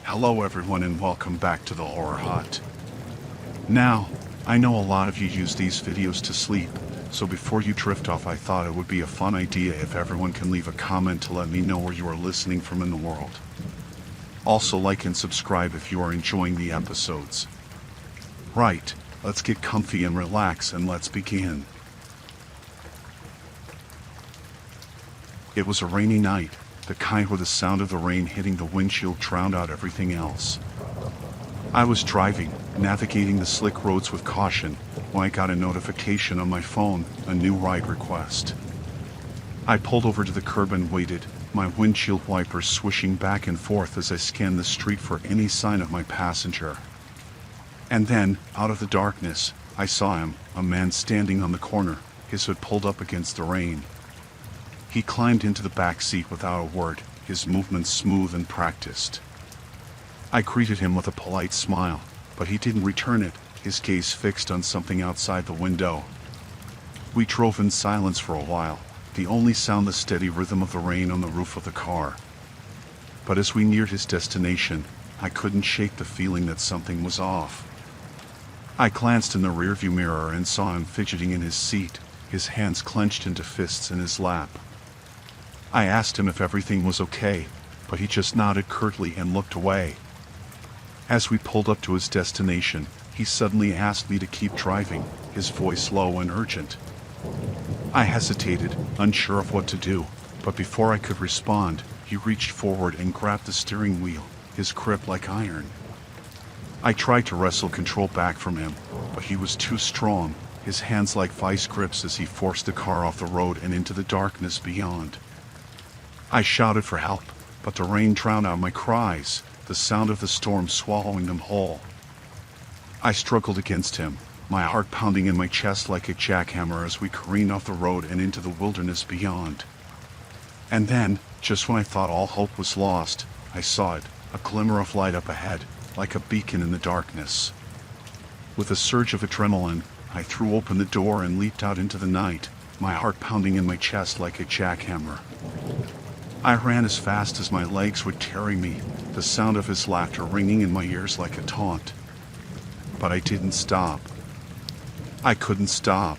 Hello everyone and welcome back to the Horror Hut. Now, I know a lot of you use these videos to sleep, so before you drift off I thought it would be a fun idea if everyone can leave a comment to let me know where you are listening from in the world. Also like and subscribe if you are enjoying the episodes. Right, let's get comfy and relax and let's begin. It was a rainy night, the kind where the sound of the rain hitting the windshield drowned out everything else. I was driving, navigating the slick roads with caution, when I got a notification on my phone, a new ride request. I pulled over to the curb and waited, my windshield wipers swishing back and forth as I scanned the street for any sign of my passenger. And then, out of the darkness, I saw him, a man standing on the corner, his hood pulled up against the rain. He climbed into the back seat without a word, his movements smooth and practiced. I greeted him with a polite smile, but he didn't return it, his gaze fixed on something outside the window. We drove in silence for a while, the only sound the steady rhythm of the rain on the roof of the car. But as we neared his destination, I couldn't shake the feeling that something was off. I glanced in the rearview mirror and saw him fidgeting in his seat, his hands clenched into fists in his lap. I asked him if everything was okay, but he just nodded curtly and looked away. As we pulled up to his destination, he suddenly asked me to keep driving, his voice low and urgent. I hesitated, unsure of what to do, but before I could respond, he reached forward and grabbed the steering wheel, his grip like iron. I tried to wrestle control back from him, but he was too strong, his hands like vice grips as he forced the car off the road and into the darkness beyond. I shouted for help, but the rain drowned out my cries, the sound of the storm swallowing them whole. I struggled against him, my heart pounding in my chest like a jackhammer as we careened off the road and into the wilderness beyond. And then, just when I thought all hope was lost, I saw it, a glimmer of light up ahead, like a beacon in the darkness. With a surge of adrenaline, I threw open the door and leaped out into the night, my heart pounding in my chest like a jackhammer. I ran as fast as my legs would carry me, the sound of his laughter ringing in my ears like a taunt. But I didn't stop. I couldn't stop.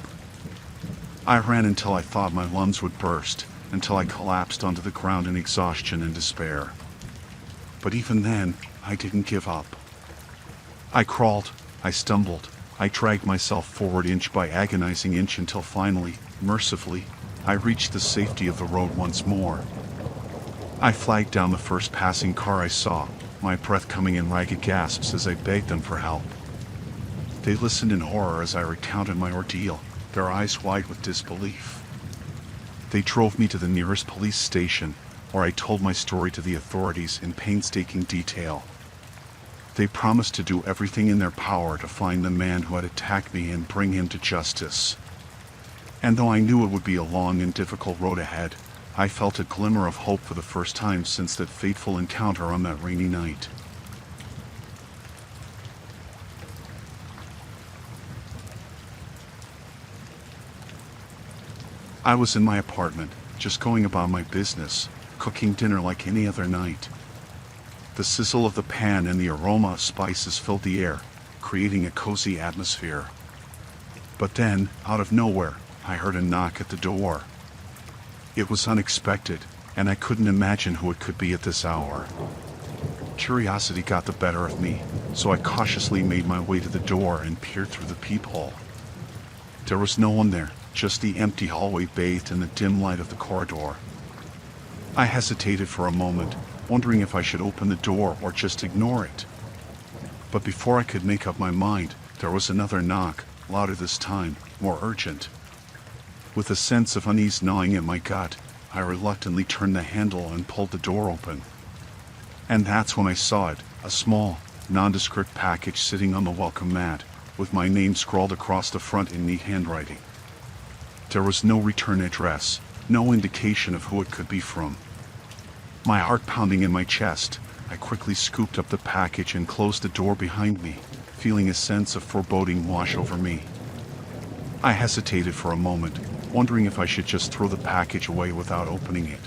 I ran until I thought my lungs would burst, until I collapsed onto the ground in exhaustion and despair. But even then, I didn't give up. I crawled, I stumbled, I dragged myself forward inch by agonizing inch until finally, mercifully, I reached the safety of the road once more. I flagged down the first passing car I saw, my breath coming in ragged gasps as I begged them for help. They listened in horror as I recounted my ordeal, their eyes wide with disbelief. They drove me to the nearest police station, where I told my story to the authorities in painstaking detail. They promised to do everything in their power to find the man who had attacked me and bring him to justice. And though I knew it would be a long and difficult road ahead, I felt a glimmer of hope for the first time since that fateful encounter on that rainy night. I was in my apartment, just going about my business, cooking dinner like any other night. The sizzle of the pan and the aroma of spices filled the air, creating a cozy atmosphere. But then, out of nowhere, I heard a knock at the door. It was unexpected, and I couldn't imagine who it could be at this hour. Curiosity got the better of me, so I cautiously made my way to the door and peered through the peephole. There was no one there, just the empty hallway bathed in the dim light of the corridor. I hesitated for a moment, wondering if I should open the door or just ignore it. But before I could make up my mind, there was another knock, louder this time, more urgent. With a sense of unease gnawing at my gut, I reluctantly turned the handle and pulled the door open. And that's when I saw it, a small, nondescript package sitting on the welcome mat, with my name scrawled across the front in neat handwriting. There was no return address, no indication of who it could be from. My heart pounding in my chest, I quickly scooped up the package and closed the door behind me, feeling a sense of foreboding wash over me. I hesitated for a moment, wondering if I should just throw the package away without opening it.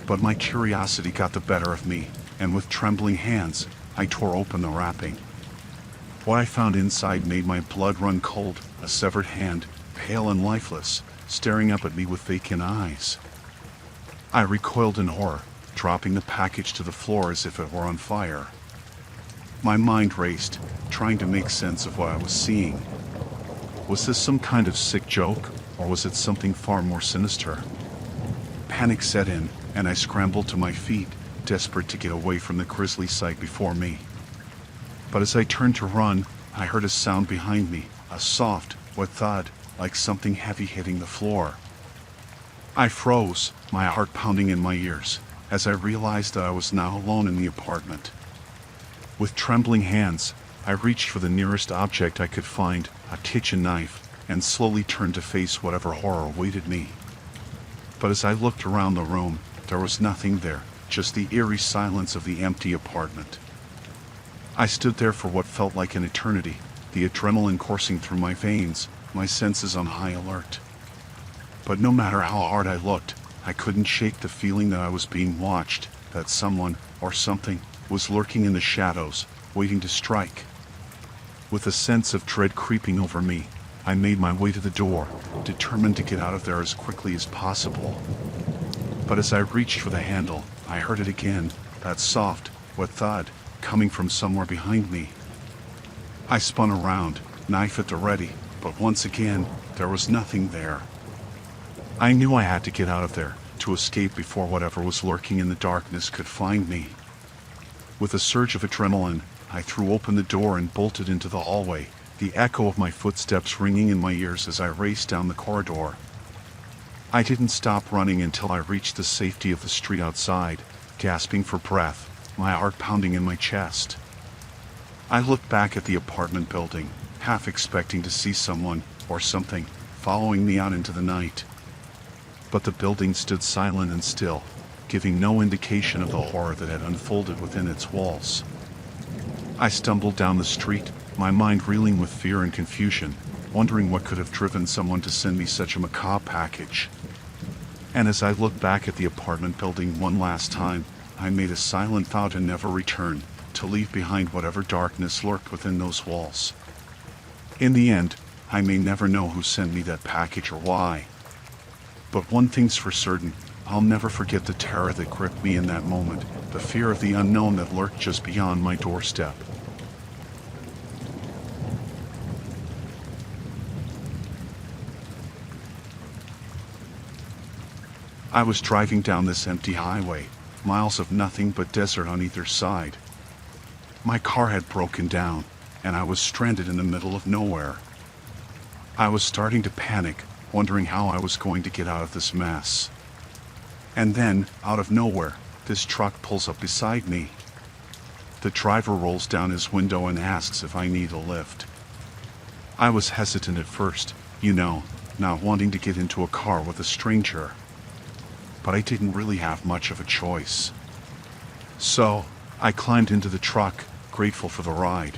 But my curiosity got the better of me, and with trembling hands, I tore open the wrapping. What I found inside made my blood run cold, a severed hand, pale and lifeless, staring up at me with vacant eyes. I recoiled in horror, dropping the package to the floor as if it were on fire. My mind raced, trying to make sense of what I was seeing. Was this some kind of sick joke, or was it something far more sinister? Panic set in, and I scrambled to my feet, desperate to get away from the grisly sight before me. But as I turned to run, I heard a sound behind me, a soft, wet thud, like something heavy hitting the floor. I froze, my heart pounding in my ears, as I realized that I was now alone in the apartment. With trembling hands, I reached for the nearest object I could find, a kitchen knife, and slowly turned to face whatever horror awaited me. But as I looked around the room, there was nothing there, just the eerie silence of the empty apartment. I stood there for what felt like an eternity, the adrenaline coursing through my veins, my senses on high alert. But no matter how hard I looked, I couldn't shake the feeling that I was being watched, that someone, or something, was lurking in the shadows, waiting to strike. With a sense of dread creeping over me, I made my way to the door, determined to get out of there as quickly as possible. But as I reached for the handle, I heard it again, that soft, wet thud, coming from somewhere behind me. I spun around, knife at the ready, but once again, there was nothing there. I knew I had to get out of there, to escape before whatever was lurking in the darkness could find me. With a surge of adrenaline, I threw open the door and bolted into the hallway, the echo of my footsteps ringing in my ears as I raced down the corridor. I didn't stop running until I reached the safety of the street outside, gasping for breath, my heart pounding in my chest. I looked back at the apartment building, half expecting to see someone, or something, following me out into the night. But the building stood silent and still, giving no indication of the horror that had unfolded within its walls. I stumbled down the street, my mind reeling with fear and confusion, wondering what could have driven someone to send me such a macabre package. And as I looked back at the apartment building one last time, I made a silent vow to never return, to leave behind whatever darkness lurked within those walls. In the end, I may never know who sent me that package or why. But one thing's for certain, I'll never forget the terror that gripped me in that moment, the fear of the unknown that lurked just beyond my doorstep. I was driving down this empty highway, miles of nothing but desert on either side. My car had broken down, and I was stranded in the middle of nowhere. I was starting to panic, wondering how I was going to get out of this mess. And then, out of nowhere, this truck pulls up beside me. The driver rolls down his window and asks if I need a lift. I was hesitant at first, not wanting to get into a car with a stranger. But I didn't really have much of a choice. So, I climbed into the truck, grateful for the ride.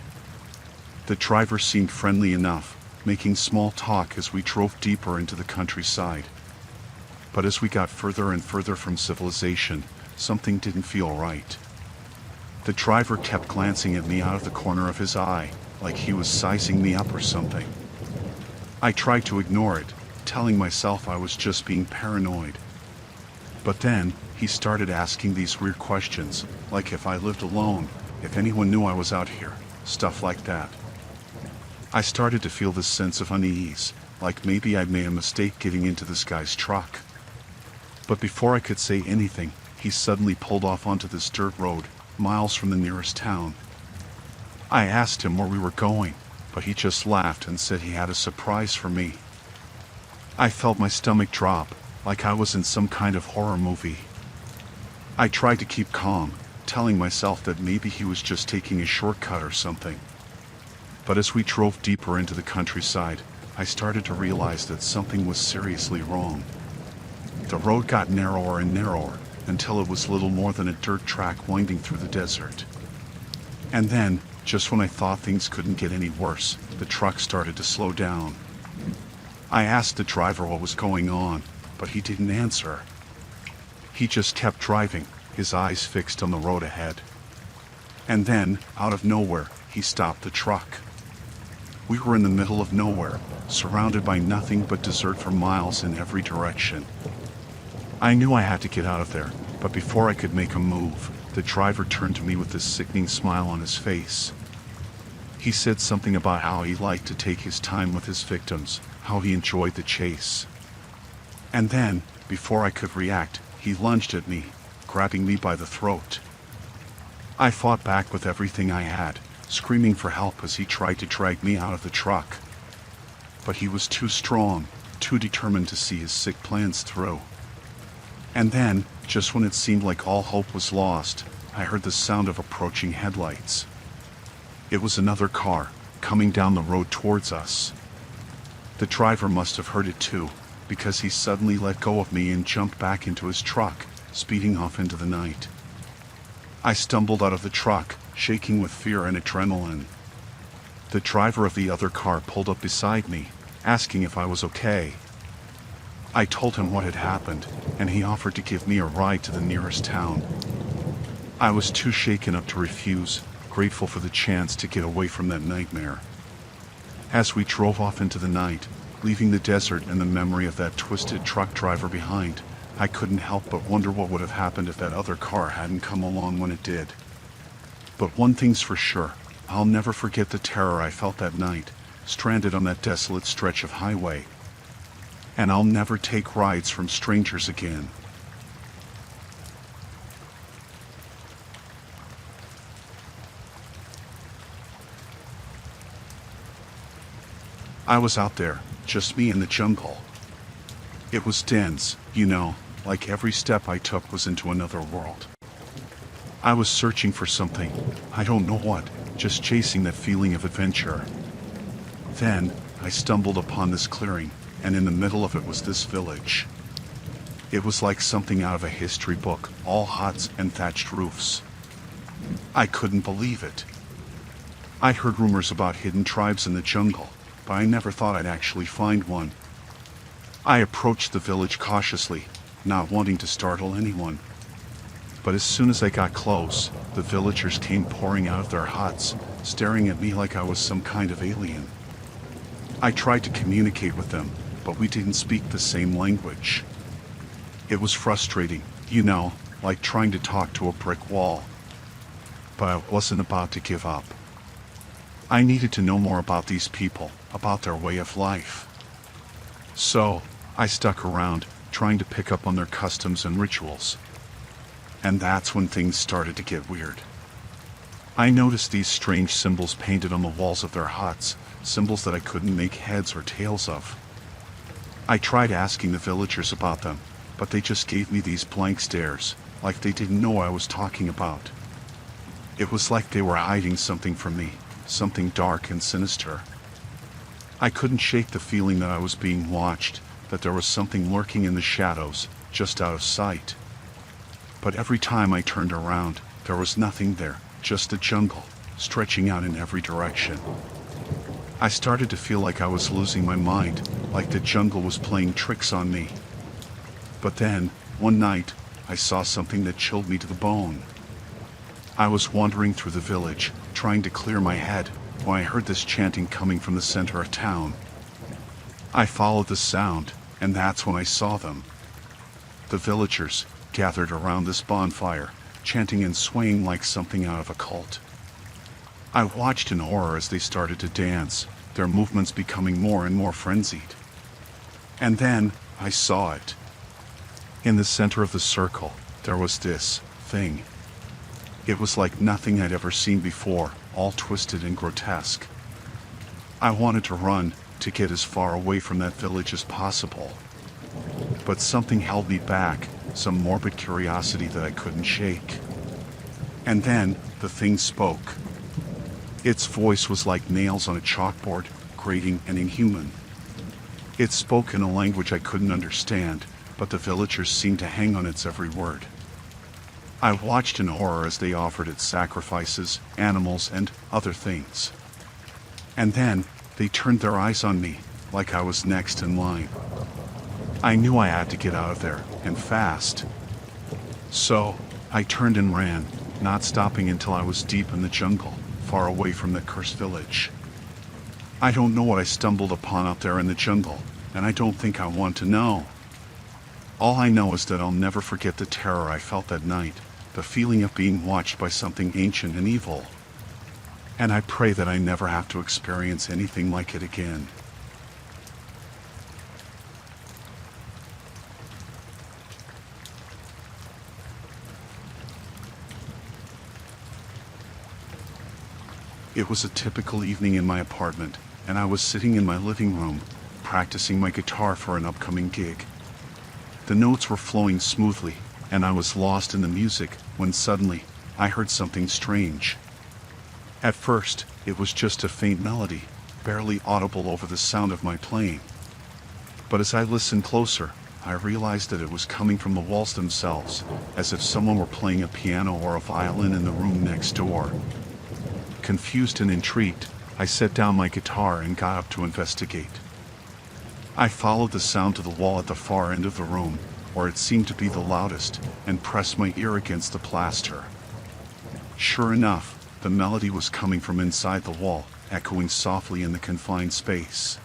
The driver seemed friendly enough, making small talk as we drove deeper into the countryside. But as we got further and further from civilization, something didn't feel right. The driver kept glancing at me out of the corner of his eye, like he was sizing me up or something. I tried to ignore it, telling myself I was just being paranoid. But then, he started asking these weird questions, like if I lived alone, if anyone knew I was out here, stuff like that. I started to feel this sense of unease, like maybe I'd made a mistake getting into this guy's truck. But before I could say anything, he suddenly pulled off onto this dirt road, miles from the nearest town. I asked him where we were going, but he just laughed and said he had a surprise for me. I felt my stomach drop, like I was in some kind of horror movie. I tried to keep calm, telling myself that maybe he was just taking a shortcut or something. But as we drove deeper into the countryside, I started to realize that something was seriously wrong. The road got narrower and narrower, until it was little more than a dirt track winding through the desert. And then, just when I thought things couldn't get any worse, the truck started to slow down. I asked the driver what was going on, but he didn't answer. He just kept driving, his eyes fixed on the road ahead, And then, out of nowhere, he stopped the truck. We were in the middle of nowhere, surrounded by nothing but desert for miles in every direction. I knew I had to get out of there, but before I could make a move, the driver turned to me with this sickening smile on his face. He said something about how he liked to take his time with his victims, how he enjoyed the chase. And then, before I could react, he lunged at me, grabbing me by the throat. I fought back with everything I had, screaming for help as he tried to drag me out of the truck. But he was too strong, too determined to see his sick plans through. And then, just when it seemed like all hope was lost, I heard the sound of approaching headlights. It was another car, coming down the road towards us. The driver must have heard it too, because he suddenly let go of me and jumped back into his truck, speeding off into the night. I stumbled out of the truck, shaking with fear and adrenaline. The driver of the other car pulled up beside me, asking if I was okay. I told him what had happened, and he offered to give me a ride to the nearest town. I was too shaken up to refuse, grateful for the chance to get away from that nightmare. As we drove off into the night, leaving the desert and the memory of that twisted truck driver behind, I couldn't help but wonder what would have happened if that other car hadn't come along when it did. But one thing's for sure, I'll never forget the terror I felt that night, stranded on that desolate stretch of highway. And I'll never take rides from strangers again. I was out there, just me in the jungle. It was dense, like every step I took was into another world. I was searching for something, I don't know what, just chasing that feeling of adventure. Then, I stumbled upon this clearing, and in the middle of it was this village. It was like something out of a history book, all huts and thatched roofs. I couldn't believe it. I heard rumors about hidden tribes in the jungle, but I never thought I'd actually find one. I approached the village cautiously, not wanting to startle anyone. But as soon as I got close, the villagers came pouring out of their huts, staring at me like I was some kind of alien. I tried to communicate with them, but we didn't speak the same language. It was frustrating, like trying to talk to a brick wall. But I wasn't about to give up. I needed to know more about these people, about their way of life. So, I stuck around, trying to pick up on their customs and rituals. And that's when things started to get weird. I noticed these strange symbols painted on the walls of their huts, symbols that I couldn't make heads or tails of. I tried asking the villagers about them, but they just gave me these blank stares, like they didn't know what I was talking about. It was like they were hiding something from me, something dark and sinister. I couldn't shake the feeling that I was being watched, that there was something lurking in the shadows, just out of sight. But every time I turned around, there was nothing there, just a jungle, stretching out in every direction. I started to feel like I was losing my mind, like the jungle was playing tricks on me. But then, one night, I saw something that chilled me to the bone. I was wandering through the village, trying to clear my head, when I heard this chanting coming from the center of town. I followed the sound, and that's when I saw them. The villagers gathered around this bonfire, chanting and swaying like something out of a cult. I watched in horror as they started to dance, their movements becoming more and more frenzied. And then, I saw it. In the center of the circle, there was this thing. It was like nothing I'd ever seen before, all twisted and grotesque. I wanted to run, to get as far away from that village as possible. But something held me back, some morbid curiosity that I couldn't shake. And then, the thing spoke. Its voice was like nails on a chalkboard, grating and inhuman. It spoke in a language I couldn't understand, but the villagers seemed to hang on its every word. I watched in horror as they offered it sacrifices, animals, and other things. And then, they turned their eyes on me, like I was next in line. I knew I had to get out of there, and fast. So, I turned and ran, not stopping until I was deep in the jungle, far away from the cursed village. I don't know what I stumbled upon out there in the jungle, and I don't think I want to know. All I know is that I'll never forget the terror I felt that night, the feeling of being watched by something ancient and evil. And I pray that I never have to experience anything like it again. It was a typical evening in my apartment, and I was sitting in my living room, practicing my guitar for an upcoming gig. The notes were flowing smoothly, and I was lost in the music when suddenly I heard something strange. At first, it was just a faint melody, barely audible over the sound of my playing. But as I listened closer, I realized that it was coming from the walls themselves, as if someone were playing a piano or a violin in the room next door. Confused and intrigued, I set down my guitar and got up to investigate. I followed the sound to the wall at the far end of the room, where it seemed to be the loudest, and pressed my ear against the plaster. Sure enough, the melody was coming from inside the wall, echoing softly in the confined space.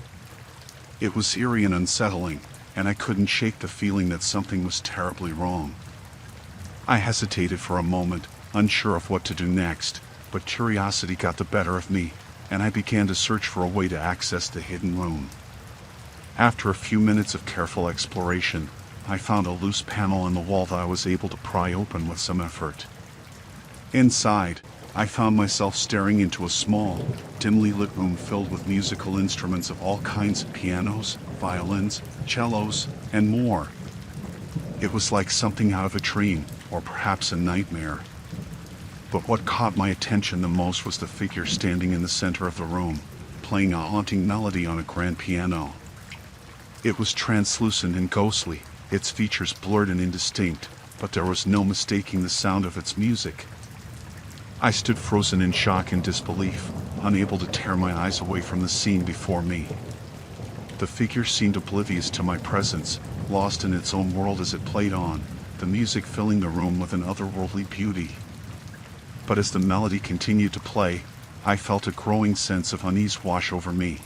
It was eerie and unsettling, and I couldn't shake the feeling that something was terribly wrong. I hesitated for a moment, unsure of what to do next, but curiosity got the better of me, and I began to search for a way to access the hidden room. After a few minutes of careful exploration, I found a loose panel in the wall that I was able to pry open with some effort. Inside, I found myself staring into a small, dimly lit room filled with musical instruments of all kinds: pianos, violins, cellos, and more. It was like something out of a dream, or perhaps a nightmare. But what caught my attention the most was the figure standing in the center of the room, playing a haunting melody on a grand piano. It was translucent and ghostly, its features blurred and indistinct, but there was no mistaking the sound of its music. I stood frozen in shock and disbelief, unable to tear my eyes away from the scene before me. The figure seemed oblivious to my presence, lost in its own world as it played on, the music filling the room with an otherworldly beauty. But as the melody continued to play, I felt a growing sense of unease wash over me.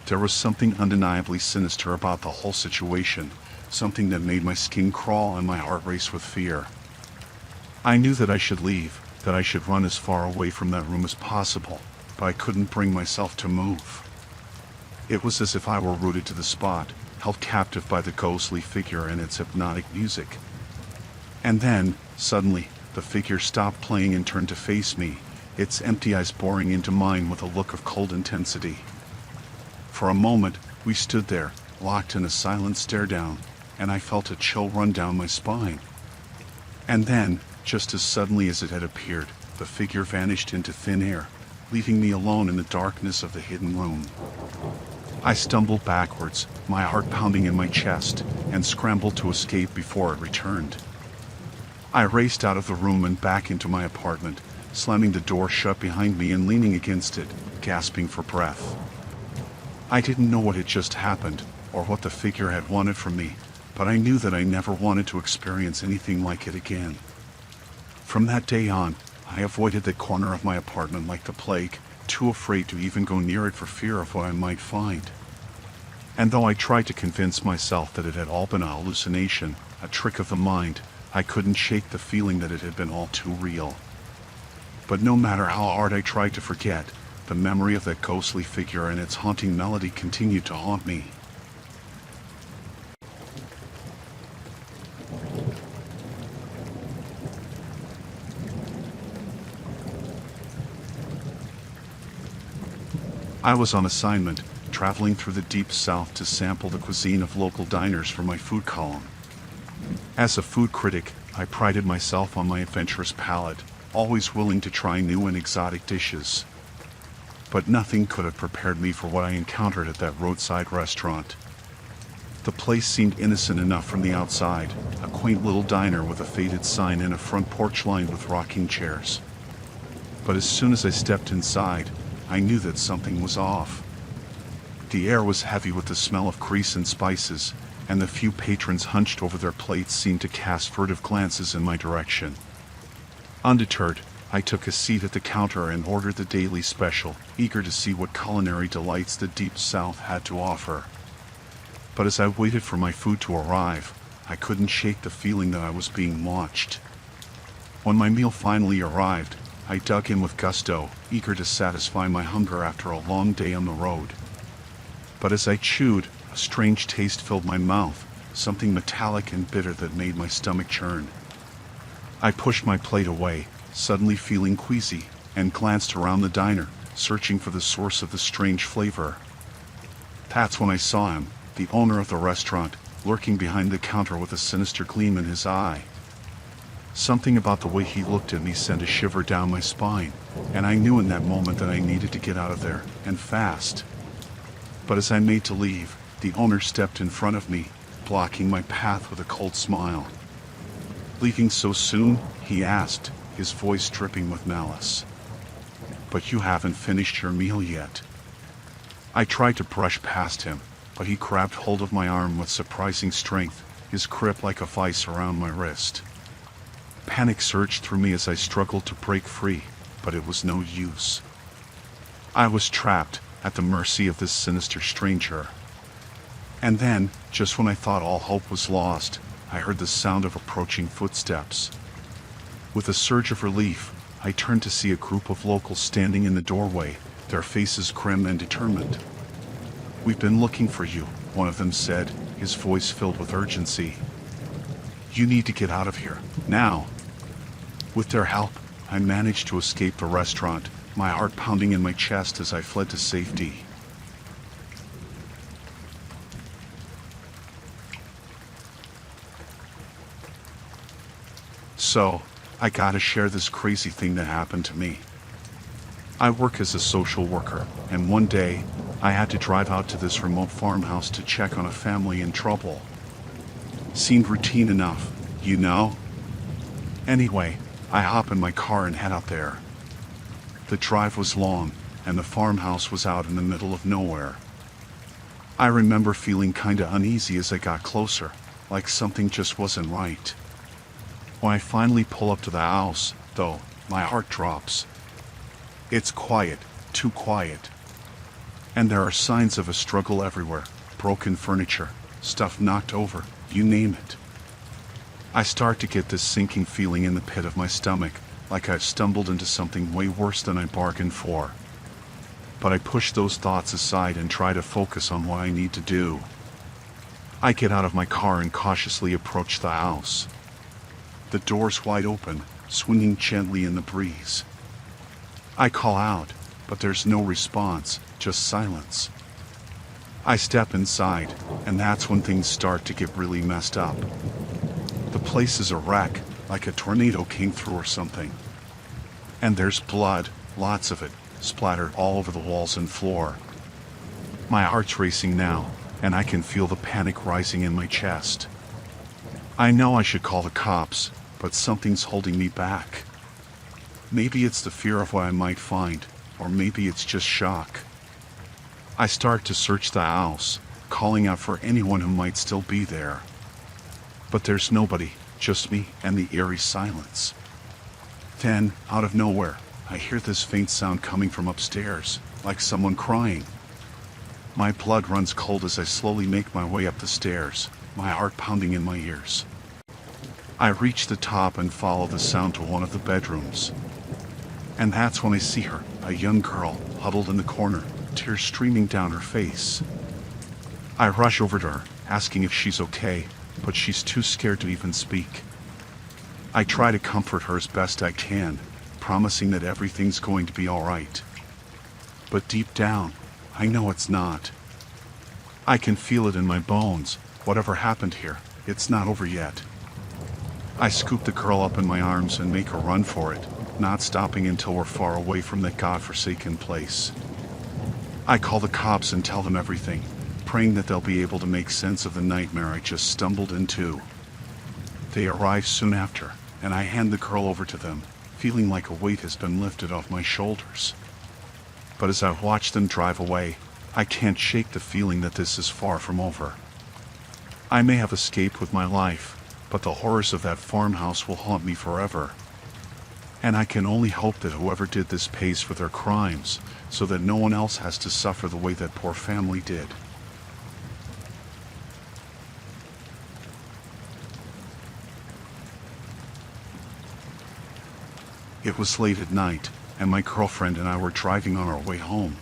There was something undeniably sinister about the whole situation, something that made my skin crawl and my heart race with fear. I knew that I should leave, that I should run as far away from that room as possible, but I couldn't bring myself to move. It was as if I were rooted to the spot, held captive by the ghostly figure and its hypnotic music. And then, suddenly, the figure stopped playing and turned to face me, its empty eyes boring into mine with a look of cold intensity. For a moment, we stood there, locked in a silent stare-down, and I felt a chill run down my spine. And then, just as suddenly as it had appeared, the figure vanished into thin air, leaving me alone in the darkness of the hidden room. I stumbled backwards, my heart pounding in my chest, and scrambled to escape before it returned. I raced out of the room and back into my apartment, slamming the door shut behind me and leaning against it, gasping for breath. I didn't know what had just happened, or what the figure had wanted from me, but I knew that I never wanted to experience anything like it again. From that day on, I avoided the corner of my apartment like the plague, too afraid to even go near it for fear of what I might find. And though I tried to convince myself that it had all been a hallucination, a trick of the mind, I couldn't shake the feeling that it had been all too real. But no matter how hard I tried to forget, the memory of that ghostly figure and its haunting melody continued to haunt me. I was on assignment, traveling through the deep south to sample the cuisine of local diners for my food column. As a food critic, I prided myself on my adventurous palate, always willing to try new and exotic dishes. But nothing could have prepared me for what I encountered at that roadside restaurant. The place seemed innocent enough from the outside, a quaint little diner with a faded sign and a front porch lined with rocking chairs. But as soon as I stepped inside, I knew that something was off. The air was heavy with the smell of grease and spices, and the few patrons hunched over their plates seemed to cast furtive glances in my direction. Undeterred, I took a seat at the counter and ordered the daily special, eager to see what culinary delights the Deep South had to offer. But as I waited for my food to arrive, I couldn't shake the feeling that I was being watched. When my meal finally arrived, I dug in with gusto, eager to satisfy my hunger after a long day on the road. But as I chewed, a strange taste filled my mouth, something metallic and bitter that made my stomach churn. I pushed my plate away, suddenly feeling queasy, and glanced around the diner, searching for the source of the strange flavor. That's when I saw him, the owner of the restaurant, lurking behind the counter with a sinister gleam in his eye. Something about the way he looked at me sent a shiver down my spine, and I knew in that moment that I needed to get out of there, and fast. But as I made to leave, the owner stepped in front of me, blocking my path with a cold smile. "Leaving so soon?" he asked, his voice dripping with malice. "But you haven't finished your meal yet." I tried to brush past him, but he grabbed hold of my arm with surprising strength, his grip like a vice around my wrist. Panic surged through me as I struggled to break free, but it was no use. I was trapped, at the mercy of this sinister stranger. And then, just when I thought all hope was lost, I heard the sound of approaching footsteps. With a surge of relief, I turned to see a group of locals standing in the doorway, their faces grim and determined. "We've been looking for you," one of them said, his voice filled with urgency. "You need to get out of here, now." With their help, I managed to escape the restaurant, my heart pounding in my chest as I fled to safety. So, I gotta share this crazy thing that happened to me. I work as a social worker, and one day, I had to drive out to this remote farmhouse to check on a family in trouble. Seemed routine enough, you know? Anyway, I hop in my car and head out there. The drive was long, and the farmhouse was out in the middle of nowhere. I remember feeling kinda uneasy as I got closer, like something just wasn't right. When I finally pull up to the house, though, my heart drops. It's quiet, too quiet. And there are signs of a struggle everywhere, broken furniture, stuff knocked over, you name it. I start to get this sinking feeling in the pit of my stomach, like I've stumbled into something way worse than I bargained for. But I push those thoughts aside and try to focus on what I need to do. I get out of my car and cautiously approach the house. The door's wide open, swinging gently in the breeze. I call out, but there's no response, just silence. I step inside, and that's when things start to get really messed up. The place is a wreck, like a tornado came through or something. And there's blood, lots of it, splattered all over the walls and floor. My heart's racing now, and I can feel the panic rising in my chest. I know I should call the cops, but something's holding me back. Maybe it's the fear of what I might find, or maybe it's just shock. I start to search the house, calling out for anyone who might still be there. But there's nobody, just me and the eerie silence. Then, out of nowhere, I hear this faint sound coming from upstairs, like someone crying. My blood runs cold as I slowly make my way up the stairs, my heart pounding in my ears. I reach the top and follow the sound to one of the bedrooms. And that's when I see her, a young girl, huddled in the corner, tears streaming down her face. I rush over to her, asking if she's okay, but she's too scared to even speak. I try to comfort her as best I can, promising that everything's going to be all right. But deep down, I know it's not. I can feel it in my bones. Whatever happened here, it's not over yet. I scoop the girl up in my arms and make a run for it, not stopping until we're far away from that godforsaken place. I call the cops and tell them everything, praying that they'll be able to make sense of the nightmare I just stumbled into. They arrive soon after, and I hand the girl over to them, feeling like a weight has been lifted off my shoulders. But as I watch them drive away, I can't shake the feeling that this is far from over. I may have escaped with my life, but the horrors of that farmhouse will haunt me forever. And I can only hope that whoever did this pays for their crimes, so that no one else has to suffer the way that poor family did. It was late at night, and my girlfriend and I were driving on our way home.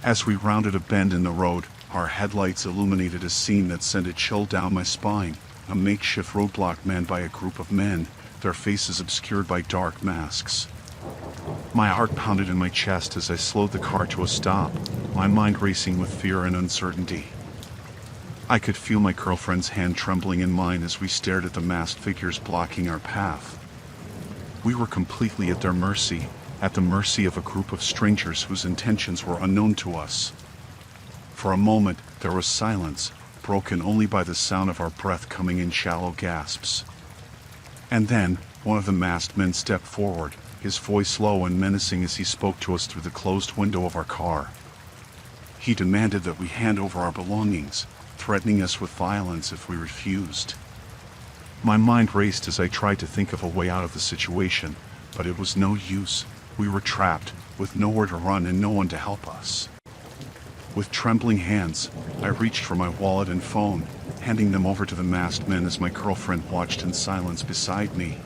As we rounded a bend in the road, our headlights illuminated a scene that sent a chill down my spine. A makeshift roadblock manned by a group of men, their faces obscured by dark masks. My heart pounded in my chest as I slowed the car to a stop, my mind racing with fear and uncertainty. I could feel my girlfriend's hand trembling in mine as we stared at the masked figures blocking our path. We were completely at their mercy, at the mercy of a group of strangers whose intentions were unknown to us. For a moment, there was silence, broken only by the sound of our breath coming in shallow gasps. And then, one of the masked men stepped forward, his voice low and menacing as he spoke to us through the closed window of our car. He demanded that we hand over our belongings, threatening us with violence if we refused. My mind raced as I tried to think of a way out of the situation, but it was no use. We were trapped, with nowhere to run and no one to help us. With trembling hands, I reached for my wallet and phone, handing them over to the masked men as my girlfriend watched in silence beside me.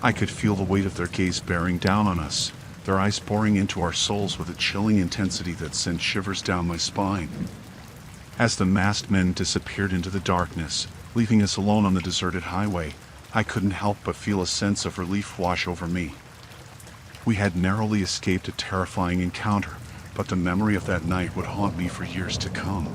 I could feel the weight of their gaze bearing down on us, their eyes boring into our souls with a chilling intensity that sent shivers down my spine. As the masked men disappeared into the darkness, leaving us alone on the deserted highway, I couldn't help but feel a sense of relief wash over me. We had narrowly escaped a terrifying encounter, but the memory of that night would haunt me for years to come.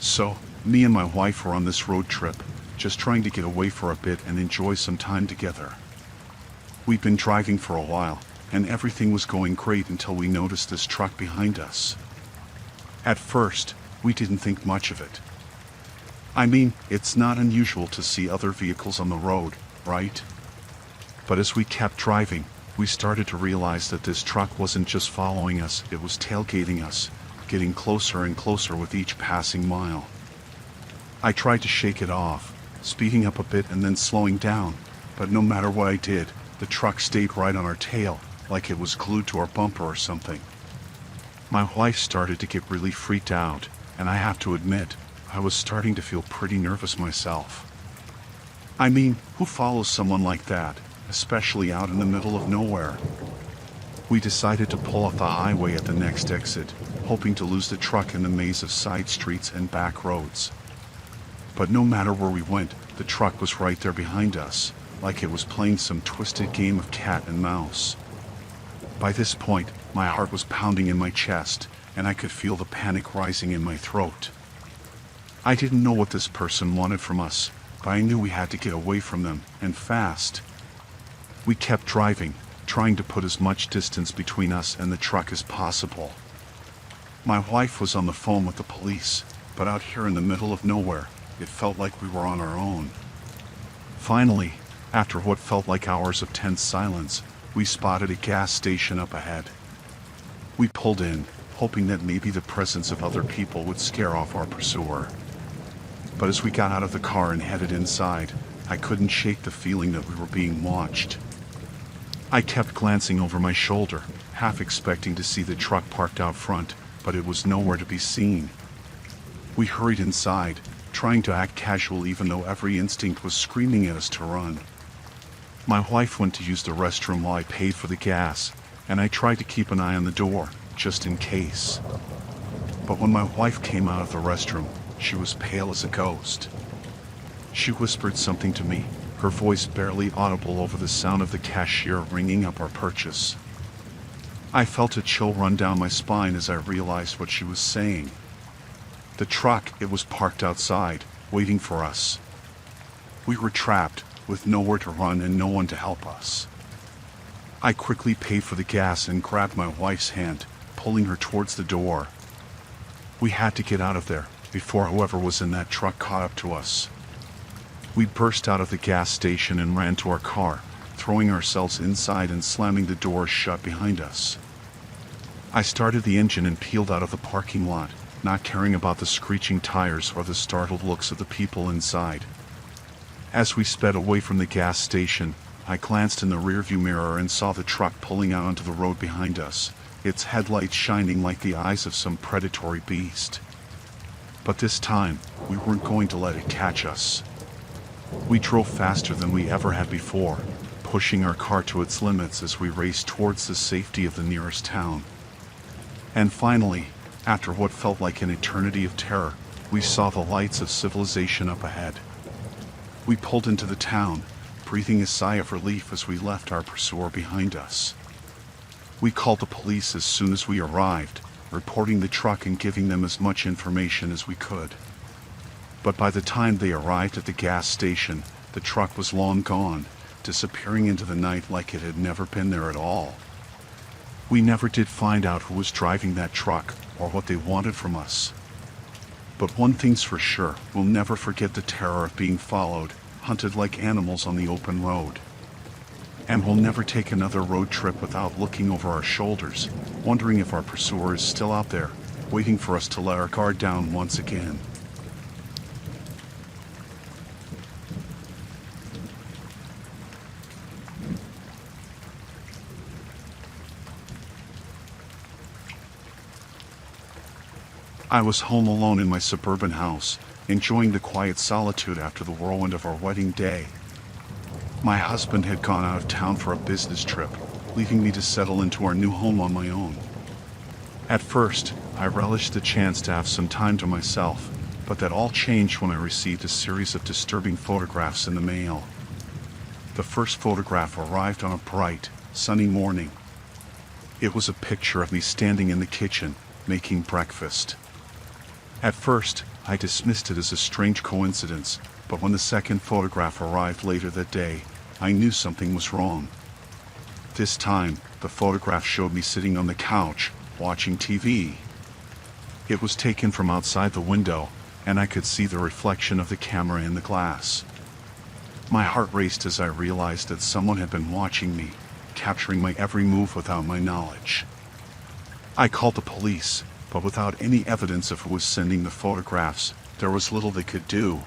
So, me and my wife were on this road trip, just trying to get away for a bit and enjoy some time together. We'd been driving for a while, and everything was going great until we noticed this truck behind us. At first, we didn't think much of it. I mean, it's not unusual to see other vehicles on the road, right? But as we kept driving, we started to realize that this truck wasn't just following us, it was tailgating us, getting closer and closer with each passing mile. I tried to shake it off, speeding up a bit and then slowing down, but no matter what I did, the truck stayed right on our tail, like it was glued to our bumper or something. My wife started to get really freaked out, and I have to admit, I was starting to feel pretty nervous myself. I mean, who follows someone like that, especially out in the middle of nowhere? We decided to pull off the highway at the next exit, hoping to lose the truck in the maze of side streets and back roads. But no matter where we went, the truck was right there behind us, like it was playing some twisted game of cat and mouse. By this point, my heart was pounding in my chest, and I could feel the panic rising in my throat. I didn't know what this person wanted from us, but I knew we had to get away from them, and fast. We kept driving, trying to put as much distance between us and the truck as possible. My wife was on the phone with the police, but out here in the middle of nowhere, it felt like we were on our own. Finally, after what felt like hours of tense silence, we spotted a gas station up ahead. We pulled in, hoping that maybe the presence of other people would scare off our pursuer. But as we got out of the car and headed inside, I couldn't shake the feeling that we were being watched. I kept glancing over my shoulder, half expecting to see the truck parked out front, but it was nowhere to be seen. We hurried inside, trying to act casual even though every instinct was screaming at us to run. My wife went to use the restroom while I paid for the gas, and I tried to keep an eye on the door, just in case. But when my wife came out of the restroom, she was pale as a ghost. She whispered something to me, her voice barely audible over the sound of the cashier ringing up our purchase. I felt a chill run down my spine as I realized what she was saying. The truck, it was parked outside, waiting for us. We were trapped, with nowhere to run and no one to help us. I quickly paid for the gas and grabbed my wife's hand, pulling her towards the door. We had to get out of there, before whoever was in that truck caught up to us. We burst out of the gas station and ran to our car, throwing ourselves inside and slamming the doors shut behind us. I started the engine and peeled out of the parking lot, not caring about the screeching tires or the startled looks of the people inside. As we sped away from the gas station, I glanced in the rearview mirror and saw the truck pulling out onto the road behind us, its headlights shining like the eyes of some predatory beast. But this time, we weren't going to let it catch us. We drove faster than we ever had before, pushing our car to its limits as we raced towards the safety of the nearest town. And finally, after what felt like an eternity of terror, we saw the lights of civilization up ahead. We pulled into the town, breathing a sigh of relief as we left our pursuer behind us. We called the police as soon as we arrived, reporting the truck and giving them as much information as we could. But by the time they arrived at the gas station, the truck was long gone, disappearing into the night like it had never been there at all. We never did find out who was driving that truck or what they wanted from us. But one thing's for sure, we'll never forget the terror of being followed, hunted like animals on the open road. And we'll never take another road trip without looking over our shoulders, wondering if our pursuer is still out there, waiting for us to let our guard down once again. I was home alone in my suburban house, enjoying the quiet solitude after the whirlwind of our wedding day. My husband had gone out of town for a business trip, leaving me to settle into our new home on my own. At first, I relished the chance to have some time to myself, but that all changed when I received a series of disturbing photographs in the mail. The first photograph arrived on a bright, sunny morning. It was a picture of me standing in the kitchen, making breakfast. At first, I dismissed it as a strange coincidence, but when the second photograph arrived later that day, I knew something was wrong. This time, the photograph showed me sitting on the couch, watching TV. It was taken from outside the window, and I could see the reflection of the camera in the glass. My heart raced as I realized that someone had been watching me, capturing my every move without my knowledge. I called the police, but without any evidence of who was sending the photographs, there was little they could do.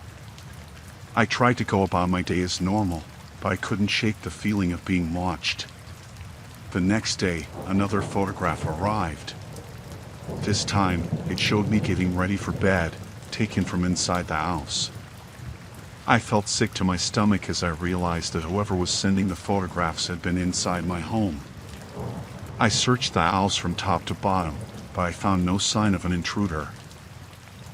I tried to go about my day as normal, but I couldn't shake the feeling of being watched. The next day, another photograph arrived. This time, it showed me getting ready for bed, taken from inside the house. I felt sick to my stomach as I realized that whoever was sending the photographs had been inside my home. I searched the house from top to bottom, but I found no sign of an intruder.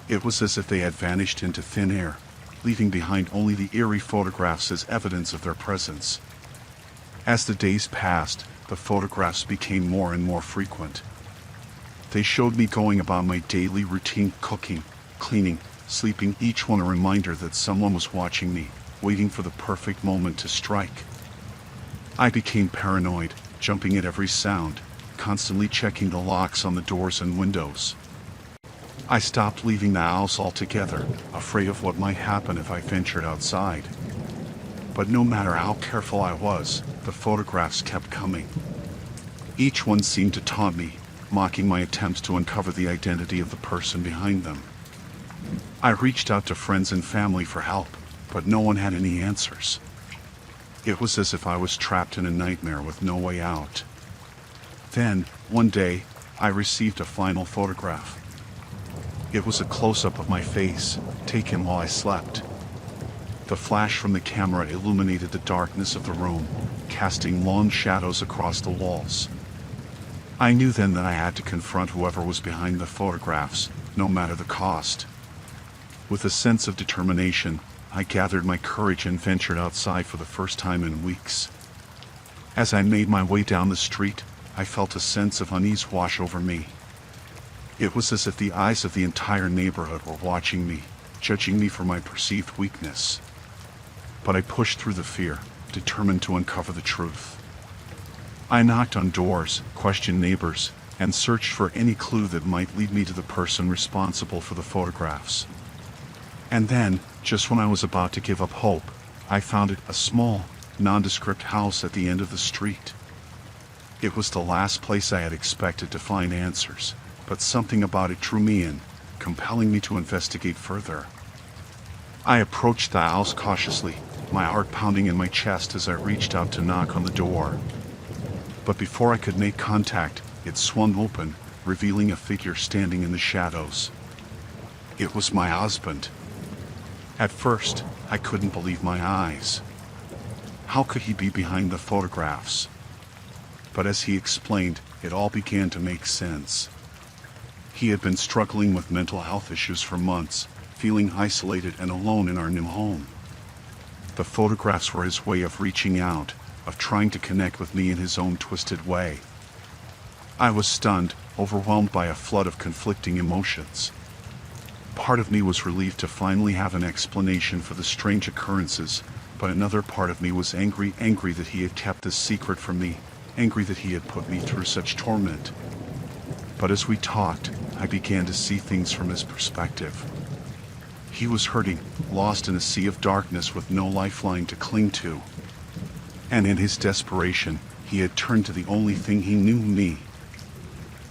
It was as if they had vanished into thin air, leaving behind only the eerie photographs as evidence of their presence. As the days passed, the photographs became more and more frequent. They showed me going about my daily routine, cooking, cleaning, sleeping, each one a reminder that someone was watching me, waiting for the perfect moment to strike. I became paranoid, jumping at every sound, constantly checking the locks on the doors and windows. I stopped leaving the house altogether, afraid of what might happen if I ventured outside. But no matter how careful I was, the photographs kept coming. Each one seemed to taunt me, mocking my attempts to uncover the identity of the person behind them. I reached out to friends and family for help, but no one had any answers. It was as if I was trapped in a nightmare with no way out. Then, one day, I received a final photograph. It was a close-up of my face, taken while I slept. The flash from the camera illuminated the darkness of the room, casting long shadows across the walls. I knew then that I had to confront whoever was behind the photographs, no matter the cost. With a sense of determination, I gathered my courage and ventured outside for the first time in weeks. As I made my way down the street, I felt a sense of unease wash over me. It was as if the eyes of the entire neighborhood were watching me, judging me for my perceived weakness. But I pushed through the fear, determined to uncover the truth. I knocked on doors, questioned neighbors, and searched for any clue that might lead me to the person responsible for the photographs. And then, just when I was about to give up hope, I found it a small, nondescript house at the end of the street. It was the last place I had expected to find answers, but something about it drew me in, compelling me to investigate further. I approached the house cautiously, my heart pounding in my chest as I reached out to knock on the door. But before I could make contact, it swung open, revealing a figure standing in the shadows. It was my husband. At first, I couldn't believe my eyes. How could he be behind the photographs? But as he explained, it all began to make sense. He had been struggling with mental health issues for months, feeling isolated and alone in our new home. The photographs were his way of reaching out, of trying to connect with me in his own twisted way. I was stunned, overwhelmed by a flood of conflicting emotions. Part of me was relieved to finally have an explanation for the strange occurrences, but another part of me was angry that he had kept this secret from me, angry that he had put me through such torment. But as we talked, I began to see things from his perspective. He was hurting, lost in a sea of darkness with no lifeline to cling to. And in his desperation, he had turned to the only thing he knew, me.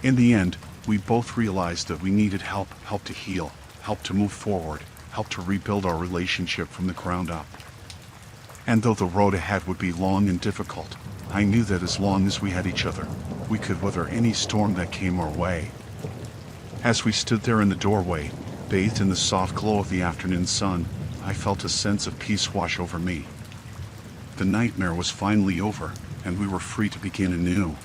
In the end, we both realized that we needed help to heal, help to move forward, help to rebuild our relationship from the ground up. And though the road ahead would be long and difficult, I knew that as long as we had each other, we could weather any storm that came our way. As we stood there in the doorway, bathed in the soft glow of the afternoon sun, I felt a sense of peace wash over me. The nightmare was finally over, and we were free to begin anew.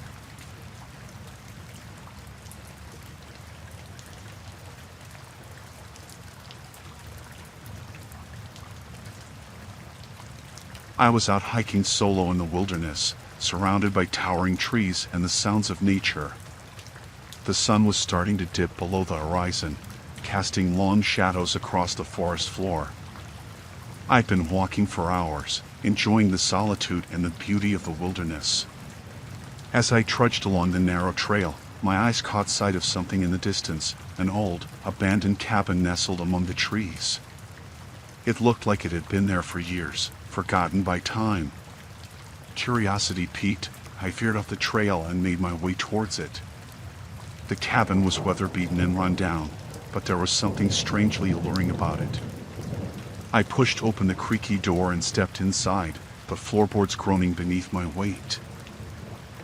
I was out hiking solo in the wilderness, surrounded by towering trees and the sounds of nature. The sun was starting to dip below the horizon, casting long shadows across the forest floor. I'd been walking for hours, enjoying the solitude and the beauty of the wilderness. As I trudged along the narrow trail, my eyes caught sight of something in the distance, an old, abandoned cabin nestled among the trees. It looked like it had been there for years, forgotten by time. Curiosity piqued, I veered off the trail and made my way towards it. The cabin was weather-beaten and run down, but there was something strangely alluring about it. I pushed open the creaky door and stepped inside, the floorboards groaning beneath my weight.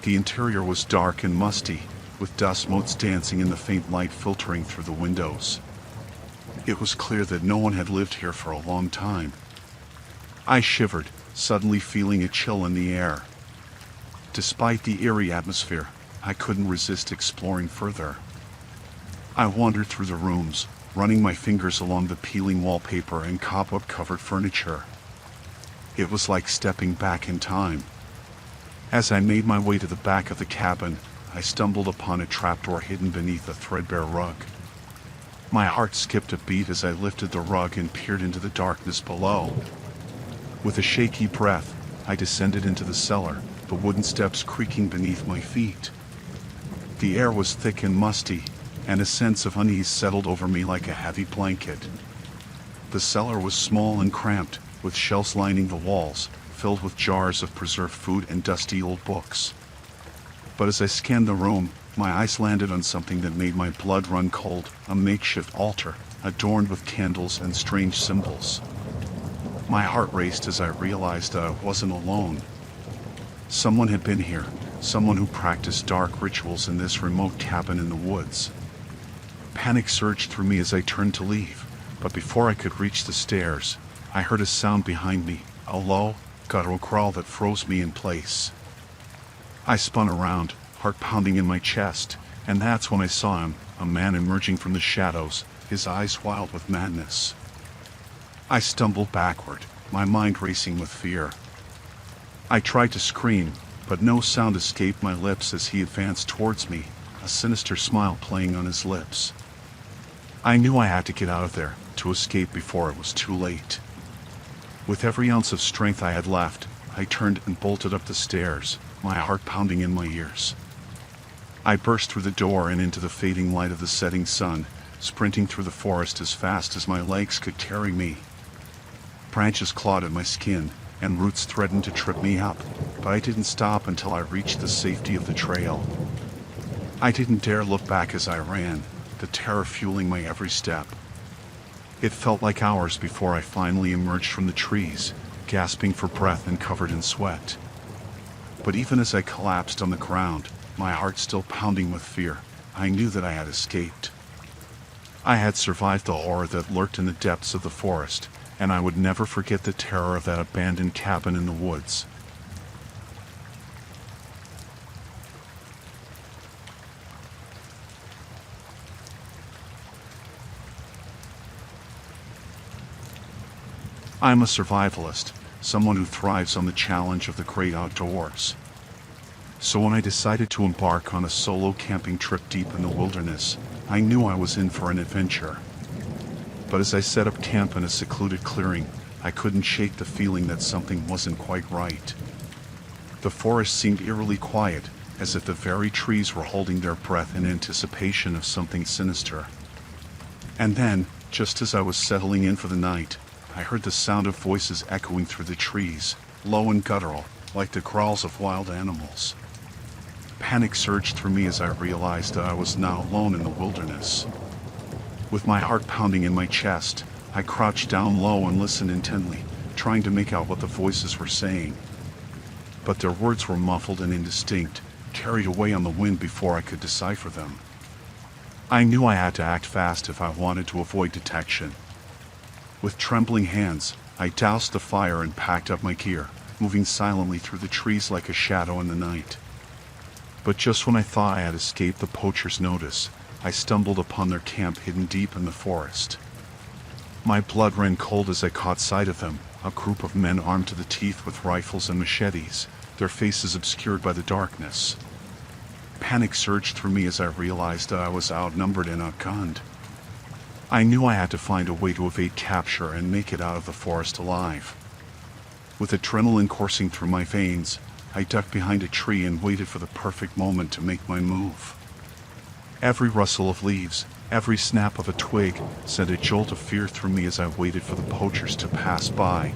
The interior was dark and musty, with dust motes dancing in the faint light filtering through the windows. It was clear that no one had lived here for a long time. I shivered, suddenly feeling a chill in the air. Despite the eerie atmosphere, I couldn't resist exploring further. I wandered through the rooms, running my fingers along the peeling wallpaper and cobweb-covered furniture. It was like stepping back in time. As I made my way to the back of the cabin, I stumbled upon a trapdoor hidden beneath a threadbare rug. My heart skipped a beat as I lifted the rug and peered into the darkness below. With a shaky breath, I descended into the cellar, the wooden steps creaking beneath my feet. The air was thick and musty, and a sense of unease settled over me like a heavy blanket. The cellar was small and cramped, with shelves lining the walls, filled with jars of preserved food and dusty old books. But as I scanned the room, my eyes landed on something that made my blood run cold, a makeshift altar, adorned with candles and strange symbols. My heart raced as I realized that I wasn't alone. Someone had been here, someone who practiced dark rituals in this remote cabin in the woods. Panic surged through me as I turned to leave, but before I could reach the stairs, I heard a sound behind me, a low, guttural crawl that froze me in place. I spun around, heart pounding in my chest, and that's when I saw him, a man emerging from the shadows, his eyes wild with madness. I stumbled backward, my mind racing with fear. I tried to scream, but no sound escaped my lips as he advanced towards me, a sinister smile playing on his lips. I knew I had to get out of there, to escape before it was too late. With every ounce of strength I had left, I turned and bolted up the stairs, my heart pounding in my ears. I burst through the door and into the fading light of the setting sun, sprinting through the forest as fast as my legs could carry me. Branches clawed at my skin, and roots threatened to trip me up, but I didn't stop until I reached the safety of the trail. I didn't dare look back as I ran, the terror fueling my every step. It felt like hours before I finally emerged from the trees, gasping for breath and covered in sweat. But even as I collapsed on the ground, my heart still pounding with fear, I knew that I had escaped. I had survived the horror that lurked in the depths of the forest, and I would never forget the terror of that abandoned cabin in the woods. I'm a survivalist, someone who thrives on the challenge of the great outdoors. So when I decided to embark on a solo camping trip deep in the wilderness, I knew I was in for an adventure. But as I set up camp in a secluded clearing, I couldn't shake the feeling that something wasn't quite right. The forest seemed eerily quiet, as if the very trees were holding their breath in anticipation of something sinister. And then, just as I was settling in for the night, I heard the sound of voices echoing through the trees, low and guttural, like the growls of wild animals. Panic surged through me as I realized that I was now alone in the wilderness. With my heart pounding in my chest, I crouched down low and listened intently, trying to make out what the voices were saying. But their words were muffled and indistinct, carried away on the wind before I could decipher them. I knew I had to act fast if I wanted to avoid detection. With trembling hands, I doused the fire and packed up my gear, moving silently through the trees like a shadow in the night. But just when I thought I had escaped the poachers' notice, I stumbled upon their camp hidden deep in the forest. My blood ran cold as I caught sight of them, a group of men armed to the teeth with rifles and machetes, their faces obscured by the darkness. Panic surged through me as I realized that I was outnumbered and outgunned. I knew I had to find a way to evade capture and make it out of the forest alive. With adrenaline coursing through my veins, I ducked behind a tree and waited for the perfect moment to make my move. Every rustle of leaves, every snap of a twig sent a jolt of fear through me as I waited for the poachers to pass by.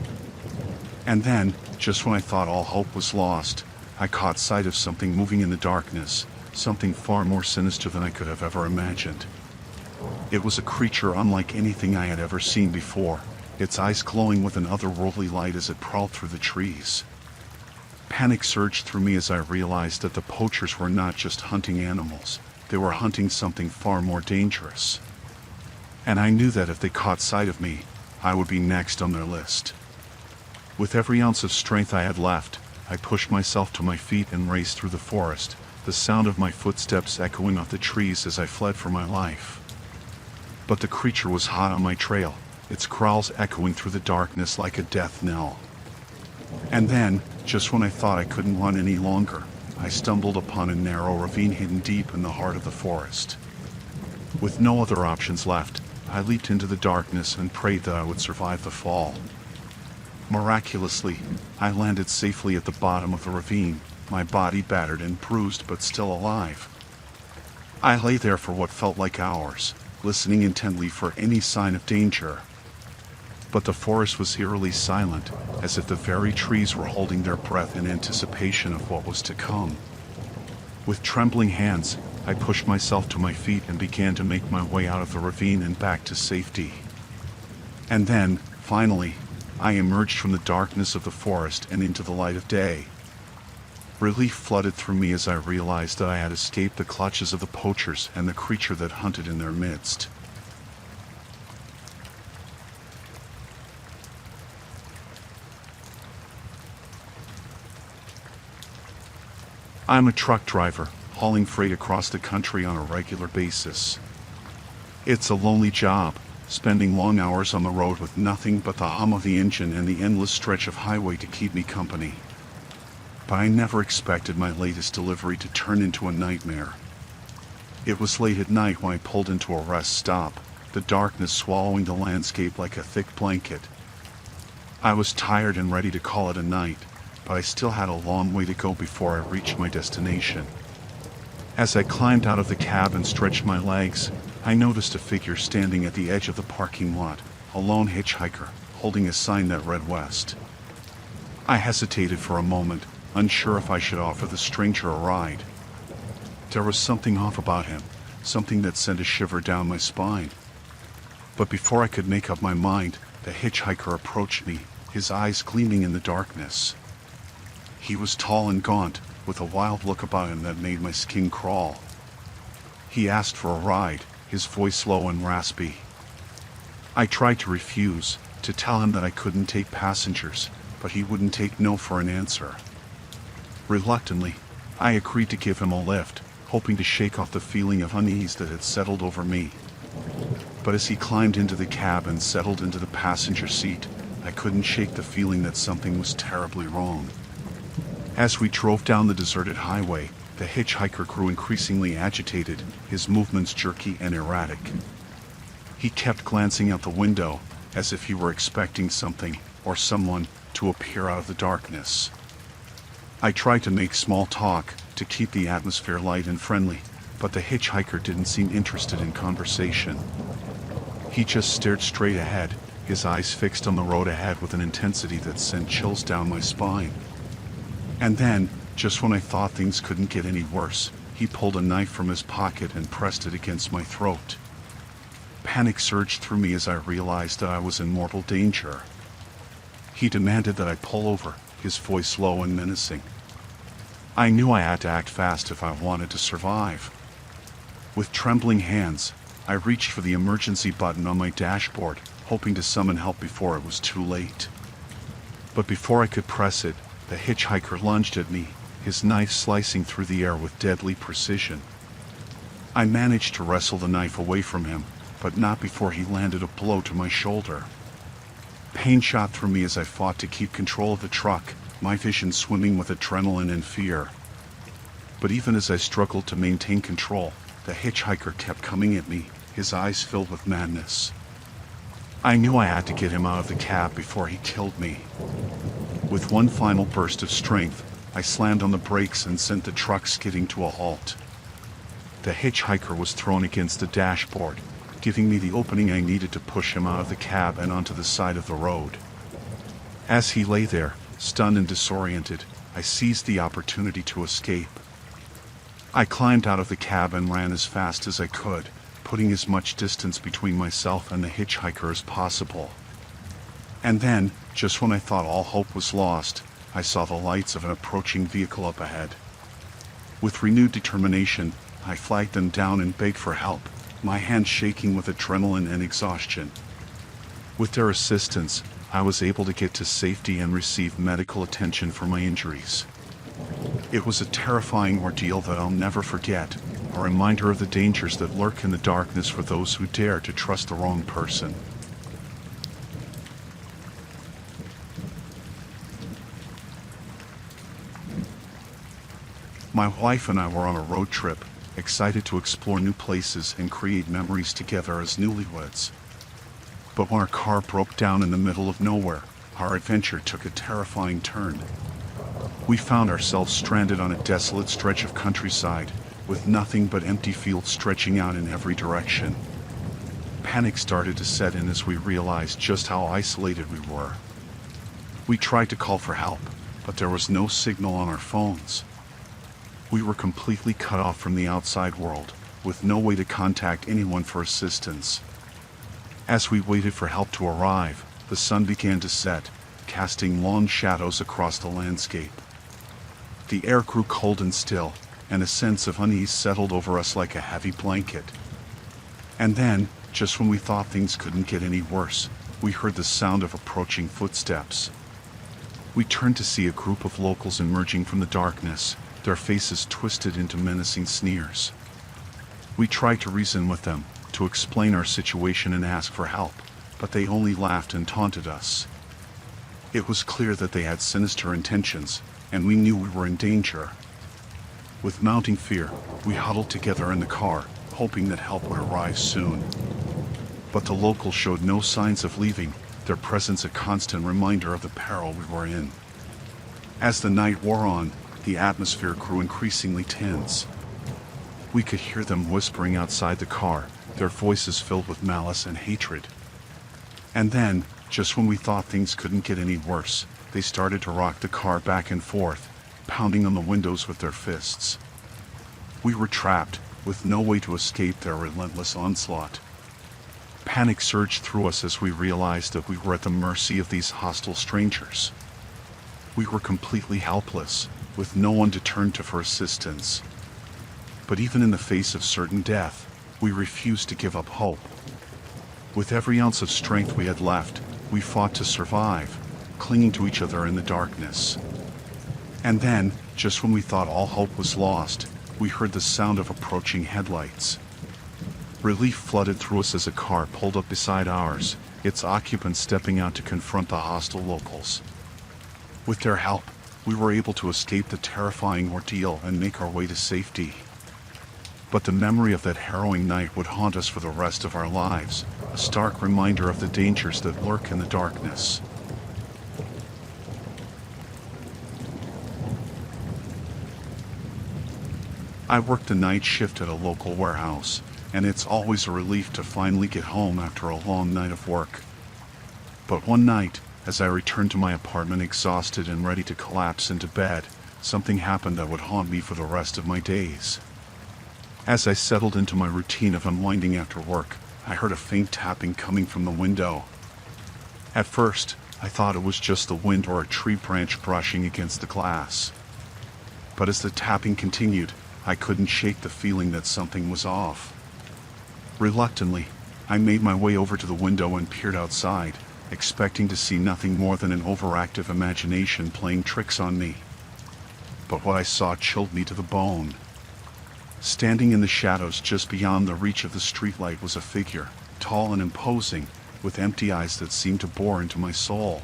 And then, just when I thought all hope was lost, I caught sight of something moving in the darkness, something far more sinister than I could have ever imagined. It was a creature unlike anything I had ever seen before, its eyes glowing with an otherworldly light as it prowled through the trees. Panic surged through me as I realized that the poachers were not just hunting animals, they were hunting something far more dangerous. And I knew that if they caught sight of me, I would be next on their list. With every ounce of strength I had left, I pushed myself to my feet and raced through the forest, the sound of my footsteps echoing off the trees as I fled for my life. But the creature was hot on my trail, its growls echoing through the darkness like a death knell. And then, just when I thought I couldn't run any longer, I stumbled upon a narrow ravine hidden deep in the heart of the forest. With no other options left, I leaped into the darkness and prayed that I would survive the fall. Miraculously, I landed safely at the bottom of the ravine, my body battered and bruised but still alive. I lay there for what felt like hours, listening intently for any sign of danger. But the forest was eerily silent, as if the very trees were holding their breath in anticipation of what was to come. With trembling hands, I pushed myself to my feet and began to make my way out of the ravine and back to safety. And then, finally, I emerged from the darkness of the forest and into the light of day. Relief flooded through me as I realized that I had escaped the clutches of the poachers and the creature that hunted in their midst. I'm a truck driver, hauling freight across the country on a regular basis. It's a lonely job, spending long hours on the road with nothing but the hum of the engine and the endless stretch of highway to keep me company. But I never expected my latest delivery to turn into a nightmare. It was late at night when I pulled into a rest stop, the darkness swallowing the landscape like a thick blanket. I was tired and ready to call it a night, but I still had a long way to go before I reached my destination. As I climbed out of the cab and stretched my legs, I noticed a figure standing at the edge of the parking lot, a lone hitchhiker, holding a sign that read west. I hesitated for a moment, unsure if I should offer the stranger a ride. There was something off about him, something that sent a shiver down my spine. But before I could make up my mind, the hitchhiker approached me, his eyes gleaming in the darkness. He was tall and gaunt, with a wild look about him that made my skin crawl. He asked for a ride, his voice low and raspy. I tried to refuse, to tell him that I couldn't take passengers, but he wouldn't take no for an answer. Reluctantly, I agreed to give him a lift, hoping to shake off the feeling of unease that had settled over me. But as he climbed into the cab and settled into the passenger seat, I couldn't shake the feeling that something was terribly wrong. As we drove down the deserted highway, the hitchhiker grew increasingly agitated, his movements jerky and erratic. He kept glancing out the window, as if he were expecting something, or someone, to appear out of the darkness. I tried to make small talk, to keep the atmosphere light and friendly, but the hitchhiker didn't seem interested in conversation. He just stared straight ahead, his eyes fixed on the road ahead with an intensity that sent chills down my spine. And then, just when I thought things couldn't get any worse, he pulled a knife from his pocket and pressed it against my throat. Panic surged through me as I realized that I was in mortal danger. He demanded that I pull over, his voice low and menacing. I knew I had to act fast if I wanted to survive. With trembling hands, I reached for the emergency button on my dashboard, hoping to summon help before it was too late. But before I could press it, the hitchhiker lunged at me, his knife slicing through the air with deadly precision. I managed to wrestle the knife away from him, but not before he landed a blow to my shoulder. Pain shot through me as I fought to keep control of the truck, my vision swimming with adrenaline and fear. But even as I struggled to maintain control, the hitchhiker kept coming at me, his eyes filled with madness. I knew I had to get him out of the cab before he killed me. With one final burst of strength, I slammed on the brakes and sent the truck skidding to a halt. The hitchhiker was thrown against the dashboard, giving me the opening I needed to push him out of the cab and onto the side of the road. As he lay there, stunned and disoriented, I seized the opportunity to escape. I climbed out of the cab and ran as fast as I could, putting as much distance between myself and the hitchhiker as possible. And then, just when I thought all hope was lost, I saw the lights of an approaching vehicle up ahead. With renewed determination, I flagged them down and begged for help, my hands shaking with adrenaline and exhaustion. With their assistance, I was able to get to safety and receive medical attention for my injuries. It was a terrifying ordeal that I'll never forget, a reminder of the dangers that lurk in the darkness for those who dare to trust the wrong person. My wife and I were on a road trip, excited to explore new places and create memories together as newlyweds. But when our car broke down in the middle of nowhere, our adventure took a terrifying turn. We found ourselves stranded on a desolate stretch of countryside, with nothing but empty fields stretching out in every direction. Panic started to set in as we realized just how isolated we were. We tried to call for help, but there was no signal on our phones. We were completely cut off from the outside world, with no way to contact anyone for assistance. As we waited for help to arrive, the sun began to set, casting long shadows across the landscape. The air grew cold and still, and a sense of unease settled over us like a heavy blanket. And then, just when we thought things couldn't get any worse, we heard the sound of approaching footsteps. We turned to see a group of locals emerging from the darkness, their faces twisted into menacing sneers. We tried to reason with them, to explain our situation and ask for help, but they only laughed and taunted us. It was clear that they had sinister intentions, and we knew we were in danger. With mounting fear, we huddled together in the car, hoping that help would arrive soon. But the locals showed no signs of leaving, their presence a constant reminder of the peril we were in. As the night wore on, the atmosphere grew increasingly tense. We could hear them whispering outside the car, their voices filled with malice and hatred. And then, just when we thought things couldn't get any worse, they started to rock the car back and forth, pounding on the windows with their fists. We were trapped, with no way to escape their relentless onslaught. Panic surged through us as we realized that we were at the mercy of these hostile strangers. We were completely helpless, with no one to turn to for assistance. But even in the face of certain death, we refused to give up hope. With every ounce of strength we had left, we fought to survive, clinging to each other in the darkness. And then, just when we thought all hope was lost, we heard the sound of approaching headlights. Relief flooded through us as a car pulled up beside ours, its occupants stepping out to confront the hostile locals. With their help, we were able to escape the terrifying ordeal and make our way to safety. But the memory of that harrowing night would haunt us for the rest of our lives, a stark reminder of the dangers that lurk in the darkness. I worked the night shift at a local warehouse, and it's always a relief to finally get home after a long night of work. But one night, as I returned to my apartment exhausted and ready to collapse into bed, something happened that would haunt me for the rest of my days. As I settled into my routine of unwinding after work, I heard a faint tapping coming from the window. At first, I thought it was just the wind or a tree branch brushing against the glass. But as the tapping continued, I couldn't shake the feeling that something was off. Reluctantly, I made my way over to the window and peered outside, expecting to see nothing more than an overactive imagination playing tricks on me. But what I saw chilled me to the bone. Standing in the shadows just beyond the reach of the streetlight was a figure, tall and imposing, with empty eyes that seemed to bore into my soul.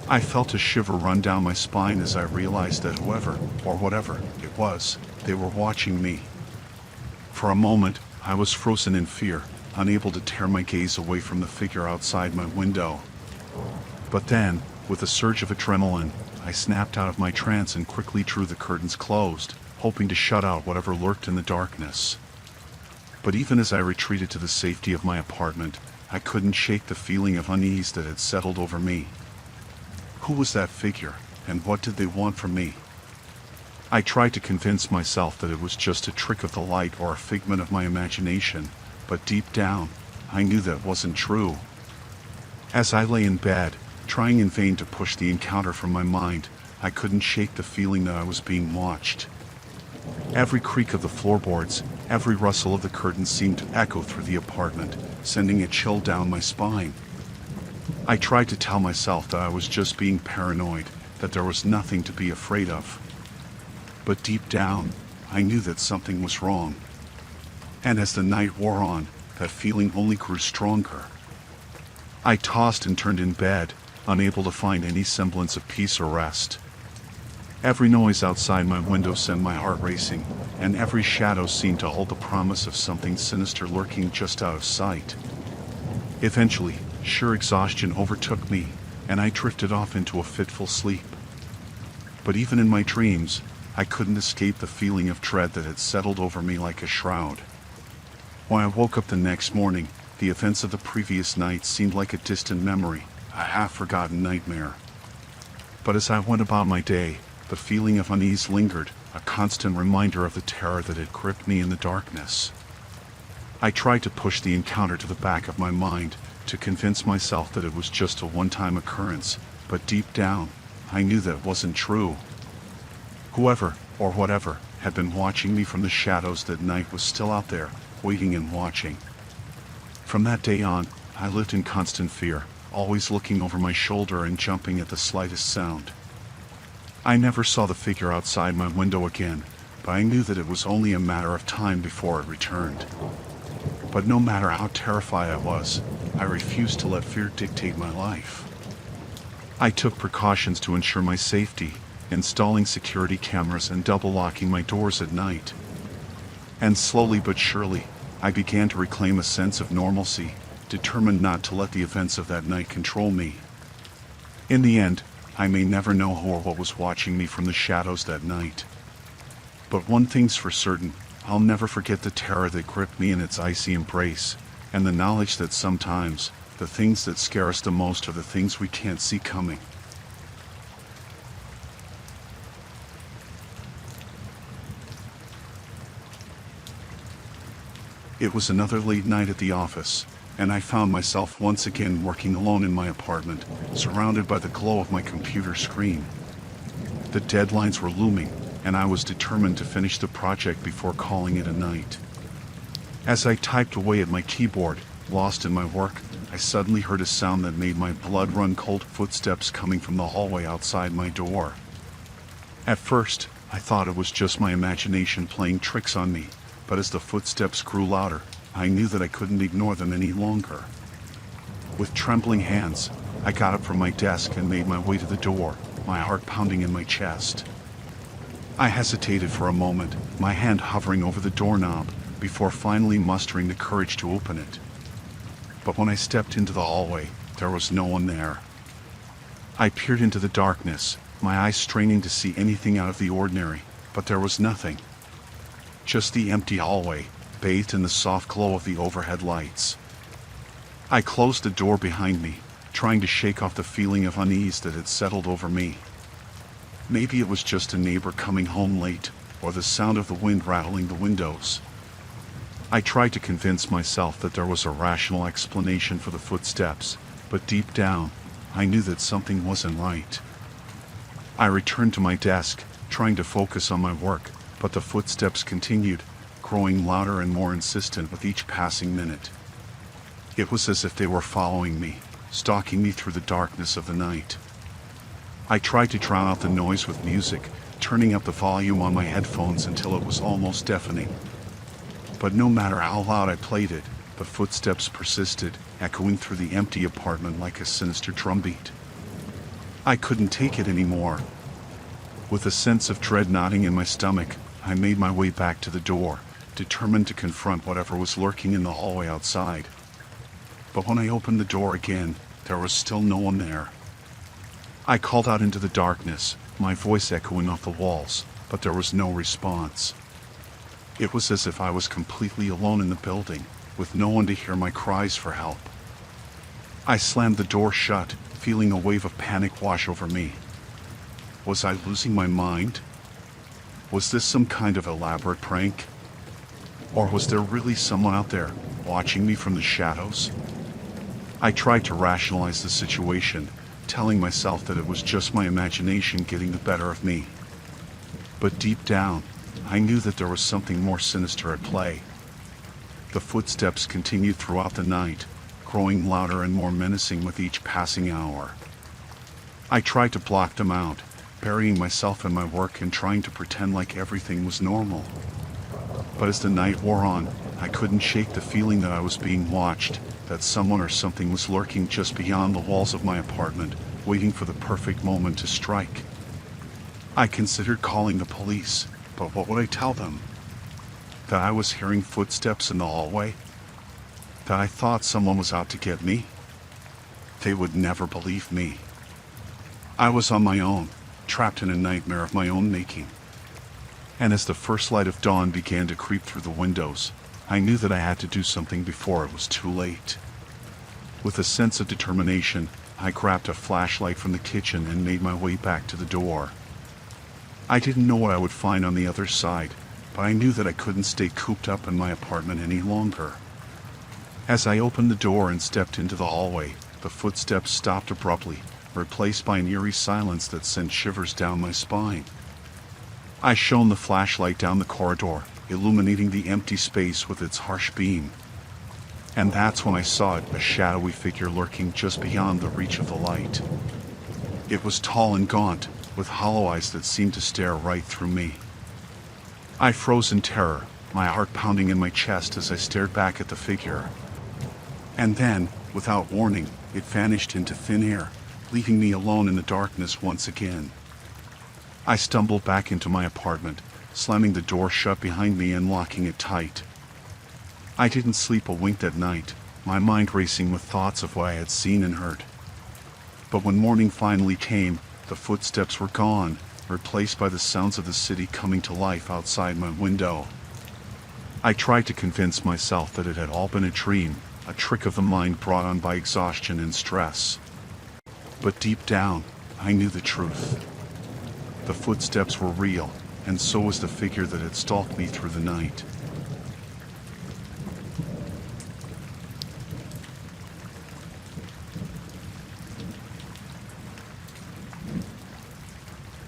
I felt a shiver run down my spine as I realized that whoever, or whatever, it was, they were watching me. For a moment, I was frozen in fear, unable to tear my gaze away from the figure outside my window. But then, with a surge of adrenaline, I snapped out of my trance and quickly drew the curtains closed, hoping to shut out whatever lurked in the darkness. But even as I retreated to the safety of my apartment, I couldn't shake the feeling of unease that had settled over me. Who was that figure, and what did they want from me? I tried to convince myself that it was just a trick of the light or a figment of my imagination, but deep down, I knew that wasn't true. As I lay in bed, trying in vain to push the encounter from my mind, I couldn't shake the feeling that I was being watched. Every creak of the floorboards, every rustle of the curtains seemed to echo through the apartment, sending a chill down my spine. I tried to tell myself that I was just being paranoid, that there was nothing to be afraid of. But deep down, I knew that something was wrong. And as the night wore on, that feeling only grew stronger. I tossed and turned in bed, unable to find any semblance of peace or rest. Every noise outside my window sent my heart racing, and every shadow seemed to hold the promise of something sinister lurking just out of sight. Eventually, sheer exhaustion overtook me, and I drifted off into a fitful sleep. But even in my dreams, I couldn't escape the feeling of dread that had settled over me like a shroud. When I woke up the next morning, the events of the previous night seemed like a distant memory, a half-forgotten nightmare. But as I went about my day, the feeling of unease lingered, a constant reminder of the terror that had gripped me in the darkness. I tried to push the encounter to the back of my mind, to convince myself that it was just a one-time occurrence, but deep down, I knew that wasn't true. Whoever, or whatever, had been watching me from the shadows that night was still out there, waiting and watching. From that day on, I lived in constant fear, always looking over my shoulder and jumping at the slightest sound. I never saw the figure outside my window again, but I knew that it was only a matter of time before it returned. But no matter how terrified I was, I refused to let fear dictate my life. I took precautions to ensure my safety, installing security cameras and double-locking my doors at night. And slowly but surely, I began to reclaim a sense of normalcy, determined not to let the events of that night control me. In the end, I may never know who or what was watching me from the shadows that night. But one thing's for certain, I'll never forget the terror that gripped me in its icy embrace, and the knowledge that sometimes, the things that scare us the most are the things we can't see coming. It was another late night at the office, and I found myself once again working alone in my apartment, surrounded by the glow of my computer screen. The deadlines were looming, and I was determined to finish the project before calling it a night. As I typed away at my keyboard, lost in my work, I suddenly heard a sound that made my blood run cold. Footsteps coming from the hallway outside my door. At first, I thought it was just my imagination playing tricks on me, but as the footsteps grew louder, I knew that I couldn't ignore them any longer. With trembling hands, I got up from my desk and made my way to the door, my heart pounding in my chest. I hesitated for a moment, my hand hovering over the doorknob, before finally mustering the courage to open it. But when I stepped into the hallway, there was no one there. I peered into the darkness, my eyes straining to see anything out of the ordinary, but there was nothing. Just the empty hallway, bathed in the soft glow of the overhead lights. I closed the door behind me, trying to shake off the feeling of unease that had settled over me. Maybe it was just a neighbor coming home late, or the sound of the wind rattling the windows. I tried to convince myself that there was a rational explanation for the footsteps, but deep down, I knew that something wasn't right. I returned to my desk, trying to focus on my work, but the footsteps continued, growing louder and more insistent with each passing minute. It was as if they were following me, stalking me through the darkness of the night. I tried to drown out the noise with music, turning up the volume on my headphones until it was almost deafening. But no matter how loud I played it, the footsteps persisted, echoing through the empty apartment like a sinister drumbeat. I couldn't take it anymore. With a sense of dread knotting in my stomach, I made my way back to the door, determined to confront whatever was lurking in the hallway outside. But when I opened the door again, there was still no one there. I called out into the darkness, my voice echoing off the walls, but there was no response. It was as if I was completely alone in the building, with no one to hear my cries for help. I slammed the door shut, feeling a wave of panic wash over me. Was I losing my mind? Was this some kind of elaborate prank? Or was there really someone out there, watching me from the shadows? I tried to rationalize the situation, telling myself that it was just my imagination getting the better of me. But deep down, I knew that there was something more sinister at play. The footsteps continued throughout the night, growing louder and more menacing with each passing hour. I tried to block them out, burying myself in my work and trying to pretend like everything was normal. But as the night wore on, I couldn't shake the feeling that I was being watched, that someone or something was lurking just beyond the walls of my apartment, waiting for the perfect moment to strike. I considered calling the police, but what would I tell them? That I was hearing footsteps in the hallway? That I thought someone was out to get me? They would never believe me. I was on my own, trapped in a nightmare of my own making. And as the first light of dawn began to creep through the windows, I knew that I had to do something before it was too late. With a sense of determination, I grabbed a flashlight from the kitchen and made my way back to the door. I didn't know what I would find on the other side, but I knew that I couldn't stay cooped up in my apartment any longer. As I opened the door and stepped into the hallway, the footsteps stopped abruptly, replaced by an eerie silence that sent shivers down my spine. I shone the flashlight down the corridor, illuminating the empty space with its harsh beam. And that's when I saw it, a shadowy figure lurking just beyond the reach of the light. It was tall and gaunt, with hollow eyes that seemed to stare right through me. I froze in terror, my heart pounding in my chest as I stared back at the figure. And then, without warning, it vanished into thin air, leaving me alone in the darkness once again. I stumbled back into my apartment, slamming the door shut behind me and locking it tight. I didn't sleep a wink that night, my mind racing with thoughts of what I had seen and heard. But when morning finally came, the footsteps were gone, replaced by the sounds of the city coming to life outside my window. I tried to convince myself that it had all been a dream, a trick of the mind brought on by exhaustion and stress. But deep down, I knew the truth. The footsteps were real, and so was the figure that had stalked me through the night.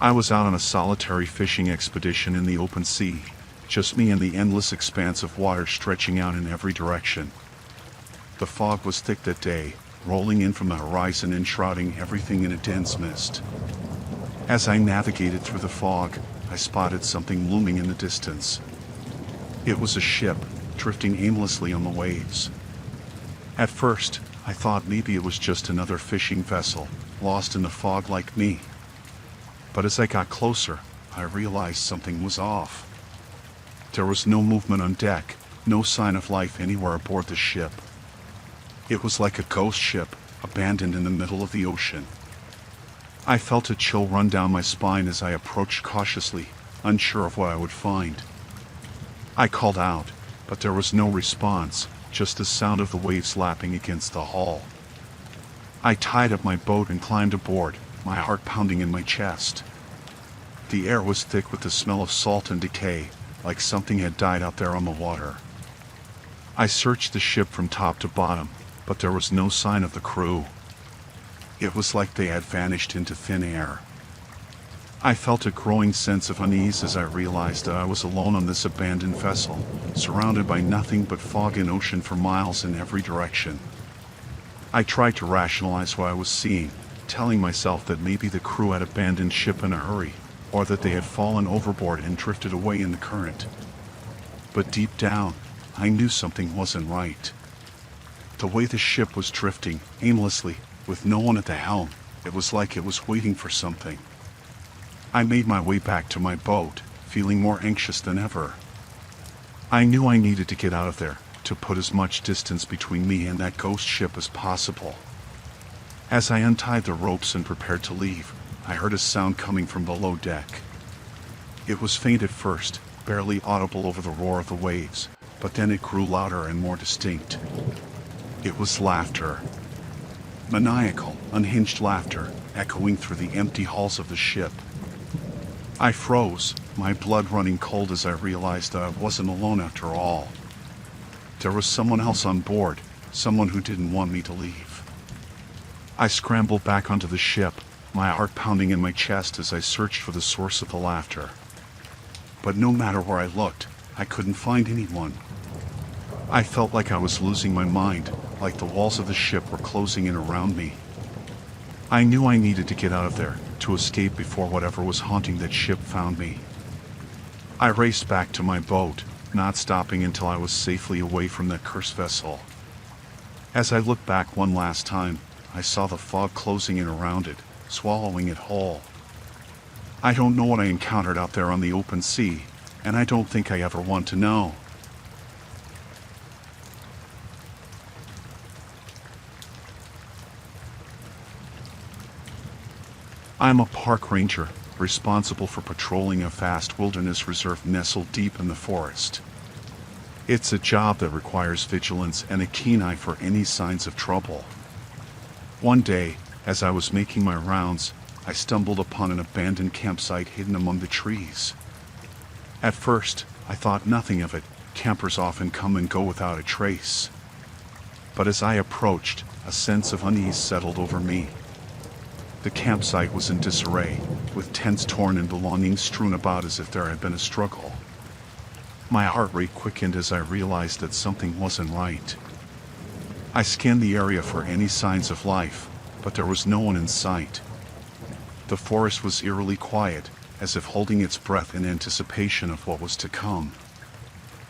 I was out on a solitary fishing expedition in the open sea, just me and the endless expanse of water stretching out in every direction. The fog was thick that day, rolling in from the horizon and shrouding everything in a dense mist. As I navigated through the fog, I spotted something looming in the distance. It was a ship, drifting aimlessly on the waves. At first, I thought maybe it was just another fishing vessel, lost in the fog like me. But as I got closer, I realized something was off. There was no movement on deck, no sign of life anywhere aboard the ship. It was like a ghost ship, abandoned in the middle of the ocean. I felt a chill run down my spine as I approached cautiously, unsure of what I would find. I called out, but there was no response, just the sound of the waves lapping against the hull. I tied up my boat and climbed aboard, my heart pounding in my chest. The air was thick with the smell of salt and decay, like something had died out there on the water. I searched the ship from top to bottom, but there was no sign of the crew. It was like they had vanished into thin air. I felt a growing sense of unease as I realized that I was alone on this abandoned vessel, surrounded by nothing but fog and ocean for miles in every direction. I tried to rationalize what I was seeing, telling myself that maybe the crew had abandoned ship in a hurry, or that they had fallen overboard and drifted away in the current. But deep down, I knew something wasn't right. The way the ship was drifting, aimlessly, with no one at the helm, it was like it was waiting for something. I made my way back to my boat, feeling more anxious than ever. I knew I needed to get out of there, to put as much distance between me and that ghost ship as possible. As I untied the ropes and prepared to leave, I heard a sound coming from below deck. It was faint at first, barely audible over the roar of the waves, but then it grew louder and more distinct. It was laughter. Maniacal, unhinged laughter, echoing through the empty halls of the ship. I froze, my blood running cold as I realized that I wasn't alone after all. There was someone else on board, someone who didn't want me to leave. I scrambled back onto the ship, my heart pounding in my chest as I searched for the source of the laughter. But no matter where I looked, I couldn't find anyone. I felt like I was losing my mind, like the walls of the ship were closing in around me. I knew I needed to get out of there, to escape before whatever was haunting that ship found me. I raced back to my boat, not stopping until I was safely away from that cursed vessel. As I looked back one last time, I saw the fog closing in around it, swallowing it whole. I don't know what I encountered out there on the open sea, and I don't think I ever want to know. I'm a park ranger, responsible for patrolling a vast wilderness reserve nestled deep in the forest. It's a job that requires vigilance and a keen eye for any signs of trouble. One day, as I was making my rounds, I stumbled upon an abandoned campsite hidden among the trees. At first, I thought nothing of it. Campers often come and go without a trace. But as I approached, a sense of unease settled over me. The campsite was in disarray, with tents torn and belongings strewn about as if there had been a struggle. My heart rate quickened as I realized that something wasn't right. I scanned the area for any signs of life, but there was no one in sight. The forest was eerily quiet, as if holding its breath in anticipation of what was to come.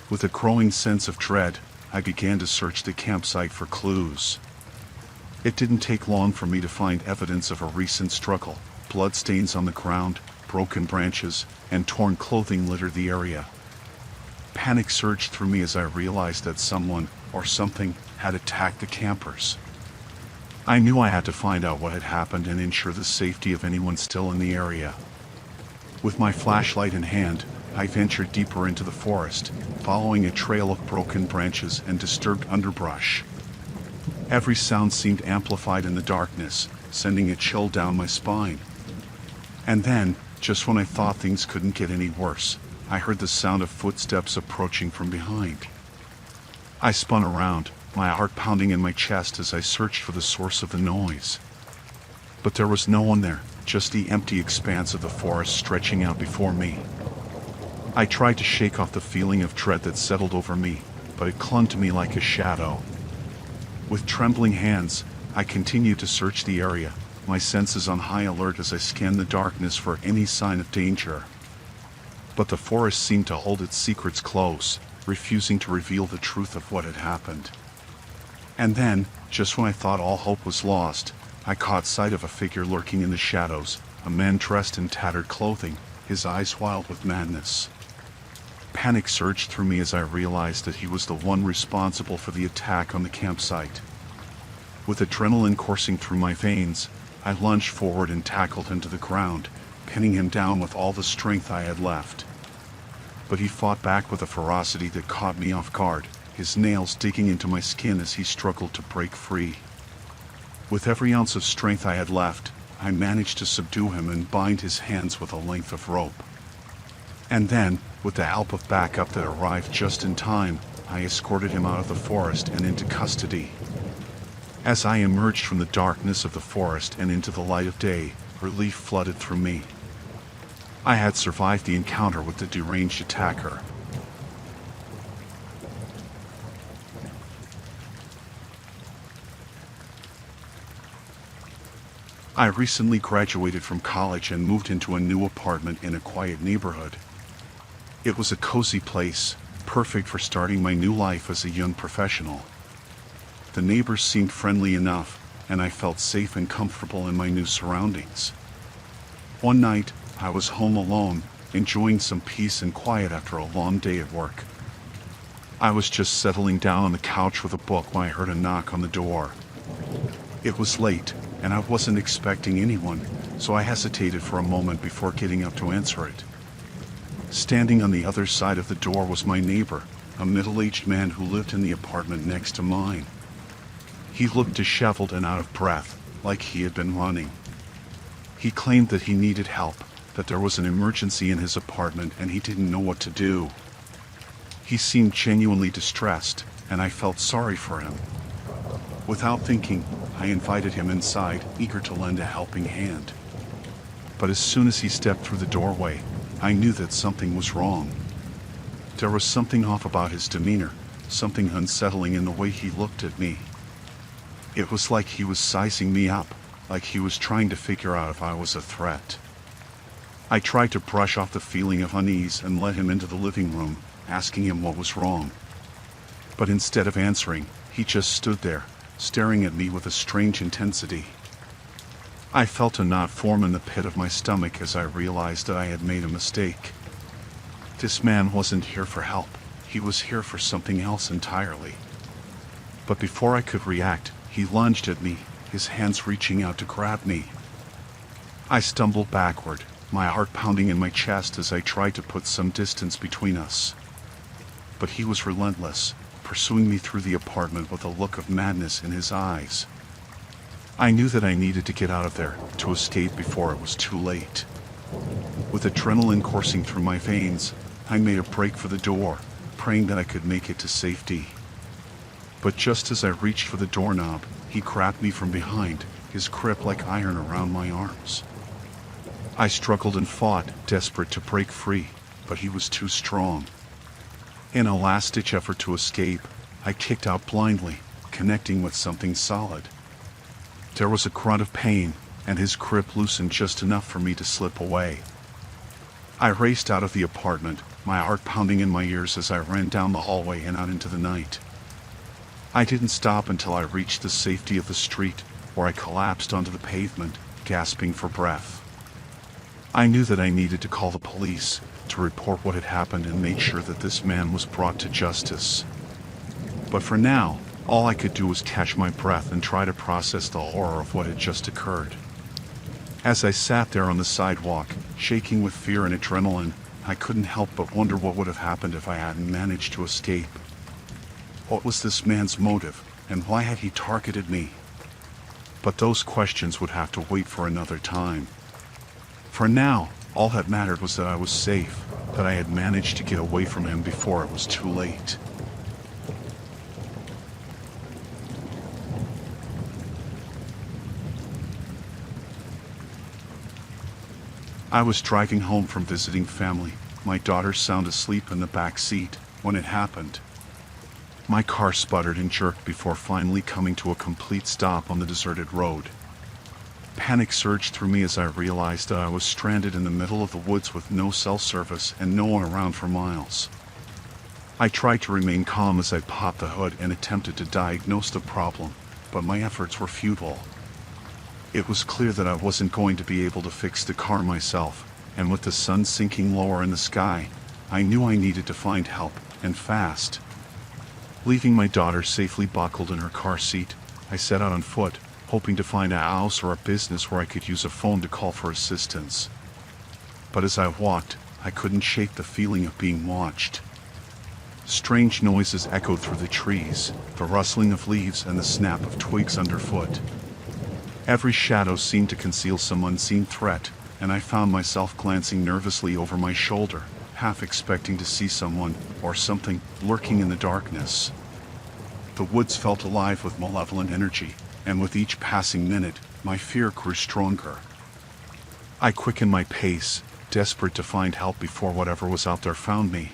With a growing sense of dread, I began to search the campsite for clues. It didn't take long for me to find evidence of a recent struggle. Bloodstains on the ground, broken branches, and torn clothing littered the area. Panic surged through me as I realized that someone, or something, had attacked the campers. I knew I had to find out what had happened and ensure the safety of anyone still in the area. With my flashlight in hand, I ventured deeper into the forest, following a trail of broken branches and disturbed underbrush. Every sound seemed amplified in the darkness, sending a chill down my spine. And then, just when I thought things couldn't get any worse, I heard the sound of footsteps approaching from behind. I spun around, my heart pounding in my chest as I searched for the source of the noise. But there was no one there, just the empty expanse of the forest stretching out before me. I tried to shake off the feeling of dread that settled over me, but it clung to me like a shadow. With trembling hands, I continued to search the area, my senses on high alert as I scanned the darkness for any sign of danger. But the forest seemed to hold its secrets close, refusing to reveal the truth of what had happened. And then, just when I thought all hope was lost, I caught sight of a figure lurking in the shadows, a man dressed in tattered clothing, his eyes wild with madness. Panic surged through me as I realized that he was the one responsible for the attack on the campsite. With adrenaline coursing through my veins, I lunged forward and tackled him to the ground, pinning him down with all the strength I had left. But he fought back with a ferocity that caught me off guard, his nails digging into my skin as he struggled to break free. With every ounce of strength I had left, I managed to subdue him and bind his hands with a length of rope. And then, with the help of backup that arrived just in time, I escorted him out of the forest and into custody. As I emerged from the darkness of the forest and into the light of day, relief flooded through me. I had survived the encounter with the deranged attacker. I recently graduated from college and moved into a new apartment in a quiet neighborhood. It was a cozy place, perfect for starting my new life as a young professional. The neighbors seemed friendly enough, and I felt safe and comfortable in my new surroundings. One night, I was home alone, enjoying some peace and quiet after a long day at work. I was just settling down on the couch with a book when I heard a knock on the door. It was late, and I wasn't expecting anyone, so I hesitated for a moment before getting up to answer it. Standing on the other side of the door was my neighbor, a middle-aged man who lived in the apartment next to mine. He looked disheveled and out of breath, like he had been running. He claimed that he needed help, that there was an emergency in his apartment and he didn't know what to do. He seemed genuinely distressed, and I felt sorry for him. Without thinking, I invited him inside, eager to lend a helping hand. But as soon as he stepped through the doorway, I knew that something was wrong. There was something off about his demeanor, something unsettling in the way he looked at me. It was like he was sizing me up, like he was trying to figure out if I was a threat. I tried to brush off the feeling of unease and led him into the living room, asking him what was wrong. But instead of answering, he just stood there, staring at me with a strange intensity. I felt a knot form in the pit of my stomach as I realized that I had made a mistake. This man wasn't here for help, he was here for something else entirely. But before I could react, he lunged at me, his hands reaching out to grab me. I stumbled backward, my heart pounding in my chest as I tried to put some distance between us. But he was relentless, pursuing me through the apartment with a look of madness in his eyes. I knew that I needed to get out of there, to escape before it was too late. With adrenaline coursing through my veins, I made a break for the door, praying that I could make it to safety. But just as I reached for the doorknob, he grabbed me from behind, his grip like iron around my arms. I struggled and fought, desperate to break free, but he was too strong. In a last-ditch effort to escape, I kicked out blindly, connecting with something solid. There was a grunt of pain, and his grip loosened just enough for me to slip away. I raced out of the apartment, my heart pounding in my ears as I ran down the hallway and out into the night. I didn't stop until I reached the safety of the street, where I collapsed onto the pavement, gasping for breath. I knew that I needed to call the police, to report what had happened and make sure that this man was brought to justice. But for now, all I could do was catch my breath and try to process the horror of what had just occurred. As I sat there on the sidewalk, shaking with fear and adrenaline, I couldn't help but wonder what would have happened if I hadn't managed to escape. What was this man's motive, and why had he targeted me? But those questions would have to wait for another time. For now, all that mattered was that I was safe, that I had managed to get away from him before it was too late. I was driving home from visiting family, my daughter sound asleep in the back seat, when it happened. My car sputtered and jerked before finally coming to a complete stop on the deserted road. Panic surged through me as I realized that I was stranded in the middle of the woods with no cell service and no one around for miles. I tried to remain calm as I popped the hood and attempted to diagnose the problem, but my efforts were futile. It was clear that I wasn't going to be able to fix the car myself, and with the sun sinking lower in the sky, I knew I needed to find help, and fast. Leaving my daughter safely buckled in her car seat, I set out on foot, hoping to find a house or a business where I could use a phone to call for assistance. But as I walked, I couldn't shake the feeling of being watched. Strange noises echoed through the trees, the rustling of leaves and the snap of twigs underfoot. Every shadow seemed to conceal some unseen threat, and I found myself glancing nervously over my shoulder, half expecting to see someone, or something, lurking in the darkness. The woods felt alive with malevolent energy, and with each passing minute, my fear grew stronger. I quickened my pace, desperate to find help before whatever was out there found me.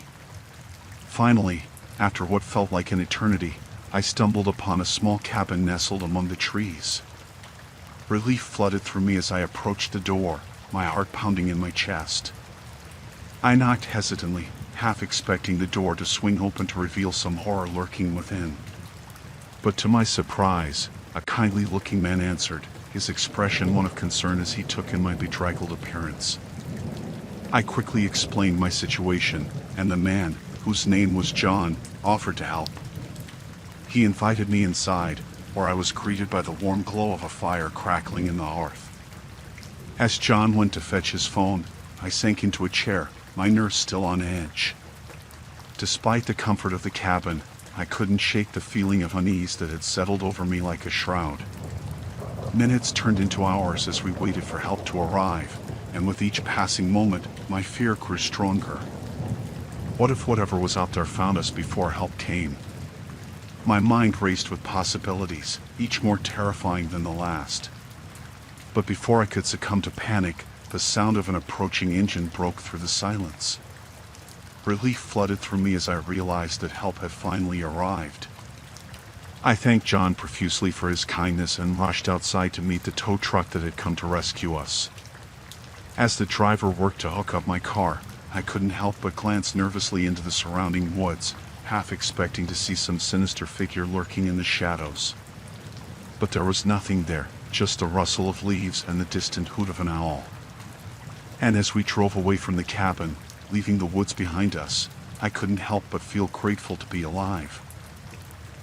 Finally, after what felt like an eternity, I stumbled upon a small cabin nestled among the trees. Relief flooded through me as I approached the door, my heart pounding in my chest. I knocked hesitantly, half expecting the door to swing open to reveal some horror lurking within. But to my surprise, a kindly-looking man answered, his expression one of concern as he took in my bedraggled appearance. I quickly explained my situation, and the man, whose name was John, offered to help. He invited me inside, where I was greeted by the warm glow of a fire crackling in the hearth. As John went to fetch his phone, I sank into a chair, my nerves still on edge. Despite the comfort of the cabin, I couldn't shake the feeling of unease that had settled over me like a shroud. Minutes turned into hours as we waited for help to arrive, and with each passing moment, my fear grew stronger. What if whatever was out there found us before help came? My mind raced with possibilities, each more terrifying than the last. But before I could succumb to panic, the sound of an approaching engine broke through the silence. Relief flooded through me as I realized that help had finally arrived. I thanked John profusely for his kindness and rushed outside to meet the tow truck that had come to rescue us. As the driver worked to hook up my car, I couldn't help but glance nervously into the surrounding woods, half expecting to see some sinister figure lurking in the shadows. But there was nothing there, just the rustle of leaves and the distant hoot of an owl. And as we drove away from the cabin, leaving the woods behind us, I couldn't help but feel grateful to be alive.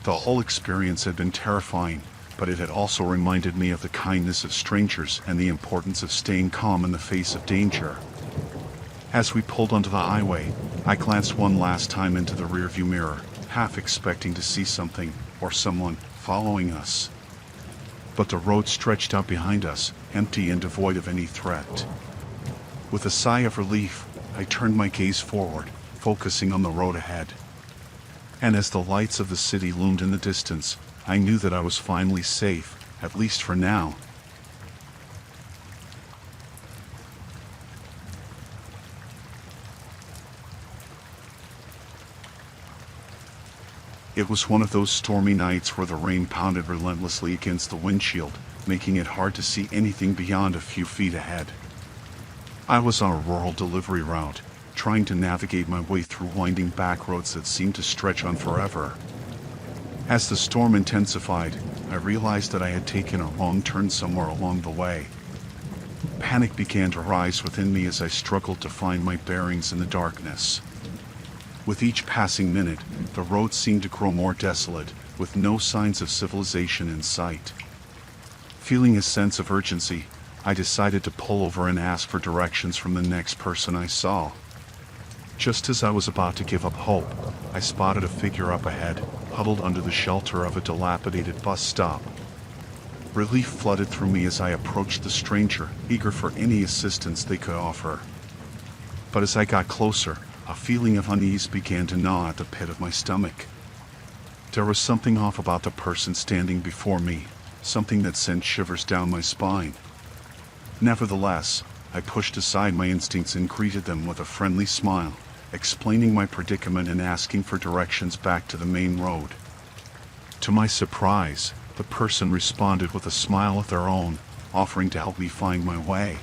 The whole experience had been terrifying, but it had also reminded me of the kindness of strangers and the importance of staying calm in the face of danger. As we pulled onto the highway, I glanced one last time into the rearview mirror, half expecting to see something, or someone, following us. But the road stretched out behind us, empty and devoid of any threat. With a sigh of relief, I turned my gaze forward, focusing on the road ahead. And as the lights of the city loomed in the distance, I knew that I was finally safe, at least for now. It was one of those stormy nights where the rain pounded relentlessly against the windshield, making it hard to see anything beyond a few feet ahead. I was on a rural delivery route, trying to navigate my way through winding back roads that seemed to stretch on forever. As the storm intensified, I realized that I had taken a wrong turn somewhere along the way. Panic began to rise within me as I struggled to find my bearings in the darkness. With each passing minute, the road seemed to grow more desolate, with no signs of civilization in sight. Feeling a sense of urgency, I decided to pull over and ask for directions from the next person I saw. Just as I was about to give up hope, I spotted a figure up ahead, huddled under the shelter of a dilapidated bus stop. Relief flooded through me as I approached the stranger, eager for any assistance they could offer. But as I got closer, a feeling of unease began to gnaw at the pit of my stomach. There was something off about the person standing before me, something that sent shivers down my spine. Nevertheless, I pushed aside my instincts and greeted them with a friendly smile, explaining my predicament and asking for directions back to the main road. To my surprise, the person responded with a smile of their own, offering to help me find my way.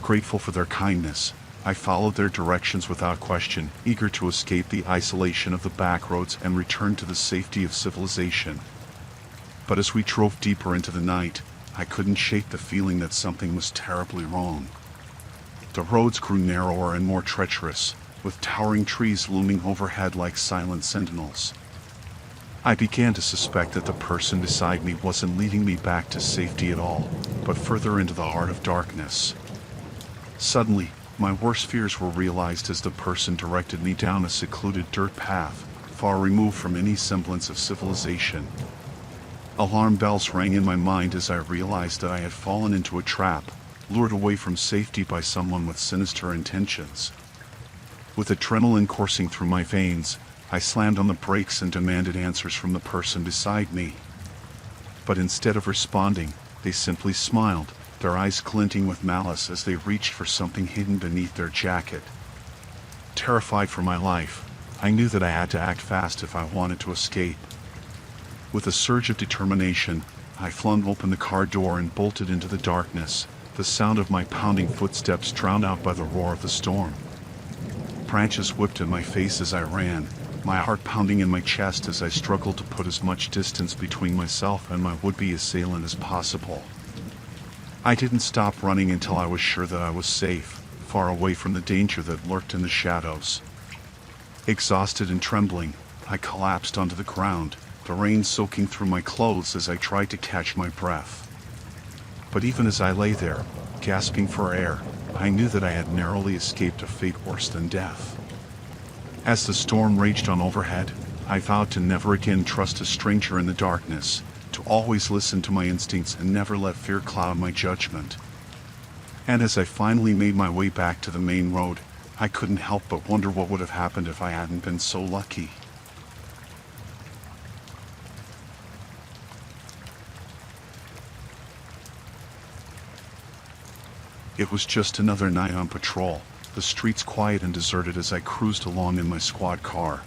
Grateful for their kindness, I followed their directions without question, eager to escape the isolation of the back roads and return to the safety of civilization. But as we drove deeper into the night, I couldn't shake the feeling that something was terribly wrong. The roads grew narrower and more treacherous, with towering trees looming overhead like silent sentinels. I began to suspect that the person beside me wasn't leading me back to safety at all, but further into the heart of darkness. Suddenly, my worst fears were realized as the person directed me down a secluded dirt path, far removed from any semblance of civilization. Alarm bells rang in my mind as I realized that I had fallen into a trap, lured away from safety by someone with sinister intentions. With adrenaline coursing through my veins, I slammed on the brakes and demanded answers from the person beside me. But instead of responding, they simply smiled, their eyes glinting with malice as they reached for something hidden beneath their jacket. Terrified for my life, I knew that I had to act fast if I wanted to escape. With a surge of determination, I flung open the car door and bolted into the darkness, the sound of my pounding footsteps drowned out by the roar of the storm. Branches whipped in my face as I ran, my heart pounding in my chest as I struggled to put as much distance between myself and my would-be assailant as possible. I didn't stop running until I was sure that I was safe, far away from the danger that lurked in the shadows. Exhausted and trembling, I collapsed onto the ground, the rain soaking through my clothes as I tried to catch my breath. But even as I lay there, gasping for air, I knew that I had narrowly escaped a fate worse than death. As the storm raged on overhead, I vowed to never again trust a stranger in the darkness, to always listen to my instincts and never let fear cloud my judgment. And as I finally made my way back to the main road, I couldn't help but wonder what would have happened if I hadn't been so lucky. It was just another night on patrol, the streets quiet and deserted as I cruised along in my squad car.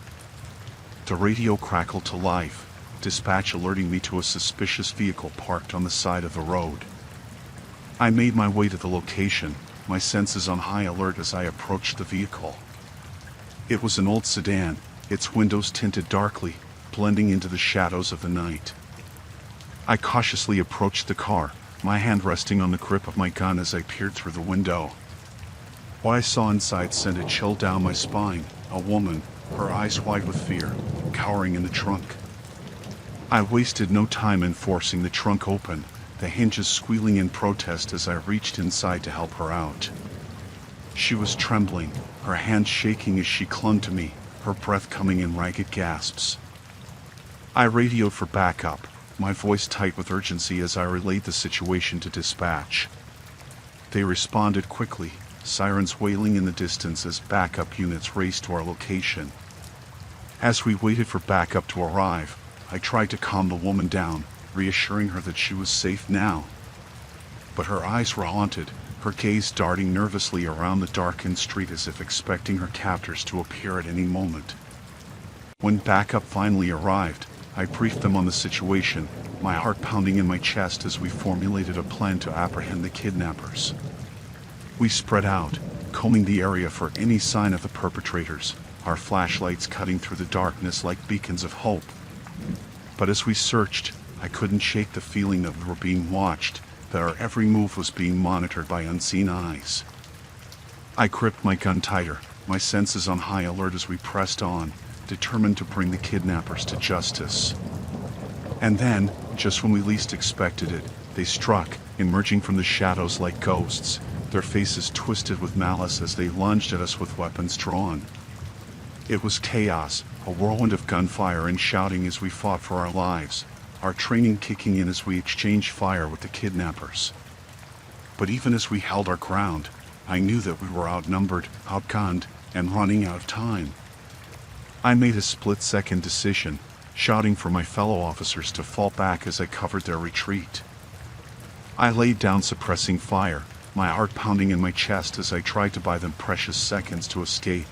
The radio crackled to life, dispatch alerting me to a suspicious vehicle parked on the side of the road. I made my way to the location, my senses on high alert as I approached the vehicle. It was an old sedan, its windows tinted darkly, blending into the shadows of the night. I cautiously approached the car, my hand resting on the grip of my gun as I peered through the window. What I saw inside sent a chill down my spine, a woman, her eyes wide with fear, cowering in the trunk. I wasted no time in forcing the trunk open, the hinges squealing in protest as I reached inside to help her out. She was trembling, her hands shaking as she clung to me, her breath coming in ragged gasps. I radioed for backup, my voice tight with urgency as I relayed the situation to dispatch. They responded quickly, sirens wailing in the distance as backup units raced to our location. As we waited for backup to arrive, I tried to calm the woman down, reassuring her that she was safe now. But her eyes were haunted, her gaze darting nervously around the darkened street as if expecting her captors to appear at any moment. When backup finally arrived, I briefed them on the situation, my heart pounding in my chest as we formulated a plan to apprehend the kidnappers. We spread out, combing the area for any sign of the perpetrators, our flashlights cutting through the darkness like beacons of hope. But as we searched, I couldn't shake the feeling that we were being watched, that our every move was being monitored by unseen eyes. I gripped my gun tighter, my senses on high alert as we pressed on, determined to bring the kidnappers to justice. And then, just when we least expected it, they struck, emerging from the shadows like ghosts, their faces twisted with malice as they lunged at us with weapons drawn. It was chaos, a whirlwind of gunfire and shouting as we fought for our lives, our training kicking in as we exchanged fire with the kidnappers. But even as we held our ground, I knew that we were outnumbered, outgunned, and running out of time. I made a split-second decision, shouting for my fellow officers to fall back as I covered their retreat. I laid down suppressing fire, my heart pounding in my chest as I tried to buy them precious seconds to escape.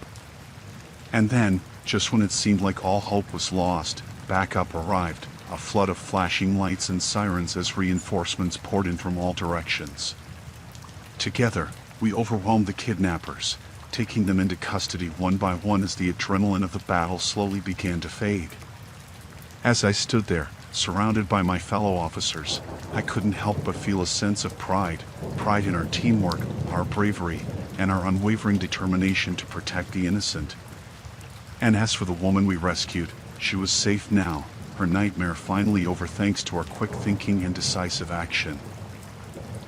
And then, just when it seemed like all hope was lost, backup arrived, a flood of flashing lights and sirens as reinforcements poured in from all directions. Together, we overwhelmed the kidnappers, taking them into custody one by one as the adrenaline of the battle slowly began to fade. As I stood there, surrounded by my fellow officers, I couldn't help but feel a sense of pride in our teamwork, our bravery, and our unwavering determination to protect the innocent. And as for the woman we rescued, she was safe now, her nightmare finally over thanks to our quick thinking and decisive action.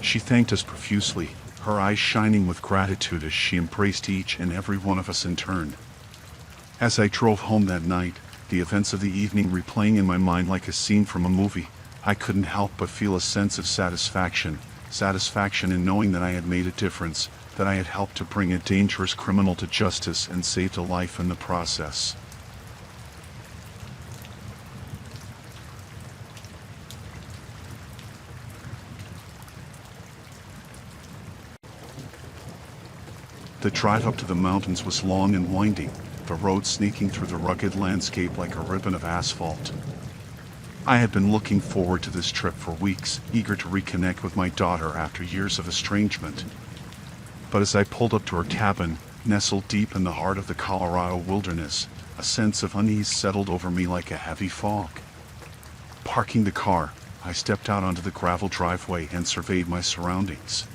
She thanked us profusely, her eyes shining with gratitude as she embraced each and every one of us in turn. As I drove home that night, the events of the evening replaying in my mind like a scene from a movie, I couldn't help but feel a sense of satisfaction in knowing that I had made a difference, that I had helped to bring a dangerous criminal to justice and saved a life in the process. The drive up to the mountains was long and winding, the road sneaking through the rugged landscape like a ribbon of asphalt. I had been looking forward to this trip for weeks, eager to reconnect with my daughter after years of estrangement. But as I pulled up to her cabin, nestled deep in the heart of the Colorado wilderness, a sense of unease settled over me like a heavy fog. Parking the car, I stepped out onto the gravel driveway and surveyed my surroundings.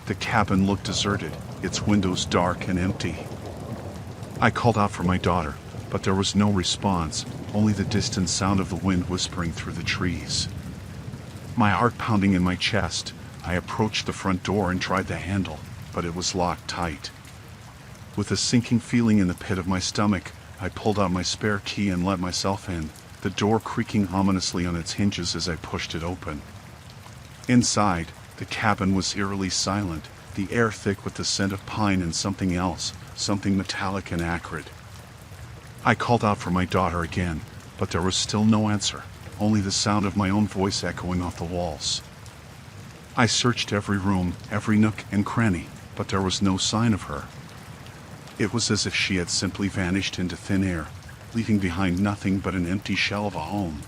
The cabin looked deserted, its windows dark and empty. I called out for my daughter, but there was no response, only the distant sound of the wind whispering through the trees. My heart pounding in my chest, I approached the front door and tried the handle, but it was locked tight. With a sinking feeling in the pit of my stomach, I pulled out my spare key and let myself in, the door creaking ominously on its hinges as I pushed it open. Inside, the cabin was eerily silent, the air thick with the scent of pine and something else, something metallic and acrid. I called out for my daughter again, but there was still no answer, only the sound of my own voice echoing off the walls. I searched every room, every nook and cranny, but there was no sign of her. It was as if she had simply vanished into thin air, leaving behind nothing but an empty shell of a home.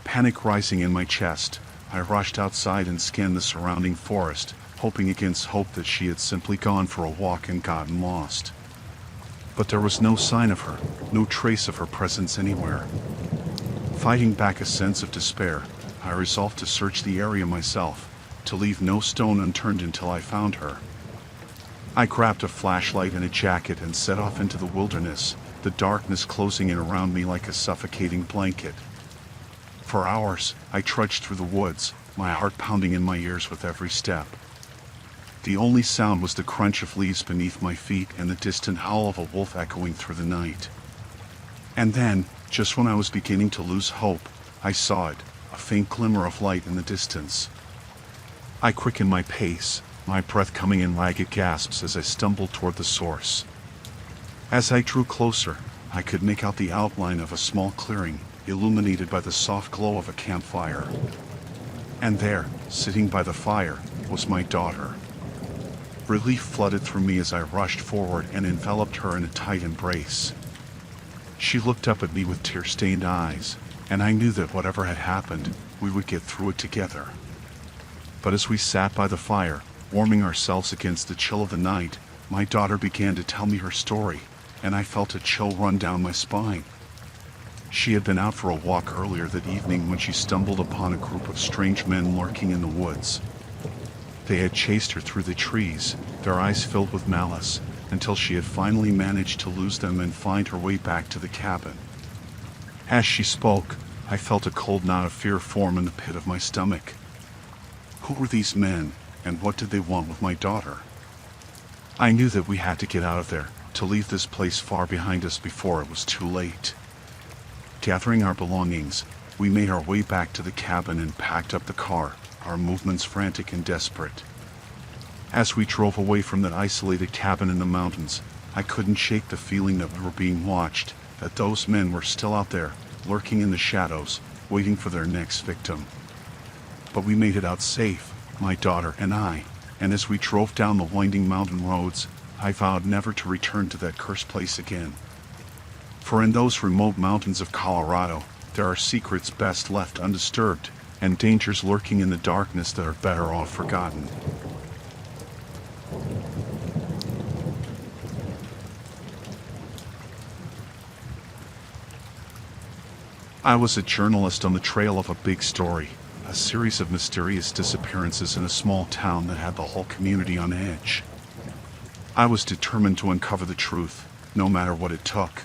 Panic rising in my chest, I rushed outside and scanned the surrounding forest, hoping against hope that she had simply gone for a walk and gotten lost. But there was no sign of her, no trace of her presence anywhere. Fighting back a sense of despair, I resolved to search the area myself, to leave no stone unturned until I found her. I grabbed a flashlight and a jacket and set off into the wilderness, the darkness closing in around me like a suffocating blanket. For hours, I trudged through the woods, my heart pounding in my ears with every step. The only sound was the crunch of leaves beneath my feet and the distant howl of a wolf echoing through the night. And then, just when I was beginning to lose hope, I saw it, a faint glimmer of light in the distance. I quickened my pace, my breath coming in ragged gasps as I stumbled toward the source. As I drew closer, I could make out the outline of a small clearing, illuminated by the soft glow of a campfire. And there, sitting by the fire, was my daughter. Relief flooded through me as I rushed forward and enveloped her in a tight embrace. She looked up at me with tear-stained eyes, and I knew that whatever had happened, we would get through it together. But as we sat by the fire, warming ourselves against the chill of the night, my daughter began to tell me her story, and I felt a chill run down my spine. She had been out for a walk earlier that evening when she stumbled upon a group of strange men lurking in the woods. They had chased her through the trees, their eyes filled with malice, until she had finally managed to lose them and find her way back to the cabin. As she spoke, I felt a cold knot of fear form in the pit of my stomach. Who were these men, and what did they want with my daughter? I knew that we had to get out of there, to leave this place far behind us before it was too late. Gathering our belongings, we made our way back to the cabin and packed up the car, our movements frantic and desperate. As we drove away from that isolated cabin in the mountains, I couldn't shake the feeling that we were being watched, that those men were still out there, lurking in the shadows, waiting for their next victim. But we made it out safe, my daughter and I, and as we drove down the winding mountain roads, I vowed never to return to that cursed place again. For in those remote mountains of Colorado, there are secrets best left undisturbed, and dangers lurking in the darkness that are better off forgotten. I was a journalist on the trail of a big story, a series of mysterious disappearances in a small town that had the whole community on edge. I was determined to uncover the truth, no matter what it took.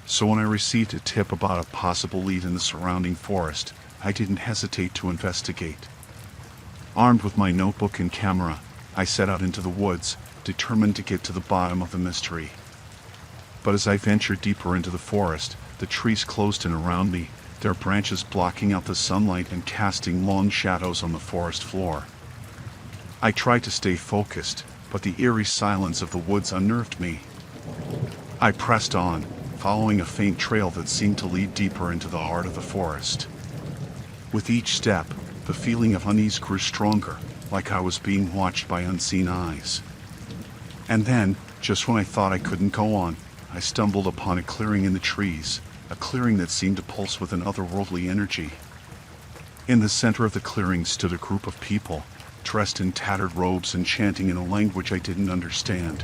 So when I received a tip about a possible lead in the surrounding forest, I didn't hesitate to investigate. Armed with my notebook and camera, I set out into the woods, determined to get to the bottom of the mystery. But as I ventured deeper into the forest, the trees closed in around me, their branches blocking out the sunlight and casting long shadows on the forest floor. I tried to stay focused, but the eerie silence of the woods unnerved me. I pressed on, following a faint trail that seemed to lead deeper into the heart of the forest. With each step, the feeling of unease grew stronger, like I was being watched by unseen eyes. And then, just when I thought I couldn't go on, I stumbled upon a clearing in the trees, a clearing that seemed to pulse with an otherworldly energy. In the center of the clearing stood a group of people, dressed in tattered robes and chanting in a language I didn't understand.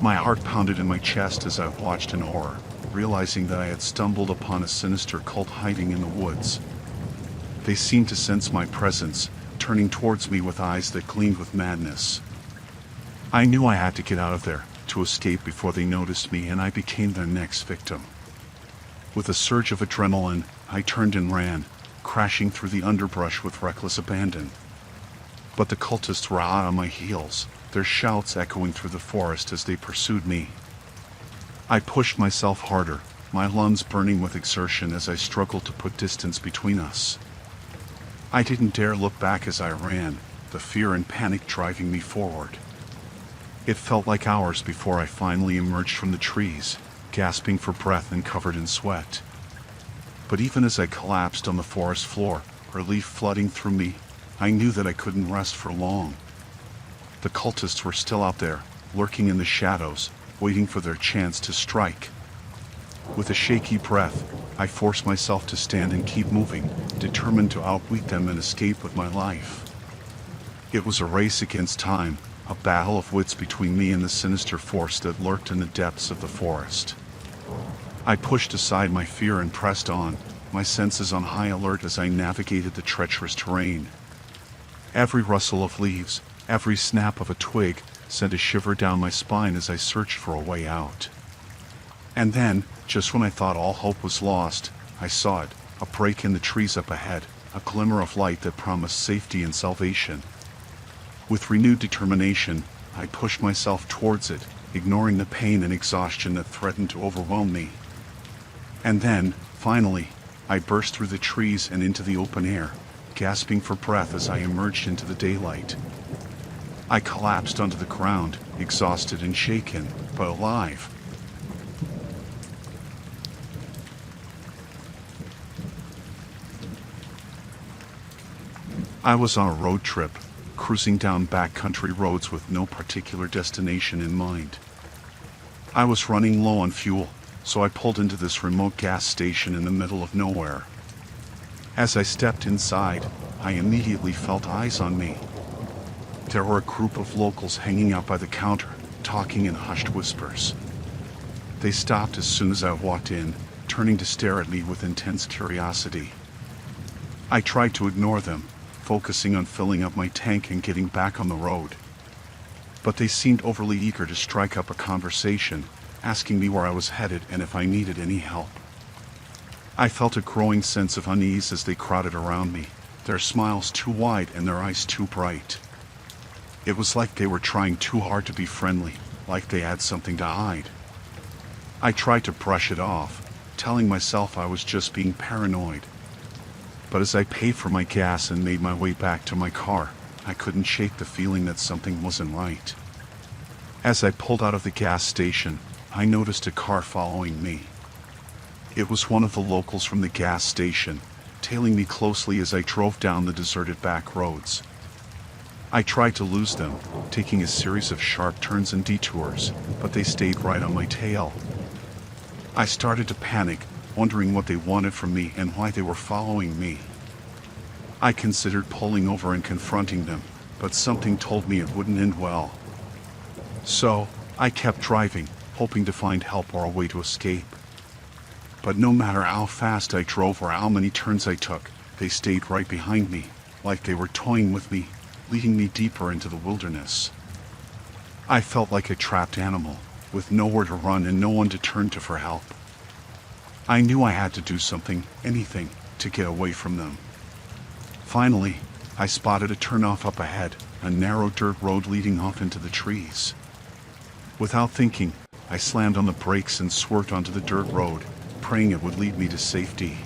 My heart pounded in my chest as I watched in horror, realizing that I had stumbled upon a sinister cult hiding in the woods. They seemed to sense my presence, turning towards me with eyes that gleamed with madness. I knew I had to get out of there, to escape before they noticed me, and I became their next victim. With a surge of adrenaline, I turned and ran, crashing through the underbrush with reckless abandon. But the cultists were hot on my heels, their shouts echoing through the forest as they pursued me. I pushed myself harder, my lungs burning with exertion as I struggled to put distance between us. I didn't dare look back as I ran, the fear and panic driving me forward. It felt like hours before I finally emerged from the trees, gasping for breath and covered in sweat. But even as I collapsed on the forest floor, relief flooding through me, I knew that I couldn't rest for long. The cultists were still out there, lurking in the shadows, waiting for their chance to strike. With a shaky breath, I forced myself to stand and keep moving, determined to outwit them and escape with my life. It was a race against time, a battle of wits between me and the sinister force that lurked in the depths of the forest. I pushed aside my fear and pressed on, my senses on high alert as I navigated the treacherous terrain. Every rustle of leaves, every snap of a twig, sent a shiver down my spine as I searched for a way out. And then, just when I thought all hope was lost, I saw it, a break in the trees up ahead, a glimmer of light that promised safety and salvation. With renewed determination, I pushed myself towards it, ignoring the pain and exhaustion that threatened to overwhelm me. And then, finally, I burst through the trees and into the open air, gasping for breath as I emerged into the daylight. I collapsed onto the ground, exhausted and shaken, but alive. I was on a road trip, cruising down backcountry roads with no particular destination in mind. I was running low on fuel, so I pulled into this remote gas station in the middle of nowhere. As I stepped inside, I immediately felt eyes on me. There were a group of locals hanging out by the counter, talking in hushed whispers. They stopped as soon as I walked in, turning to stare at me with intense curiosity. I tried to ignore them, focusing on filling up my tank and getting back on the road. But they seemed overly eager to strike up a conversation, asking me where I was headed and if I needed any help. I felt a growing sense of unease as they crowded around me, their smiles too wide and their eyes too bright. It was like they were trying too hard to be friendly, like they had something to hide. I tried to brush it off, telling myself I was just being paranoid. But as I paid for my gas and made my way back to my car, I couldn't shake the feeling that something wasn't right. As I pulled out of the gas station, I noticed a car following me. It was one of the locals from the gas station, tailing me closely as I drove down the deserted back roads. I tried to lose them, taking a series of sharp turns and detours, but they stayed right on my tail. I started to panic, wondering what they wanted from me and why they were following me. I considered pulling over and confronting them, but something told me it wouldn't end well. So, I kept driving, hoping to find help or a way to escape. But no matter how fast I drove or how many turns I took, they stayed right behind me, like they were toying with me, leading me deeper into the wilderness. I felt like a trapped animal, with nowhere to run and no one to turn to for help. I knew I had to do something, anything, to get away from them. Finally, I spotted a turnoff up ahead, a narrow dirt road leading off into the trees. Without thinking, I slammed on the brakes and swerved onto the dirt road, praying it would lead me to safety.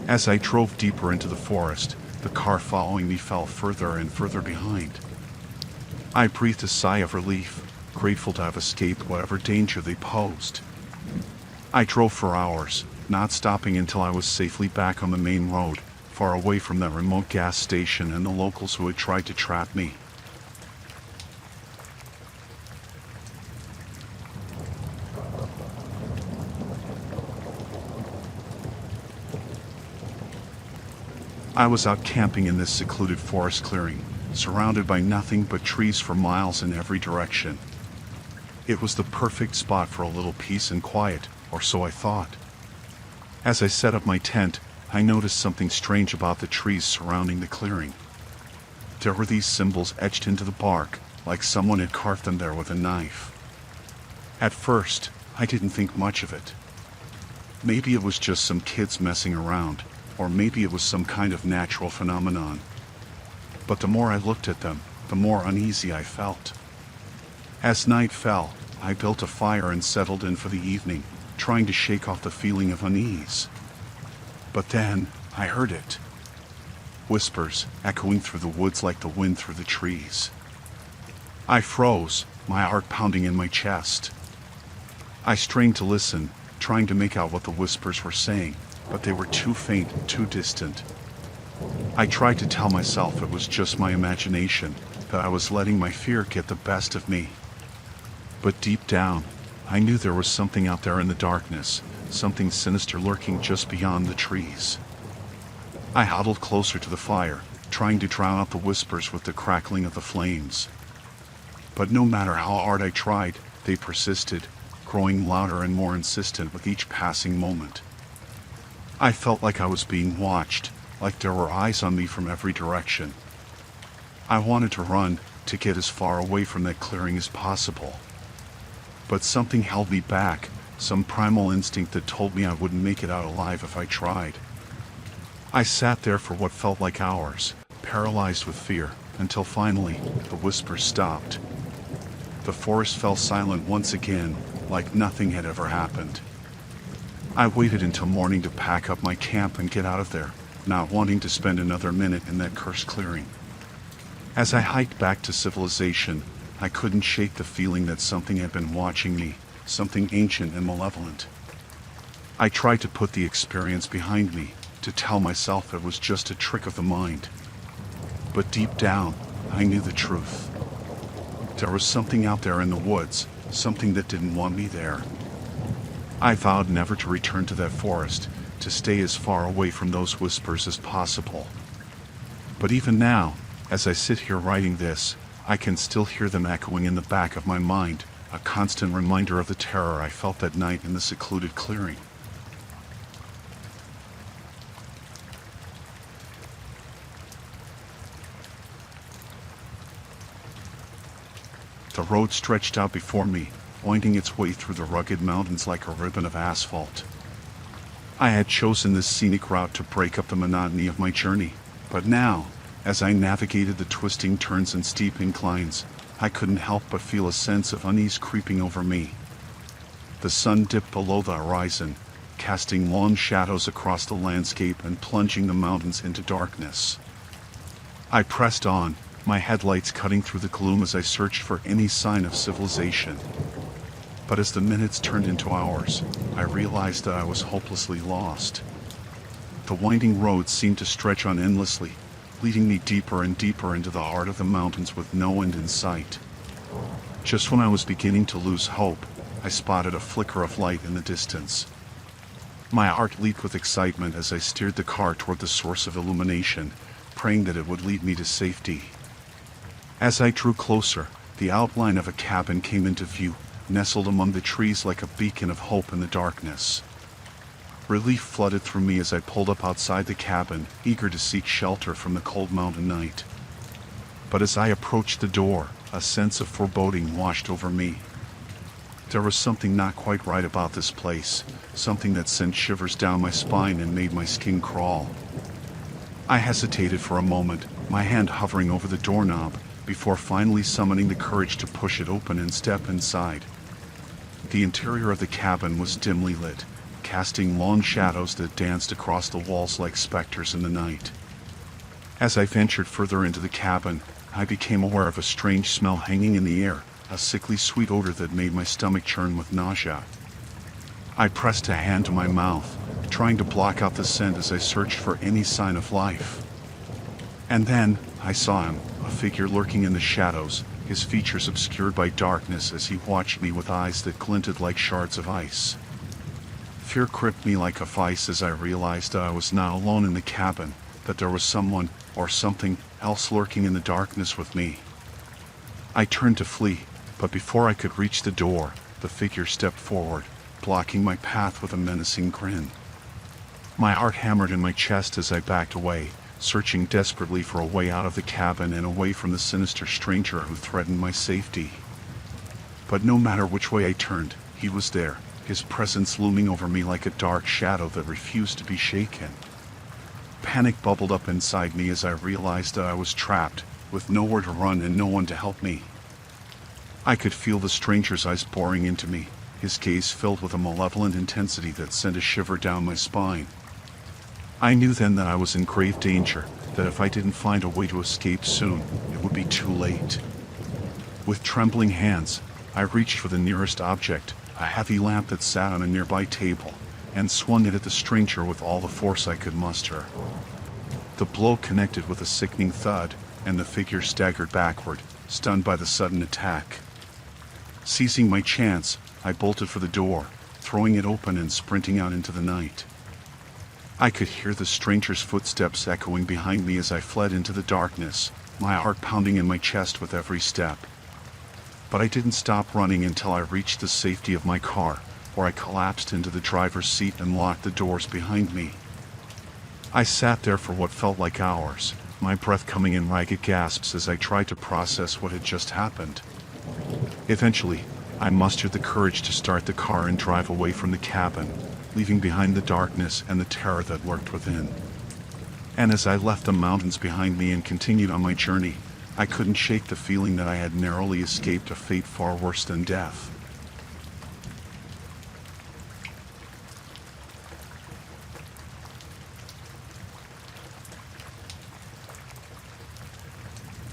As I drove deeper into the forest, the car following me fell further and further behind. I breathed a sigh of relief, grateful to have escaped whatever danger they posed. I drove for hours, not stopping until I was safely back on the main road, far away from that remote gas station and the locals who had tried to trap me. I was out camping in this secluded forest clearing, surrounded by nothing but trees for miles in every direction. It was the perfect spot for a little peace and quiet, or so I thought. As I set up my tent, I noticed something strange about the trees surrounding the clearing. There were these symbols etched into the bark, like someone had carved them there with a knife. At first, I didn't think much of it. Maybe it was just some kids messing around, or maybe it was some kind of natural phenomenon. But the more I looked at them, the more uneasy I felt. As night fell, I built a fire and settled in for the evening, trying to shake off the feeling of unease. But then, I heard it. Whispers, echoing through the woods like the wind through the trees. I froze, my heart pounding in my chest. I strained to listen, trying to make out what the whispers were saying, but they were too faint, too distant. I tried to tell myself it was just my imagination, that I was letting my fear get the best of me. But deep down, I knew there was something out there in the darkness, something sinister lurking just beyond the trees. I huddled closer to the fire, trying to drown out the whispers with the crackling of the flames. But no matter how hard I tried, they persisted, growing louder and more insistent with each passing moment. I felt like I was being watched, like there were eyes on me from every direction. I wanted to run, to get as far away from that clearing as possible. But something held me back, some primal instinct that told me I wouldn't make it out alive if I tried. I sat there for what felt like hours, paralyzed with fear, until finally, the whispers stopped. The forest fell silent once again, like nothing had ever happened. I waited until morning to pack up my camp and get out of there, not wanting to spend another minute in that cursed clearing. As I hiked back to civilization, I couldn't shake the feeling that something had been watching me, something ancient and malevolent. I tried to put the experience behind me, to tell myself it was just a trick of the mind. But deep down, I knew the truth. There was something out there in the woods, something that didn't want me there. I vowed never to return to that forest, to stay as far away from those whispers as possible. But even now, as I sit here writing this, I can still hear them echoing in the back of my mind, a constant reminder of the terror I felt that night in the secluded clearing. The road stretched out before me, winding its way through the rugged mountains like a ribbon of asphalt. I had chosen this scenic route to break up the monotony of my journey, but now, as I navigated the twisting turns and steep inclines, I couldn't help but feel a sense of unease creeping over me. The sun dipped below the horizon, casting long shadows across the landscape and plunging the mountains into darkness. I pressed on, my headlights cutting through the gloom as I searched for any sign of civilization. But as the minutes turned into hours, I realized that I was hopelessly lost. The winding road seemed to stretch on endlessly, leading me deeper and deeper into the heart of the mountains with no end in sight. Just when I was beginning to lose hope, I spotted a flicker of light in the distance. My heart leaped with excitement as I steered the car toward the source of illumination, praying that it would lead me to safety. As I drew closer, the outline of a cabin came into view, nestled among the trees like a beacon of hope in the darkness. Relief flooded through me as I pulled up outside the cabin, eager to seek shelter from the cold mountain night. But as I approached the door, a sense of foreboding washed over me. There was something not quite right about this place, something that sent shivers down my spine and made my skin crawl. I hesitated for a moment, my hand hovering over the doorknob, before finally summoning the courage to push it open and step inside. The interior of the cabin was dimly lit, casting long shadows that danced across the walls like specters in the night. As I ventured further into the cabin, I became aware of a strange smell hanging in the air, a sickly sweet odor that made my stomach churn with nausea. I pressed a hand to my mouth, trying to block out the scent as I searched for any sign of life. And then, I saw him, a figure lurking in the shadows, his features obscured by darkness as he watched me with eyes that glinted like shards of ice. Fear gripped me like a vice as I realized that I was not alone in the cabin, that there was someone, or something, else lurking in the darkness with me. I turned to flee, but before I could reach the door, the figure stepped forward, blocking my path with a menacing grin. My heart hammered in my chest as I backed away, searching desperately for a way out of the cabin and away from the sinister stranger who threatened my safety. But no matter which way I turned, he was there, his presence looming over me like a dark shadow that refused to be shaken. Panic bubbled up inside me as I realized that I was trapped, with nowhere to run and no one to help me. I could feel the stranger's eyes boring into me, his gaze filled with a malevolent intensity that sent a shiver down my spine. I knew then that I was in grave danger, that if I didn't find a way to escape soon, it would be too late. With trembling hands, I reached for the nearest object, a heavy lamp that sat on a nearby table, and swung it at the stranger with all the force I could muster. The blow connected with a sickening thud, and the figure staggered backward, stunned by the sudden attack. Seizing my chance, I bolted for the door, throwing it open and sprinting out into the night. I could hear the stranger's footsteps echoing behind me as I fled into the darkness, my heart pounding in my chest with every step. But I didn't stop running until I reached the safety of my car, where I collapsed into the driver's seat and locked the doors behind me. I sat there for what felt like hours, my breath coming in ragged gasps as I tried to process what had just happened. Eventually, I mustered the courage to start the car and drive away from the cabin, leaving behind the darkness and the terror that lurked within. And as I left the mountains behind me and continued on my journey, I couldn't shake the feeling that I had narrowly escaped a fate far worse than death.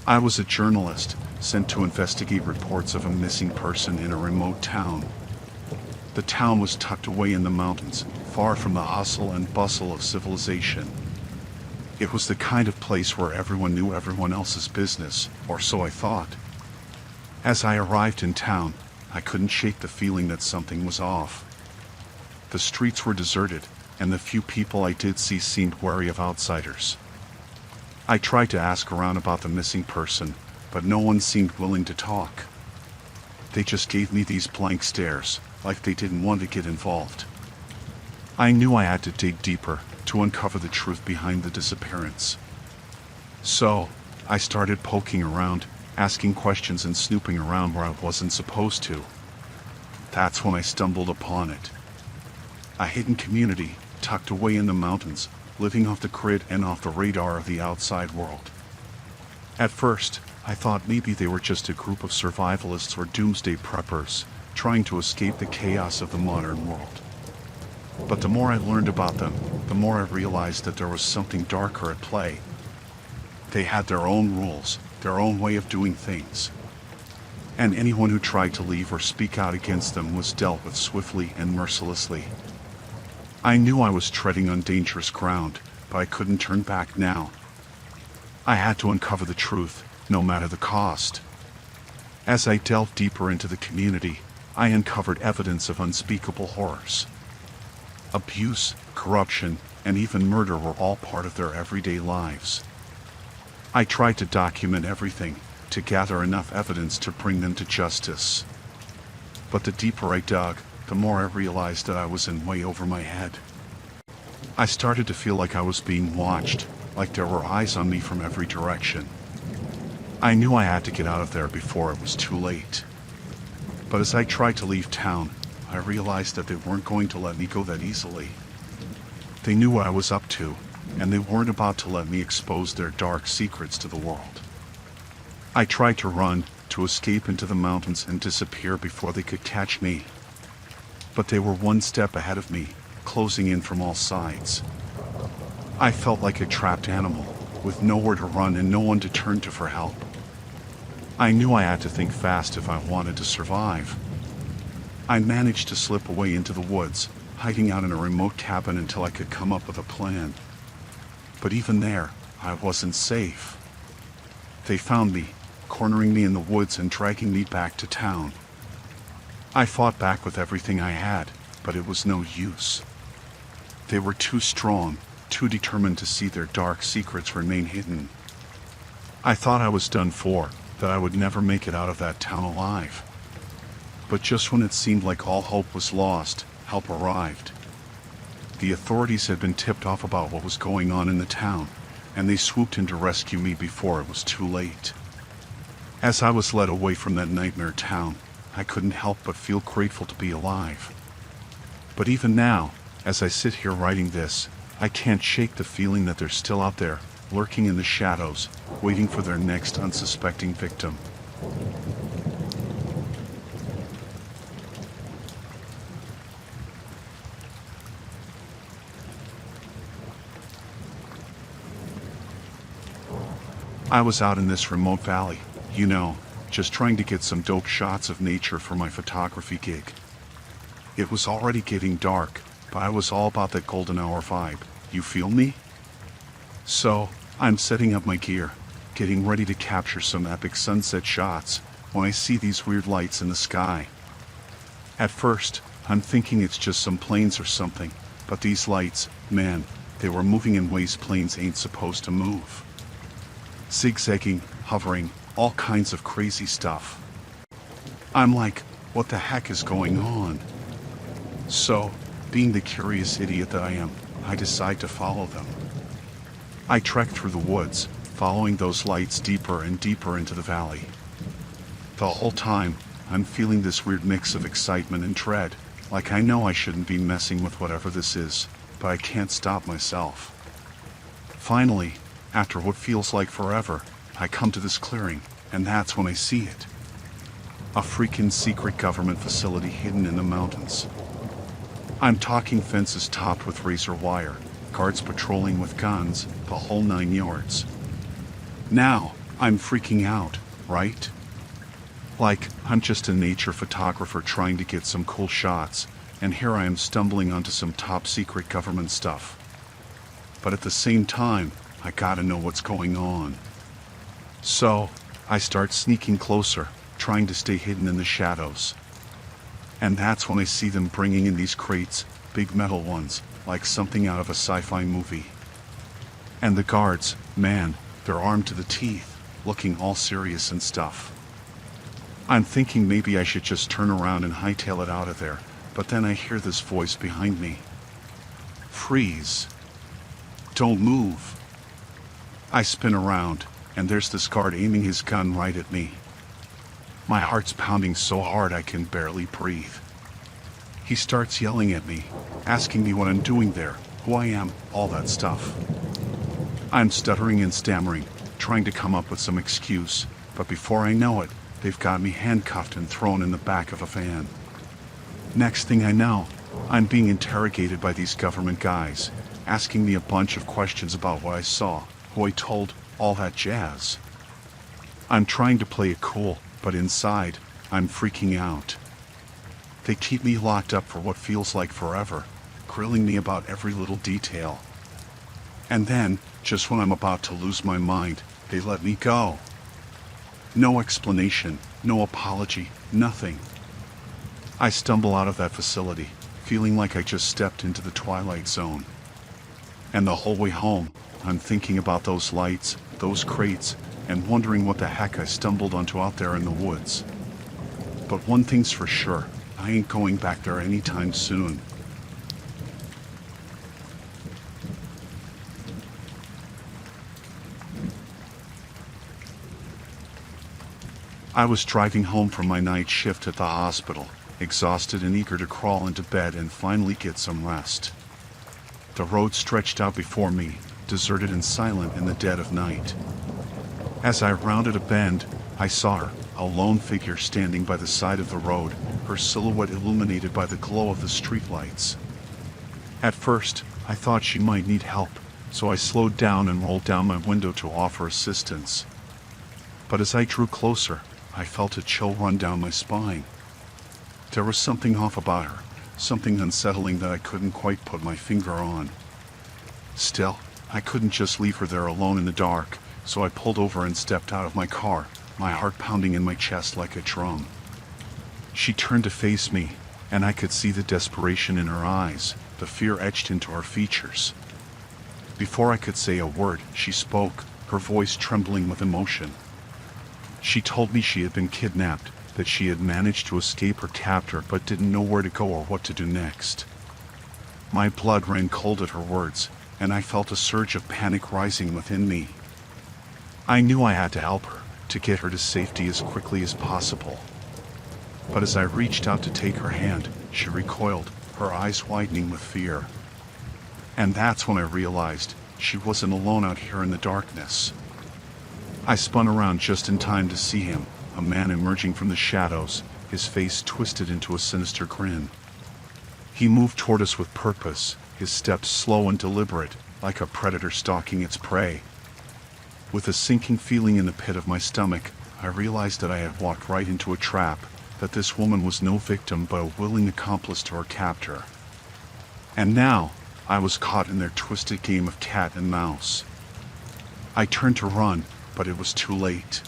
I was a journalist, sent to investigate reports of a missing person in a remote town. The town was tucked away in the mountains, far from the hustle and bustle of civilization. It was the kind of place where everyone knew everyone else's business, or so I thought. As I arrived in town, I couldn't shake the feeling that something was off. The streets were deserted, and the few people I did see seemed wary of outsiders. I tried to ask around about the missing person, but no one seemed willing to talk. They just gave me these blank stares, like they didn't want to get involved. I knew I had to dig deeper to uncover the truth behind the disappearance. So, I started poking around, asking questions and snooping around where I wasn't supposed to. That's when I stumbled upon it. A hidden community, tucked away in the mountains, living off the grid and off the radar of the outside world. At first, I thought maybe they were just a group of survivalists or doomsday preppers, trying to escape the chaos of the modern world. But the more I learned about them, the more I realized that there was something darker at play. They had their own rules, their own way of doing things. And anyone who tried to leave or speak out against them was dealt with swiftly and mercilessly. I knew I was treading on dangerous ground, but I couldn't turn back now. I had to uncover the truth, no matter the cost. As I delved deeper into the community, I uncovered evidence of unspeakable horrors. Abuse, corruption, and even murder were all part of their everyday lives. I tried to document everything, to gather enough evidence to bring them to justice. But the deeper I dug, the more I realized that I was in way over my head. I started to feel like I was being watched, like there were eyes on me from every direction. I knew I had to get out of there before it was too late. But as I tried to leave town, I realized that they weren't going to let me go that easily. They knew what I was up to, and they weren't about to let me expose their dark secrets to the world. I tried to run, to escape into the mountains and disappear before they could catch me. But they were one step ahead of me, closing in from all sides. I felt like a trapped animal, with nowhere to run and no one to turn to for help. I knew I had to think fast if I wanted to survive. I managed to slip away into the woods, hiding out in a remote cabin until I could come up with a plan. But even there, I wasn't safe. They found me, cornering me in the woods and dragging me back to town. I fought back with everything I had, but it was no use. They were too strong, too determined to see their dark secrets remain hidden. I thought I was done for, that I would never make it out of that town alive. But just when it seemed like all hope was lost, help arrived. The authorities had been tipped off about what was going on in the town, and they swooped in to rescue me before it was too late. As I was led away from that nightmare town, I couldn't help but feel grateful to be alive. But even now, as I sit here writing this, I can't shake the feeling that they're still out there, lurking in the shadows, waiting for their next unsuspecting victim. I was out in this remote valley, just trying to get some dope shots of nature for my photography gig. It was already getting dark, but I was all about that golden hour vibe, you feel me? So, I'm setting up my gear, getting ready to capture some epic sunset shots, when I see these weird lights in the sky. At first, I'm thinking it's just some planes or something, but these lights, man, they were moving in ways planes ain't supposed to move. Zigzagging, hovering, all kinds of crazy stuff. I'm like, what the heck is going on? So, being the curious idiot that I am, I decide to follow them. I trek through the woods, following those lights deeper and deeper into the valley. The whole time, I'm feeling this weird mix of excitement and dread, like I know I shouldn't be messing with whatever this is, but I can't stop myself. Finally, after what feels like forever, I come to this clearing, and that's when I see it. A freaking secret government facility hidden in the mountains. I'm talking fences topped with razor wire, guards patrolling with guns, the whole 9 yards. Now, I'm freaking out, right? Like, I'm just a nature photographer trying to get some cool shots, and here I am stumbling onto some top secret government stuff. But at the same time, I gotta know what's going on. So, I start sneaking closer, trying to stay hidden in the shadows. And that's when I see them bringing in these crates, big metal ones, like something out of a sci-fi movie. And the guards, man, they're armed to the teeth, looking all serious and stuff. I'm thinking maybe I should just turn around and hightail it out of there, but then I hear this voice behind me. Freeze. Don't move. I spin around, and there's this guard aiming his gun right at me. My heart's pounding so hard I can barely breathe. He starts yelling at me, asking me what I'm doing there, who I am, all that stuff. I'm stuttering and stammering, trying to come up with some excuse, but before I know it, they've got me handcuffed and thrown in the back of a van. Next thing I know, I'm being interrogated by these government guys, asking me a bunch of questions about what I saw, who I told, all that jazz. I'm trying to play it cool, but inside, I'm freaking out. They keep me locked up for what feels like forever, grilling me about every little detail. And then, just when I'm about to lose my mind, They let me go. No explanation, no apology, nothing. I stumble out of that facility, feeling like I just stepped into the twilight zone. And the whole way home, I'm thinking about those lights, those crates, and wondering what the heck I stumbled onto out there in the woods. But one thing's for sure, I ain't going back there anytime soon. I was driving home from my night shift at the hospital, exhausted and eager to crawl into bed and finally get some rest. The road stretched out before me, deserted and silent in the dead of night. As I rounded a bend, I saw her, a lone figure standing by the side of the road, her silhouette illuminated by the glow of the streetlights. At first, I thought she might need help, so I slowed down and rolled down my window to offer assistance. But as I drew closer, I felt a chill run down my spine. There was something off about her, something unsettling that I couldn't quite put my finger on. Still, I couldn't just leave her there alone in the dark, so I pulled over and stepped out of my car, my heart pounding in my chest like a drum. She turned to face me, and I could see the desperation in her eyes, the fear etched into her features. Before I could say a word, she spoke, her voice trembling with emotion. She told me she had been kidnapped, that she had managed to escape her captor but didn't know where to go or what to do next. My blood ran cold at her words, and I felt a surge of panic rising within me. I knew I had to help her, to get her to safety as quickly as possible. But as I reached out to take her hand, she recoiled, her eyes widening with fear. And that's when I realized she wasn't alone out here in the darkness. I spun around just in time to see him, a man emerging from the shadows, his face twisted into a sinister grin. He moved toward us with purpose, his steps slow and deliberate, like a predator stalking its prey. With a sinking feeling in the pit of my stomach, I realized that I had walked right into a trap, that this woman was no victim but a willing accomplice to her captor. And now, I was caught in their twisted game of cat and mouse. I turned to run, but it was too late.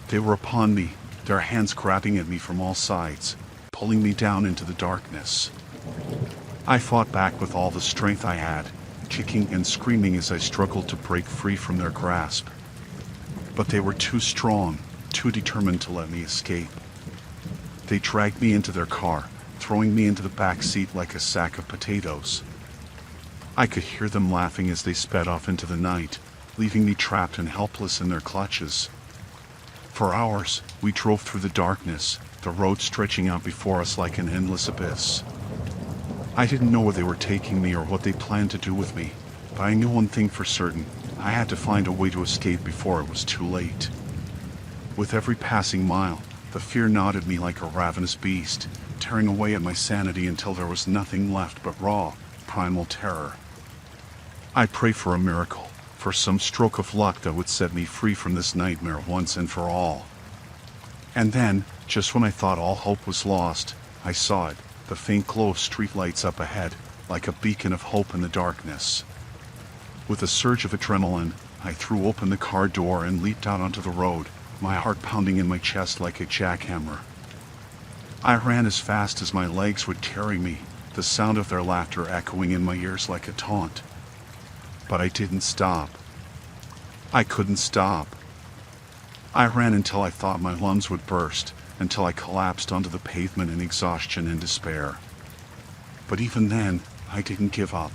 They were upon me, their hands grabbing at me from all sides, pulling me down into the darkness. I fought back with all the strength I had, kicking and screaming as I struggled to break free from their grasp. But they were too strong, too determined to let me escape. They dragged me into their car, throwing me into the back seat like a sack of potatoes. I could hear them laughing as they sped off into the night, leaving me trapped and helpless in their clutches. For hours, we drove through the darkness, the road stretching out before us like an endless abyss. I didn't know where they were taking me or what they planned to do with me, but I knew one thing for certain: I had to find a way to escape before it was too late. With every passing mile, the fear gnawed at me like a ravenous beast, tearing away at my sanity until there was nothing left but raw, primal terror. I prayed for a miracle, for some stroke of luck that would set me free from this nightmare once and for all. And then, just when I thought all hope was lost, I saw it, the faint glow of streetlights up ahead, like a beacon of hope in the darkness. With a surge of adrenaline, I threw open the car door and leaped out onto the road, my heart pounding in my chest like a jackhammer. I ran as fast as my legs would carry me, the sound of their laughter echoing in my ears like a taunt. But I didn't stop. I couldn't stop. I ran until I thought my lungs would burst, until I collapsed onto the pavement in exhaustion and despair. But even then, I didn't give up.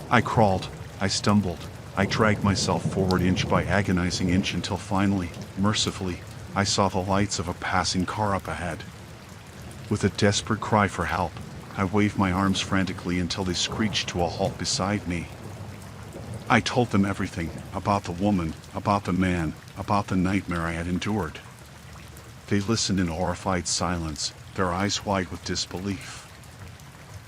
I crawled, I stumbled, I dragged myself forward inch by agonizing inch until finally, mercifully, I saw the lights of a passing car up ahead. With a desperate cry for help, I waved my arms frantically until they screeched to a halt beside me. I told them everything, about the woman, about the man, about the nightmare I had endured. They listened in horrified silence, their eyes wide with disbelief.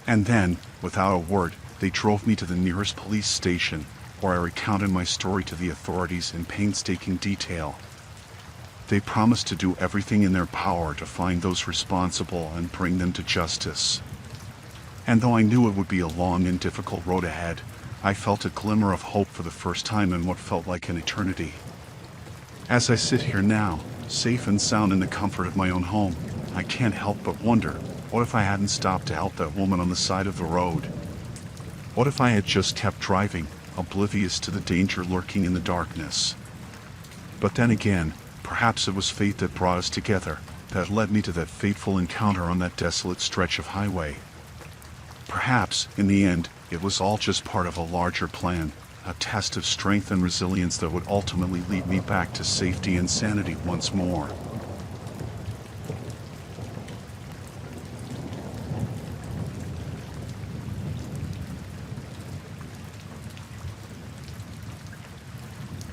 And then, without a word, they drove me to the nearest police station, where I recounted my story to the authorities in painstaking detail. They promised to do everything in their power to find those responsible and bring them to justice. And though I knew it would be a long and difficult road ahead, I felt a glimmer of hope for the first time in what felt like an eternity. As I sit here now, safe and sound in the comfort of my own home, I can't help but wonder, what if I hadn't stopped to help that woman on the side of the road? What if I had just kept driving, oblivious to the danger lurking in the darkness? But then again, perhaps it was fate that brought us together, that led me to that fateful encounter on that desolate stretch of highway. Perhaps, in the end, it was all just part of a larger plan, a test of strength and resilience that would ultimately lead me back to safety and sanity once more.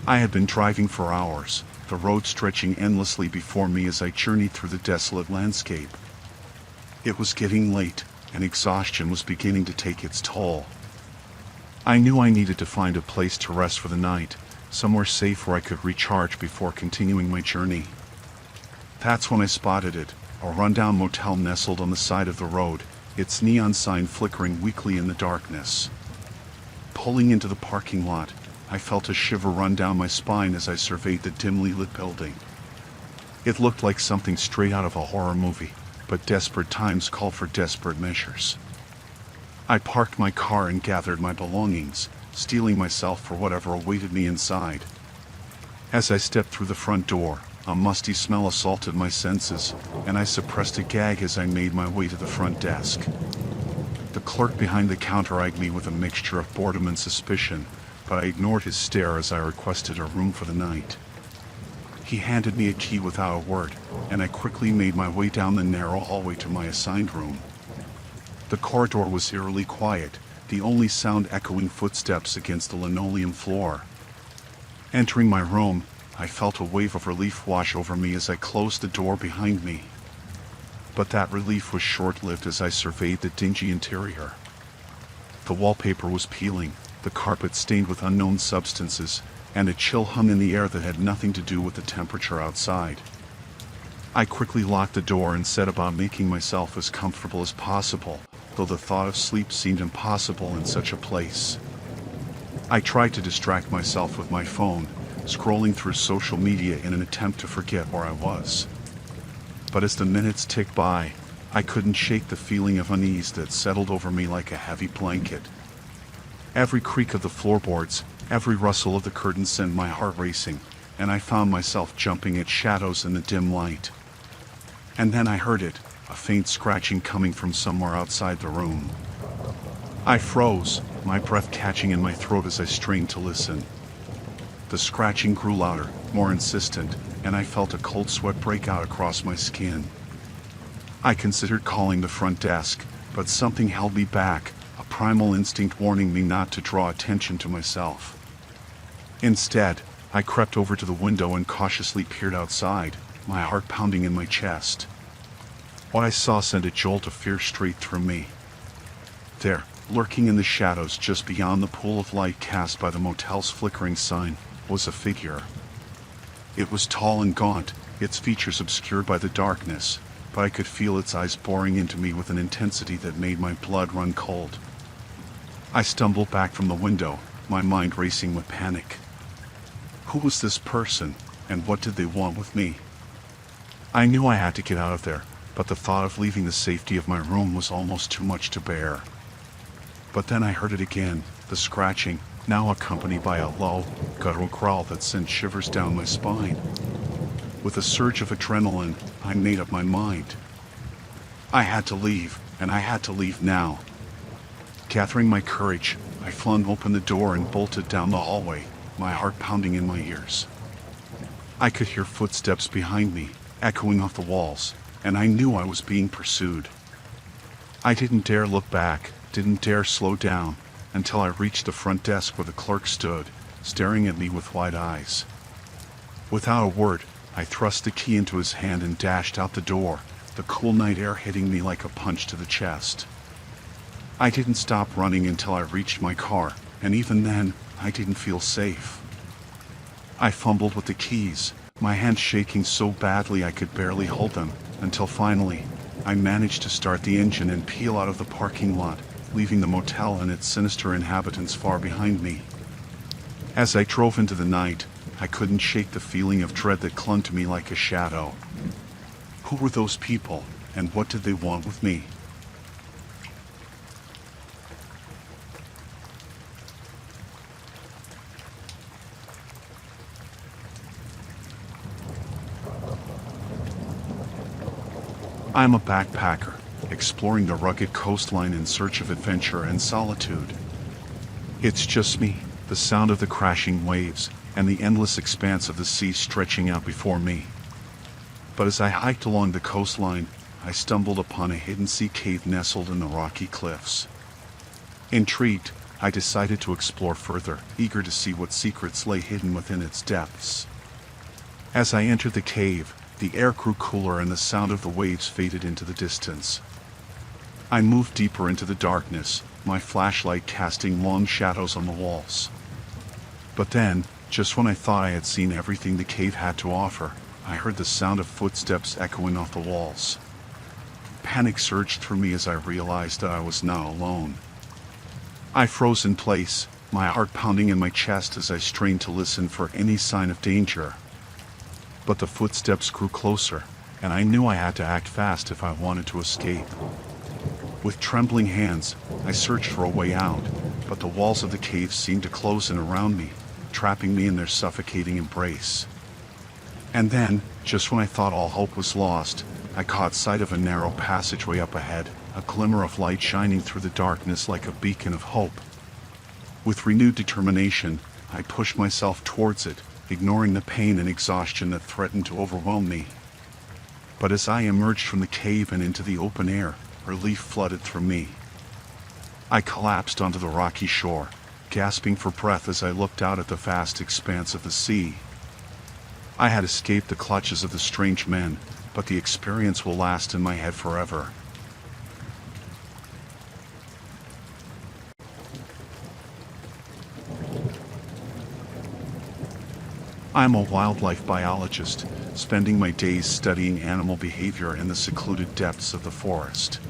I had been driving for hours, the road stretching endlessly before me as I journeyed through the desolate landscape. It was getting late, and exhaustion was beginning to take its toll. I knew I needed to find a place to rest for the night, somewhere safe where I could recharge before continuing my journey. That's when I spotted it, a rundown motel nestled on the side of the road, its neon sign flickering weakly in the darkness. Pulling into the parking lot, I felt a shiver run down my spine as I surveyed the dimly lit building. It looked like something straight out of a horror movie, but desperate times called for desperate measures. I parked my car and gathered my belongings, steeling myself for whatever awaited me inside. As I stepped through the front door, a musty smell assaulted my senses, and I suppressed a gag as I made my way to the front desk. The clerk behind the counter eyed me with a mixture of boredom and suspicion, but I ignored his stare as I requested a room for the night. He handed me a key without a word, and I quickly made my way down the narrow hallway to my assigned room. The corridor was eerily quiet, the only sound echoing footsteps against the linoleum floor. Entering my room, I felt a wave of relief wash over me as I closed the door behind me. But that relief was short-lived as I surveyed the dingy interior. The wallpaper was peeling, the carpet stained with unknown substances, and a chill hung in the air that had nothing to do with the temperature outside. I quickly locked the door and set about making myself as comfortable as possible, though the thought of sleep seemed impossible in such a place. I tried to distract myself with my phone, scrolling through social media in an attempt to forget where I was. But as the minutes ticked by, I couldn't shake the feeling of unease that settled over me like a heavy blanket. Every creak of the floorboards, every rustle of the curtains sent my heart racing, and I found myself jumping at shadows in the dim light. And then I heard it, a faint scratching coming from somewhere outside the room. I froze, my breath catching in my throat as I strained to listen. The scratching grew louder, more insistent, and I felt a cold sweat break out across my skin. I considered calling the front desk, but something held me back, a primal instinct warning me not to draw attention to myself. Instead, I crept over to the window and cautiously peered outside, my heart pounding in my chest. What I saw sent a jolt of fear straight through me. There, lurking in the shadows just beyond the pool of light cast by the motel's flickering sign, was a figure. It was tall and gaunt, its features obscured by the darkness, but I could feel its eyes boring into me with an intensity that made my blood run cold. I stumbled back from the window, my mind racing with panic. Who was this person, and what did they want with me? I knew I had to get out of there, but the thought of leaving the safety of my room was almost too much to bear. But then I heard it again, the scratching, now accompanied by a low, guttural growl that sent shivers down my spine. With a surge of adrenaline, I made up my mind. I had to leave, and I had to leave now. Gathering my courage, I flung open the door and bolted down the hallway, my heart pounding in my ears. I could hear footsteps behind me, echoing off the walls, and I knew I was being pursued. I didn't dare look back, didn't dare slow down, until I reached the front desk where the clerk stood, staring at me with wide eyes. Without a word, I thrust the key into his hand and dashed out the door, the cool night air hitting me like a punch to the chest. I didn't stop running until I reached my car, and even then, I didn't feel safe. I fumbled with the keys, my hands shaking so badly I could barely hold them, until finally, I managed to start the engine and peel out of the parking lot, leaving the motel and its sinister inhabitants far behind me. As I drove into the night, I couldn't shake the feeling of dread that clung to me like a shadow. Who were those people, and what did they want with me? I'm a backpacker, exploring the rugged coastline in search of adventure and solitude. It's just me, the sound of the crashing waves, and the endless expanse of the sea stretching out before me. But as I hiked along the coastline, I stumbled upon a hidden sea cave nestled in the rocky cliffs. Intrigued, I decided to explore further, eager to see what secrets lay hidden within its depths. As I entered the cave, the air grew cooler and the sound of the waves faded into the distance. I moved deeper into the darkness, my flashlight casting long shadows on the walls. But then, just when I thought I had seen everything the cave had to offer, I heard the sound of footsteps echoing off the walls. Panic surged through me as I realized that I was not alone. I froze in place, my heart pounding in my chest as I strained to listen for any sign of danger. But the footsteps grew closer, and I knew I had to act fast if I wanted to escape. With trembling hands, I searched for a way out, but the walls of the cave seemed to close in around me, trapping me in their suffocating embrace. And then, just when I thought all hope was lost, I caught sight of a narrow passageway up ahead, a glimmer of light shining through the darkness like a beacon of hope. With renewed determination, I pushed myself towards it, ignoring the pain and exhaustion that threatened to overwhelm me. But as I emerged from the cave and into the open air, relief flooded through me. I collapsed onto the rocky shore, gasping for breath as I looked out at the vast expanse of the sea. I had escaped the clutches of the strange men, but the experience will last in my head forever. I'm a wildlife biologist, spending my days studying animal behavior in the secluded depths of the forest.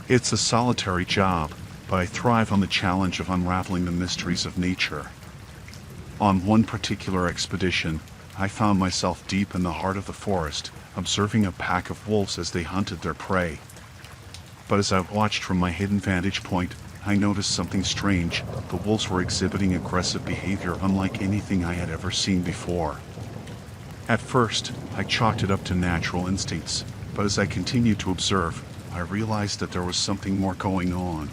It's a solitary job, but I thrive on the challenge of unraveling the mysteries of nature. On one particular expedition, I found myself deep in the heart of the forest, observing a pack of wolves as they hunted their prey. But as I watched from my hidden vantage point, I noticed something strange. The wolves were exhibiting aggressive behavior unlike anything I had ever seen before. At first, I chalked it up to natural instincts, but as I continued to observe, I realized that there was something more going on.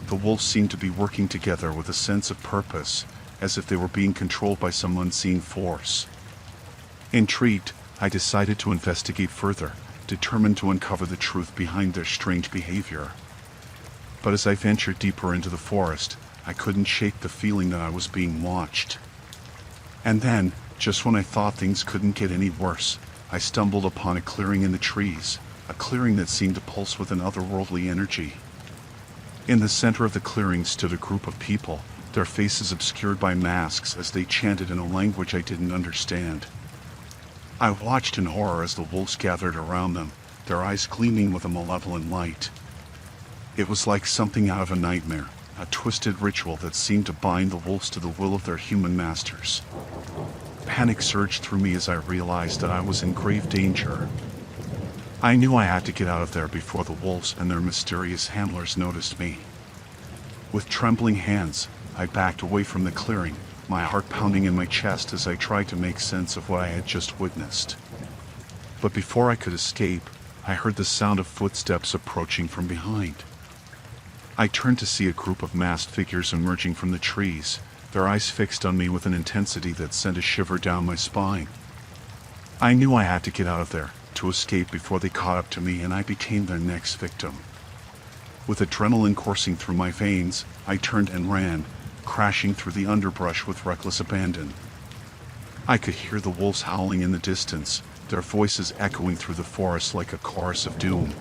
The wolves seemed to be working together with a sense of purpose, as if they were being controlled by some unseen force. Intrigued, I decided to investigate further, determined to uncover the truth behind their strange behavior. But as I ventured deeper into the forest, I couldn't shake the feeling that I was being watched. And then, just when I thought things couldn't get any worse, I stumbled upon a clearing in the trees, a clearing that seemed to pulse with an otherworldly energy. In the center of the clearing stood a group of people, their faces obscured by masks as they chanted in a language I didn't understand. I watched in horror as the wolves gathered around them, their eyes gleaming with a malevolent light. It was like something out of a nightmare, a twisted ritual that seemed to bind the wolves to the will of their human masters. Panic surged through me as I realized that I was in grave danger. I knew I had to get out of there before the wolves and their mysterious handlers noticed me. With trembling hands, I backed away from the clearing, my heart pounding in my chest as I tried to make sense of what I had just witnessed. But before I could escape, I heard the sound of footsteps approaching from behind. I turned to see a group of masked figures emerging from the trees, their eyes fixed on me with an intensity that sent a shiver down my spine. I knew I had to get out of there, to escape before they caught up to me, and I became their next victim. With adrenaline coursing through my veins, I turned and ran, crashing through the underbrush with reckless abandon. I could hear the wolves howling in the distance, their voices echoing through the forest like a chorus of doom.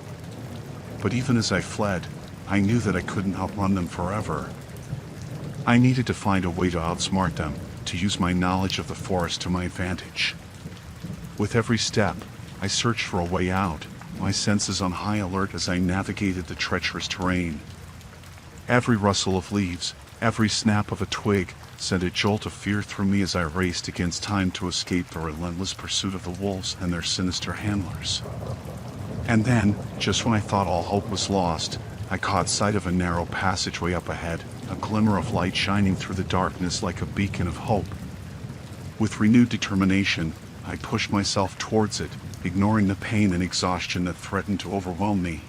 But even as I fled, I knew that I couldn't outrun them forever. I needed to find a way to outsmart them, to use my knowledge of the forest to my advantage. With every step, I searched for a way out, my senses on high alert as I navigated the treacherous terrain. Every rustle of leaves, every snap of a twig, sent a jolt of fear through me as I raced against time to escape the relentless pursuit of the wolves and their sinister handlers. And then, just when I thought all hope was lost, I caught sight of a narrow passageway up ahead, a glimmer of light shining through the darkness like a beacon of hope. With renewed determination, I pushed myself towards it, ignoring the pain and exhaustion that threatened to overwhelm me.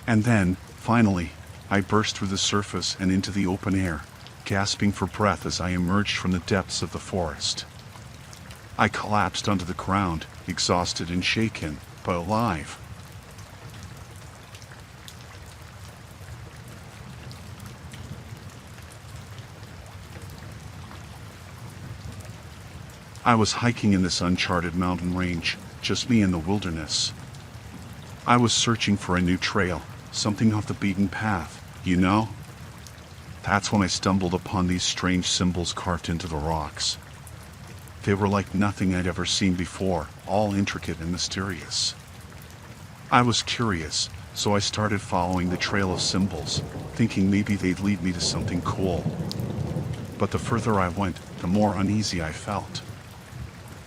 And then, finally, I burst through the surface and into the open air, gasping for breath as I emerged from the depths of the forest. I collapsed onto the ground, exhausted and shaken, but alive. I was hiking in this uncharted mountain range, just me in the wilderness. I was searching for a new trail, something off the beaten path, you know? That's when I stumbled upon these strange symbols carved into the rocks. They were like nothing I'd ever seen before, all intricate and mysterious. I was curious, so I started following the trail of symbols, thinking maybe they'd lead me to something cool. But the further I went, the more uneasy I felt.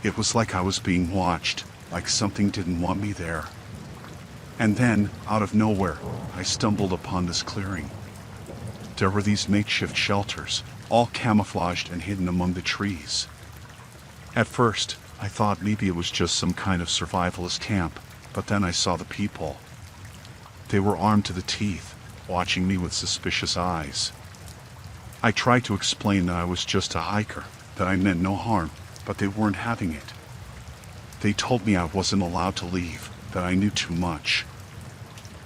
It was like I was being watched, like something didn't want me there. And then, out of nowhere, I stumbled upon this clearing. There were these makeshift shelters, all camouflaged and hidden among the trees. At first, I thought maybe it was just some kind of survivalist camp, but then I saw the people. They were armed to the teeth, watching me with suspicious eyes. I tried to explain that I was just a hiker, that I meant no harm, but they weren't having it. They told me I wasn't allowed to leave, that I knew too much.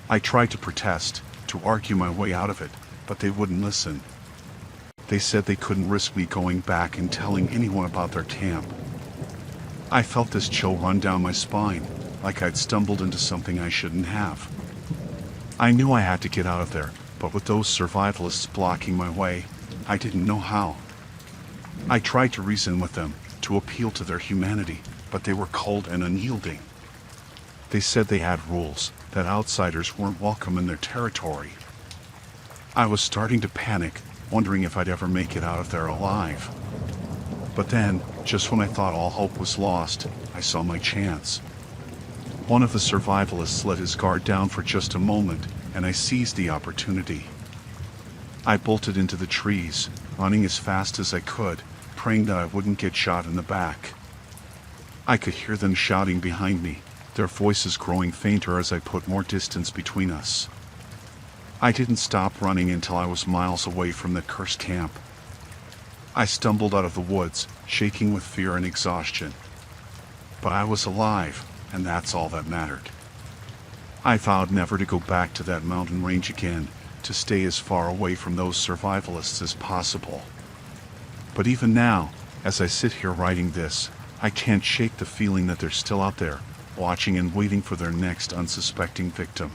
I tried to protest, to argue my way out of it, but they wouldn't listen. They said they couldn't risk me going back and telling anyone about their camp. I felt this chill run down my spine, like I'd stumbled into something I shouldn't have. I knew I had to get out of there, but with those survivalists blocking my way, I didn't know how. I tried to reason with them, to appeal to their humanity, but they were cold and unyielding. They said they had rules, that outsiders weren't welcome in their territory. I was starting to panic, wondering if I'd ever make it out of there alive. But then, just when I thought all hope was lost, I saw my chance. One of the survivalists let his guard down for just a moment, and I seized the opportunity. I bolted into the trees, running as fast as I could, praying that I wouldn't get shot in the back. I could hear them shouting behind me, their voices growing fainter as I put more distance between us. I didn't stop running until I was miles away from the cursed camp. I stumbled out of the woods, shaking with fear and exhaustion. But I was alive, and that's all that mattered. I vowed never to go back to that mountain range again, to stay as far away from those survivalists as possible. But even now, as I sit here writing this, I can't shake the feeling that they're still out there, watching and waiting for their next unsuspecting victim.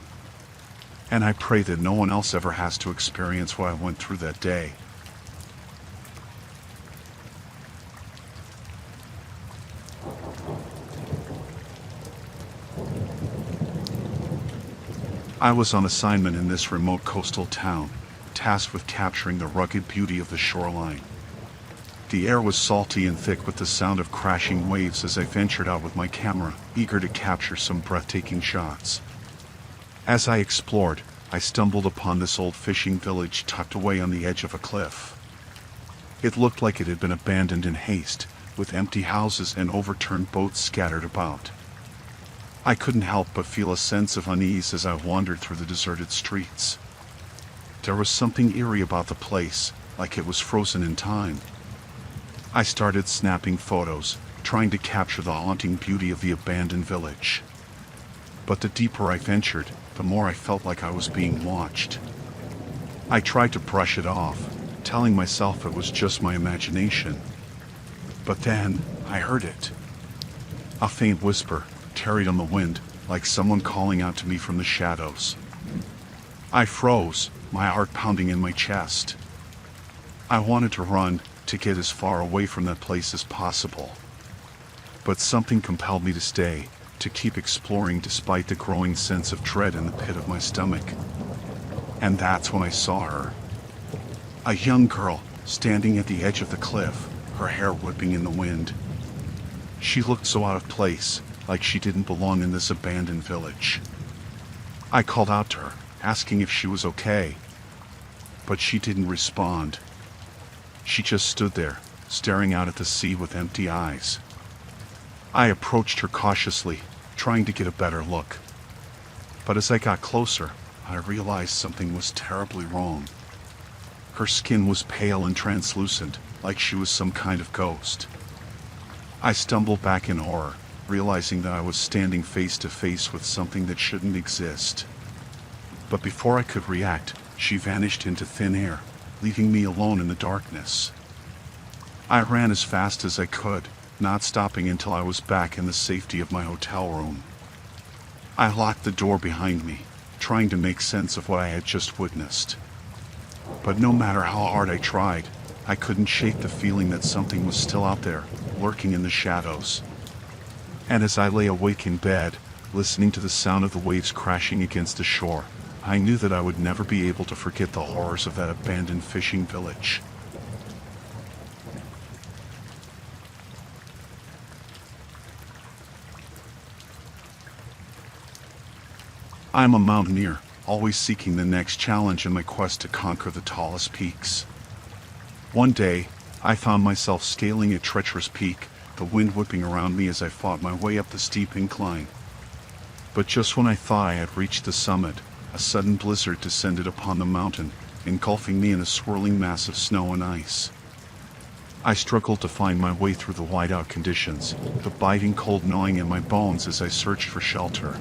And I pray that no one else ever has to experience what I went through that day. I was on assignment in this remote coastal town, tasked with capturing the rugged beauty of the shoreline. The air was salty and thick with the sound of crashing waves as I ventured out with my camera, eager to capture some breathtaking shots. As I explored, I stumbled upon this old fishing village tucked away on the edge of a cliff. It looked like it had been abandoned in haste, with empty houses and overturned boats scattered about. I couldn't help but feel a sense of unease as I wandered through the deserted streets. There was something eerie about the place, like it was frozen in time. I started snapping photos, trying to capture the haunting beauty of the abandoned village. But the deeper I ventured, the more I felt like I was being watched. I tried to brush it off, telling myself it was just my imagination. But then, I heard it. A faint whisper, carried on the wind, like someone calling out to me from the shadows. I froze, my heart pounding in my chest. I wanted to run, to get as far away from that place as possible. But something compelled me to stay, to keep exploring despite the growing sense of dread in the pit of my stomach. And that's when I saw her. A young girl, standing at the edge of the cliff, her hair whipping in the wind. She looked so out of place, like she didn't belong in this abandoned village. I called out to her, asking if she was okay, but she didn't respond. She just stood there, staring out at the sea with empty eyes. I approached her cautiously, trying to get a better look. But as I got closer, I realized something was terribly wrong. Her skin was pale and translucent, like she was some kind of ghost. I stumbled back in horror, realizing that I was standing face to face with something that shouldn't exist. But before I could react, she vanished into thin air, leaving me alone in the darkness. I ran as fast as I could, not stopping until I was back in the safety of my hotel room. I locked the door behind me, trying to make sense of what I had just witnessed. But no matter how hard I tried, I couldn't shake the feeling that something was still out there, lurking in the shadows. And as I lay awake in bed, listening to the sound of the waves crashing against the shore, I knew that I would never be able to forget the horrors of that abandoned fishing village. I'm a mountaineer, always seeking the next challenge in my quest to conquer the tallest peaks. One day, I found myself scaling a treacherous peak, the wind whipping around me as I fought my way up the steep incline. But just when I thought I had reached the summit, a sudden blizzard descended upon the mountain, engulfing me in a swirling mass of snow and ice. I struggled to find my way through the whiteout conditions, the biting cold gnawing in my bones as I searched for shelter.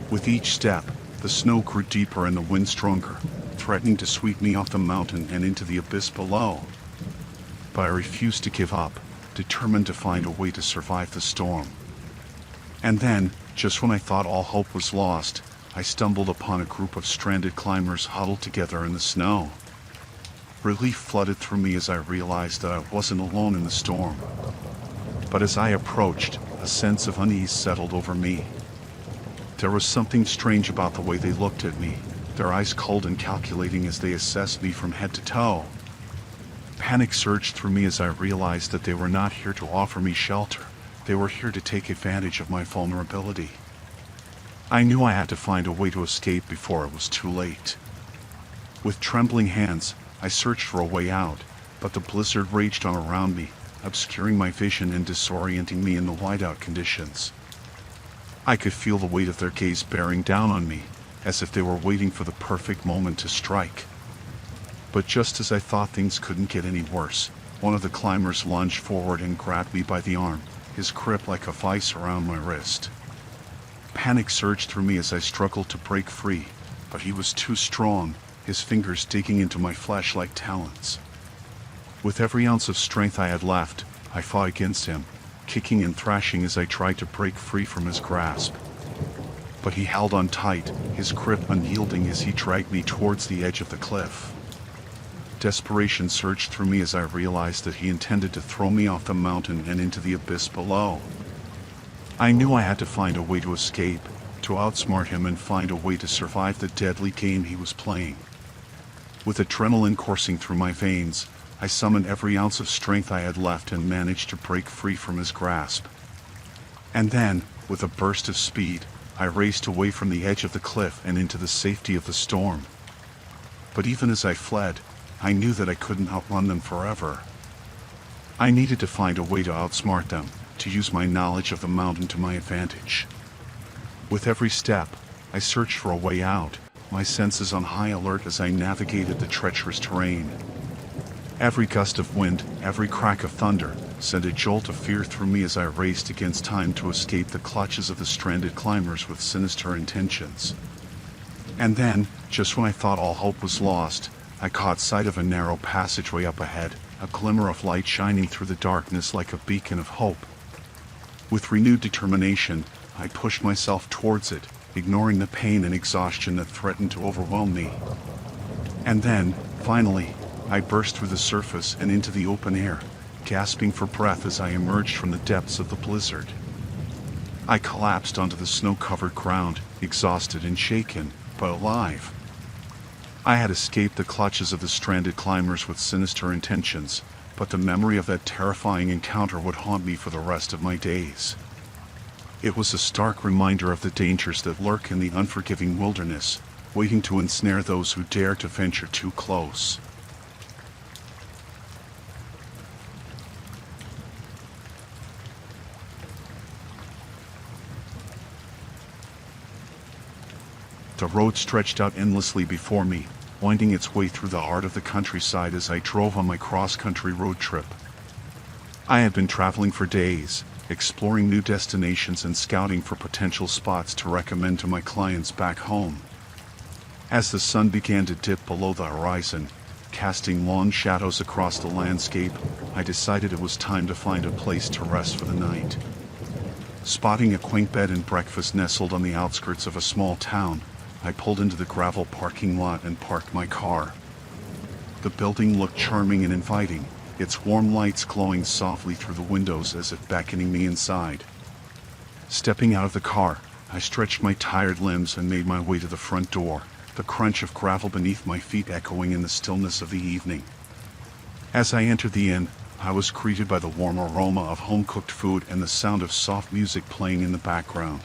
With each step, the snow grew deeper and the wind stronger, threatening to sweep me off the mountain and into the abyss below. But I refused to give up, determined to find a way to survive the storm. And then, just when I thought all hope was lost, I stumbled upon a group of stranded climbers huddled together in the snow. Relief flooded through me as I realized that I wasn't alone in the storm. But as I approached, a sense of unease settled over me. There was something strange about the way they looked at me, their eyes cold and calculating as they assessed me from head to toe. Panic surged through me as I realized that they were not here to offer me shelter. They were here to take advantage of my vulnerability. I knew I had to find a way to escape before it was too late. With trembling hands, I searched for a way out, but the blizzard raged on around me, obscuring my vision and disorienting me in the whiteout conditions. I could feel the weight of their gaze bearing down on me, as if they were waiting for the perfect moment to strike. But just as I thought things couldn't get any worse, one of the climbers lunged forward and grabbed me by the arm, his grip like a vice around my wrist. Panic surged through me as I struggled to break free, but he was too strong, his fingers digging into my flesh like talons. With every ounce of strength I had left, I fought against him, kicking and thrashing as I tried to break free from his grasp. But he held on tight, his grip unyielding as he dragged me towards the edge of the cliff. Desperation surged through me as I realized that he intended to throw me off the mountain and into the abyss below. I knew I had to find a way to escape, to outsmart him and find a way to survive the deadly game he was playing. With adrenaline coursing through my veins, I summoned every ounce of strength I had left and managed to break free from his grasp. And then, with a burst of speed, I raced away from the edge of the cliff and into the safety of the storm. But even as I fled, I knew that I couldn't outrun them forever. I needed to find a way to outsmart them, to use my knowledge of the mountain to my advantage. With every step, I searched for a way out, my senses on high alert as I navigated the treacherous terrain. Every gust of wind, every crack of thunder, sent a jolt of fear through me as I raced against time to escape the clutches of the stranded climbers with sinister intentions. And then, just when I thought all hope was lost, I caught sight of a narrow passageway up ahead, a glimmer of light shining through the darkness like a beacon of hope. With renewed determination, I pushed myself towards it, ignoring the pain and exhaustion that threatened to overwhelm me. And then, finally, I burst through the surface and into the open air, gasping for breath as I emerged from the depths of the blizzard. I collapsed onto the snow-covered ground, exhausted and shaken, but alive. I had escaped the clutches of the stranded climbers with sinister intentions, but the memory of that terrifying encounter would haunt me for the rest of my days. It was a stark reminder of the dangers that lurk in the unforgiving wilderness, waiting to ensnare those who dare to venture too close. The road stretched out endlessly before me, winding its way through the heart of the countryside as I drove on my cross-country road trip. I had been traveling for days, exploring new destinations and scouting for potential spots to recommend to my clients back home. As the sun began to dip below the horizon, casting long shadows across the landscape, I decided it was time to find a place to rest for the night. Spotting a quaint bed and breakfast nestled on the outskirts of a small town, I pulled into the gravel parking lot and parked my car. The building looked charming and inviting, its warm lights glowing softly through the windows as if beckoning me inside. Stepping out of the car, I stretched my tired limbs and made my way to the front door, the crunch of gravel beneath my feet echoing in the stillness of the evening. As I entered the inn, I was greeted by the warm aroma of home-cooked food and the sound of soft music playing in the background.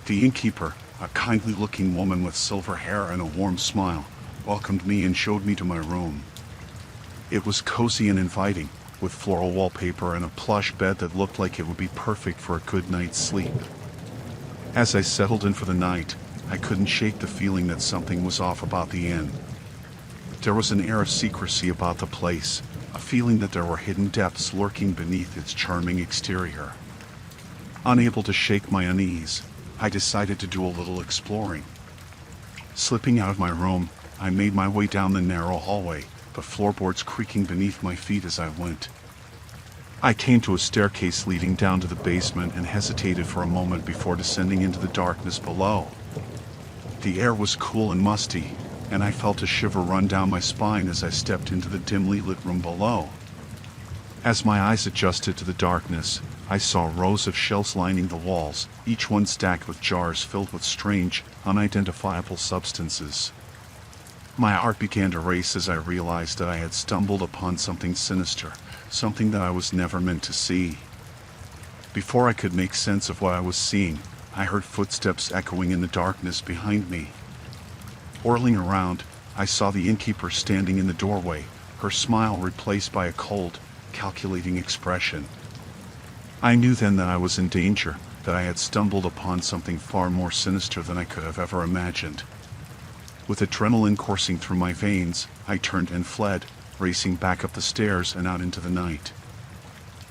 The innkeeper, a kindly-looking woman with silver hair and a warm smile, welcomed me and showed me to my room. It was cozy and inviting, with floral wallpaper and a plush bed that looked like it would be perfect for a good night's sleep. As I settled in for the night, I couldn't shake the feeling that something was off about the inn. There was an air of secrecy about the place, a feeling that there were hidden depths lurking beneath its charming exterior. Unable to shake my unease, I decided to do a little exploring. Slipping out of my room, I made my way down the narrow hallway, the floorboards creaking beneath my feet as I went. I came to a staircase leading down to the basement and hesitated for a moment before descending into the darkness below. The air was cool and musty, and I felt a shiver run down my spine as I stepped into the dimly lit room below. As my eyes adjusted to the darkness, I saw rows of shelves lining the walls, each one stacked with jars filled with strange, unidentifiable substances. My heart began to race as I realized that I had stumbled upon something sinister, something that I was never meant to see. Before I could make sense of what I was seeing, I heard footsteps echoing in the darkness behind me. Whirling around, I saw the innkeeper standing in the doorway, her smile replaced by a cold, calculating expression. I knew then that I was in danger, that I had stumbled upon something far more sinister than I could have ever imagined. With adrenaline coursing through my veins, I turned and fled, racing back up the stairs and out into the night.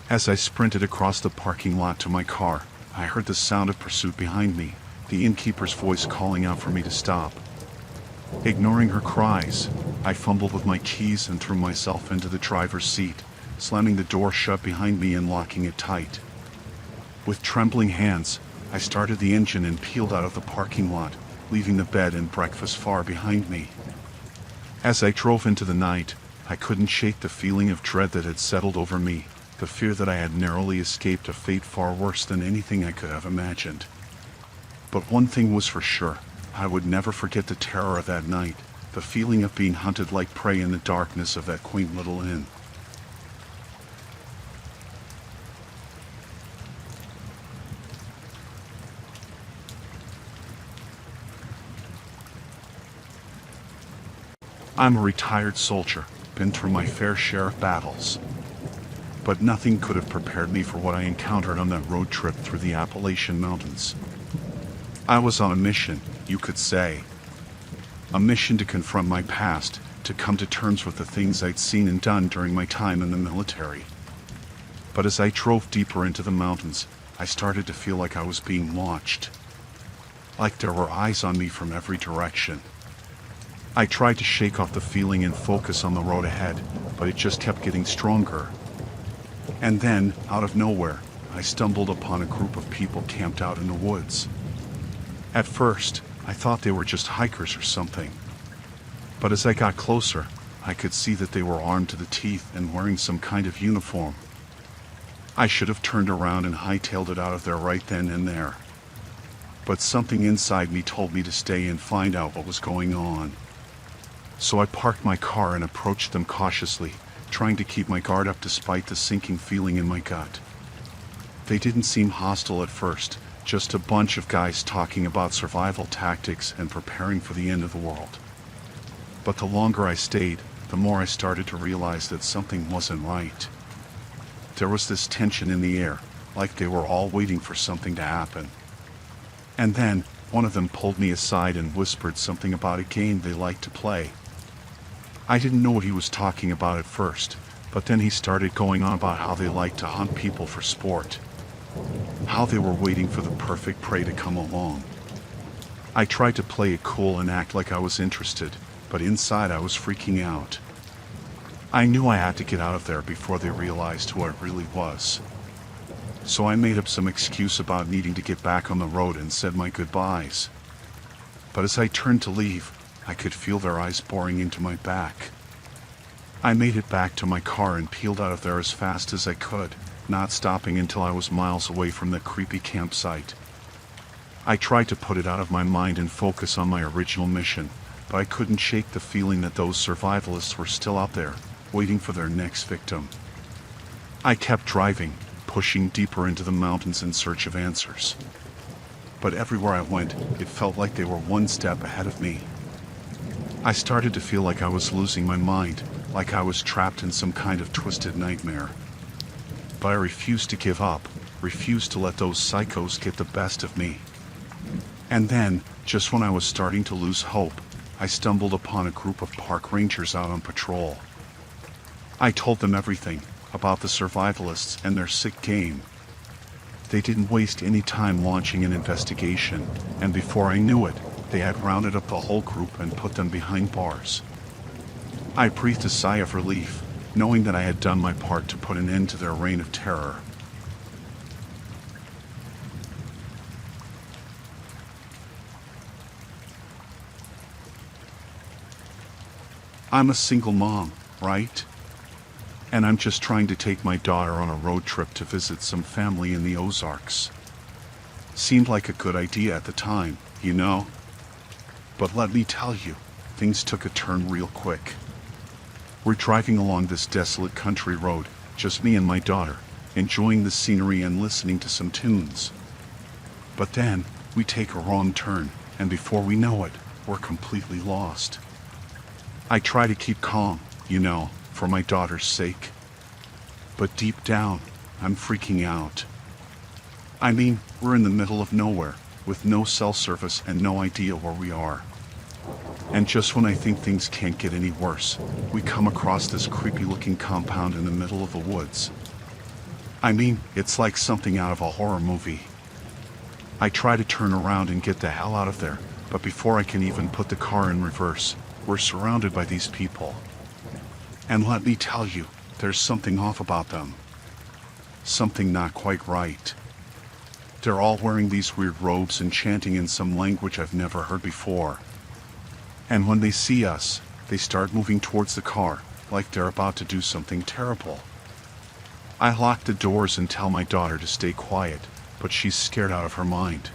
As I sprinted across the parking lot to my car, I heard the sound of pursuit behind me, the innkeeper's voice calling out for me to stop. Ignoring her cries, I fumbled with my keys and threw myself into the driver's seat, slamming the door shut behind me and locking it tight. With trembling hands, I started the engine and peeled out of the parking lot, leaving the bed and breakfast far behind me. As I drove into the night, I couldn't shake the feeling of dread that had settled over me, the fear that I had narrowly escaped a fate far worse than anything I could have imagined. But one thing was for sure, I would never forget the terror of that night, the feeling of being hunted like prey in the darkness of that quaint little inn. I'm a retired soldier, been through my fair share of battles. But nothing could have prepared me for what I encountered on that road trip through the Appalachian Mountains. I was on a mission, you could say. A mission to confront my past, to come to terms with the things I'd seen and done during my time in the military. But as I drove deeper into the mountains, I started to feel like I was being watched. Like there were eyes on me from every direction. I tried to shake off the feeling and focus on the road ahead, but it just kept getting stronger. And then, out of nowhere, I stumbled upon a group of people camped out in the woods. At first, I thought they were just hikers or something. But as I got closer, I could see that they were armed to the teeth and wearing some kind of uniform. I should have turned around and hightailed it out of there right then and there. But something inside me told me to stay and find out what was going on. So I parked my car and approached them cautiously, trying to keep my guard up despite the sinking feeling in my gut. They didn't seem hostile at first, just a bunch of guys talking about survival tactics and preparing for the end of the world. But the longer I stayed, the more I started to realize that something wasn't right. There was this tension in the air, like they were all waiting for something to happen. And then, one of them pulled me aside and whispered something about a game they liked to play. I didn't know what he was talking about at first, but then he started going on about how they liked to hunt people for sport. How they were waiting for the perfect prey to come along. I tried to play it cool and act like I was interested, but inside I was freaking out. I knew I had to get out of there before they realized who I really was. So I made up some excuse about needing to get back on the road and said my goodbyes. But as I turned to leave, I could feel their eyes boring into my back. I made it back to my car and peeled out of there as fast as I could, not stopping until I was miles away from that creepy campsite. I tried to put it out of my mind and focus on my original mission, but I couldn't shake the feeling that those survivalists were still out there, waiting for their next victim. I kept driving, pushing deeper into the mountains in search of answers. But everywhere I went, it felt like they were one step ahead of me. I started to feel like I was losing my mind, like I was trapped in some kind of twisted nightmare. But I refused to give up, refused to let those psychos get the best of me. And then, just when I was starting to lose hope, I stumbled upon a group of park rangers out on patrol. I told them everything about the survivalists and their sick game. They didn't waste any time launching an investigation, and before I knew it, they had rounded up the whole group and put them behind bars. I breathed a sigh of relief, knowing that I had done my part to put an end to their reign of terror. I'm a single mom, right? And I'm just trying to take my daughter on a road trip to visit some family in the Ozarks. Seemed like a good idea at the time, you know? But let me tell you, things took a turn real quick. We're driving along this desolate country road, just me and my daughter, enjoying the scenery and listening to some tunes. But then, we take a wrong turn, and before we know it, we're completely lost. I try to keep calm, you know, for my daughter's sake. But deep down, I'm freaking out. I mean, we're in the middle of nowhere, with no cell service and no idea where we are. And just when I think things can't get any worse, we come across this creepy-looking compound in the middle of the woods. I mean, it's like something out of a horror movie. I try to turn around and get the hell out of there, but before I can even put the car in reverse, we're surrounded by these people. And let me tell you, there's something off about them. Something not quite right. They're all wearing these weird robes and chanting in some language I've never heard before. And when they see us, they start moving towards the car, like they're about to do something terrible. I lock the doors and tell my daughter to stay quiet, but she's scared out of her mind.